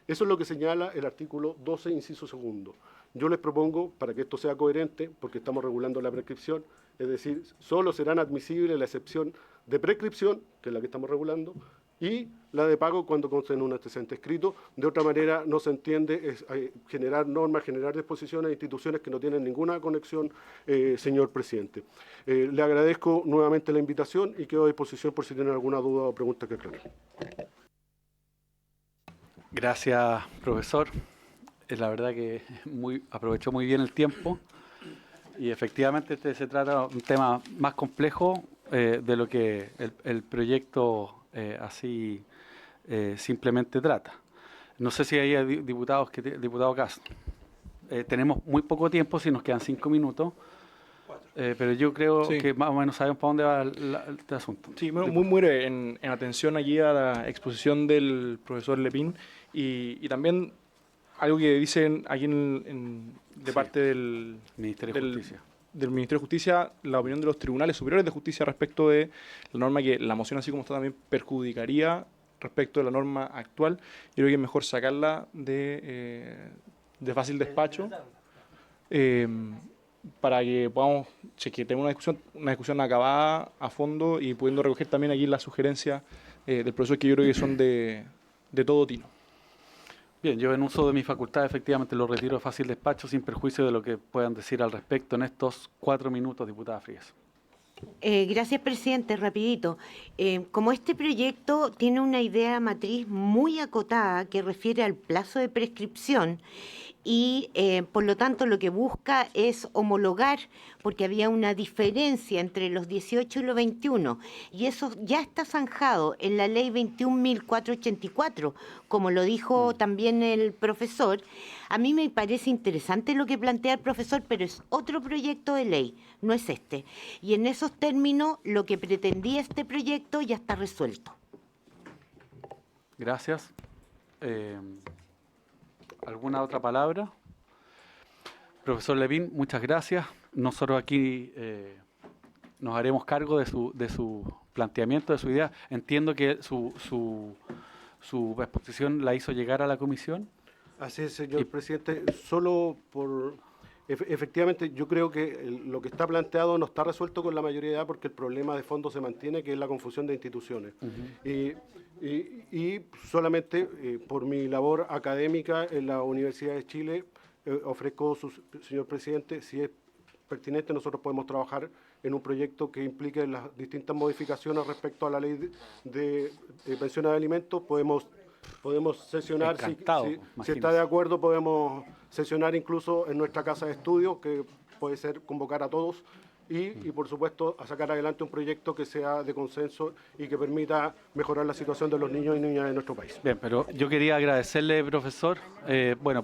Eso es lo que señala el artículo 12, inciso segundo. Yo les propongo, para que esto sea coherente, porque estamos regulando la prescripción, es decir, solo serán admisibles la excepción de prescripción, que es la que estamos regulando, y la de pago cuando conste en un antecedente escrito. De otra manera, no se entiende generar normas, generar disposiciones a instituciones que no tienen ninguna conexión, señor presidente. Le agradezco nuevamente la invitación y quedo a disposición por si tienen alguna duda o pregunta que aclarar. Gracias, profesor. La verdad que aprovechó muy bien el tiempo y efectivamente se trata de un tema más complejo de lo que el proyecto así simplemente trata. No sé si hay diputado Castro. Tenemos muy poco tiempo, si nos quedan 5 minutos, pero yo creo que más o menos sabemos para dónde va este asunto. Sí, muy breve, en atención allí a la exposición del profesor Lepín y también algo que dicen aquí de parte del Ministerio de Justicia. Del Ministerio de Justicia, la opinión de los tribunales superiores de justicia respecto de la norma que la moción así como está también perjudicaría respecto de la norma actual. Yo creo que es mejor sacarla de fácil despacho para que podamos tener una discusión acabada a fondo y pudiendo recoger también aquí las sugerencias del profesor que yo creo que son de todo tino. Bien, yo en uso de mi facultad efectivamente lo retiro de fácil despacho sin perjuicio de lo que puedan decir al respecto en estos 4 minutos, diputada Frías. Gracias, presidente. Rapidito. Como este proyecto tiene una idea matriz muy acotada que refiere al plazo de prescripción y por lo tanto lo que busca es homologar, porque había una diferencia entre los 18 y los 21, y eso ya está zanjado en la ley 21.484, como lo dijo también el profesor. A mí me parece interesante lo que plantea el profesor, pero es otro proyecto de ley, no es este. Y en esos términos, lo que pretendía este proyecto ya está resuelto. Gracias. ¿Alguna otra palabra? Profesor Lepín, muchas gracias. Nosotros aquí nos haremos cargo de su planteamiento, de su idea. Entiendo que su exposición la hizo llegar a la comisión. Así es, señor presidente. Solo por... Efectivamente, yo creo que lo que está planteado no está resuelto con la mayoría de edad porque el problema de fondo se mantiene, que es la confusión de instituciones. Y solamente por mi labor académica en la Universidad de Chile, ofrezco, señor presidente, si es pertinente, nosotros podemos trabajar en un proyecto que implique las distintas modificaciones respecto a la ley de pensiones de alimentos. Podemos sesionar, si está de acuerdo, podemos sesionar incluso en nuestra casa de estudio, que puede ser convocar a todos y por supuesto, a sacar adelante un proyecto que sea de consenso y que permita mejorar la situación de los niños y niñas de nuestro país. Bien, pero yo quería agradecerle, profesor,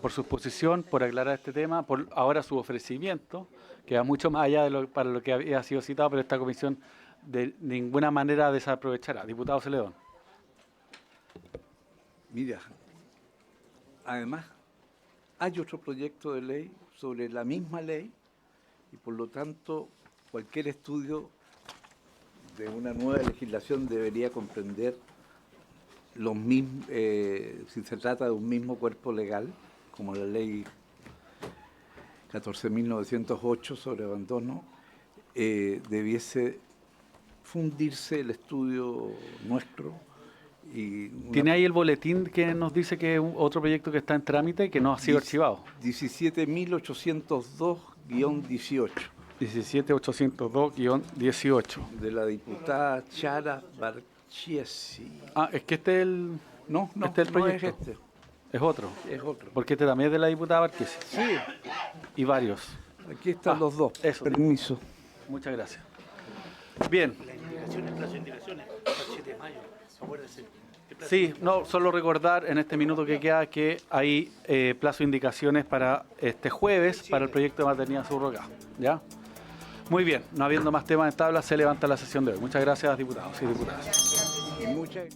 por su exposición, por aclarar este tema, por ahora su ofrecimiento, que va mucho más allá de para lo que había sido citado, pero esta comisión de ninguna manera desaprovechará. Diputado Celedón. Mira, además hay otro proyecto de ley sobre la misma ley y por lo tanto cualquier estudio de una nueva legislación debería comprender los mismos, si se trata de un mismo cuerpo legal, como la ley 14.908 sobre abandono, debiese fundirse el estudio nuestro. ¿Tiene ahí el boletín que nos dice que es otro proyecto que está en trámite y que no ha sido archivado? 17.802-18. 17.802-18. De la diputada Chara Barchiesi. Ah, es que este es el... No, este es el proyecto. No es este. Es otro. Es otro. Porque este también es de la diputada Barchiesi. Sí. Y varios. Aquí están los dos. Eso. Permiso. Muchas gracias. Bien. Plazo de indicaciones, el 7 de mayo, acuérdese. Sí, no, solo recordar en este minuto que queda que hay plazo de indicaciones para este jueves para el proyecto de maternidad subrogada. ¿Ya? Muy bien, no habiendo más temas en tabla, se levanta la sesión de hoy. Muchas gracias, diputados y diputadas. Muchas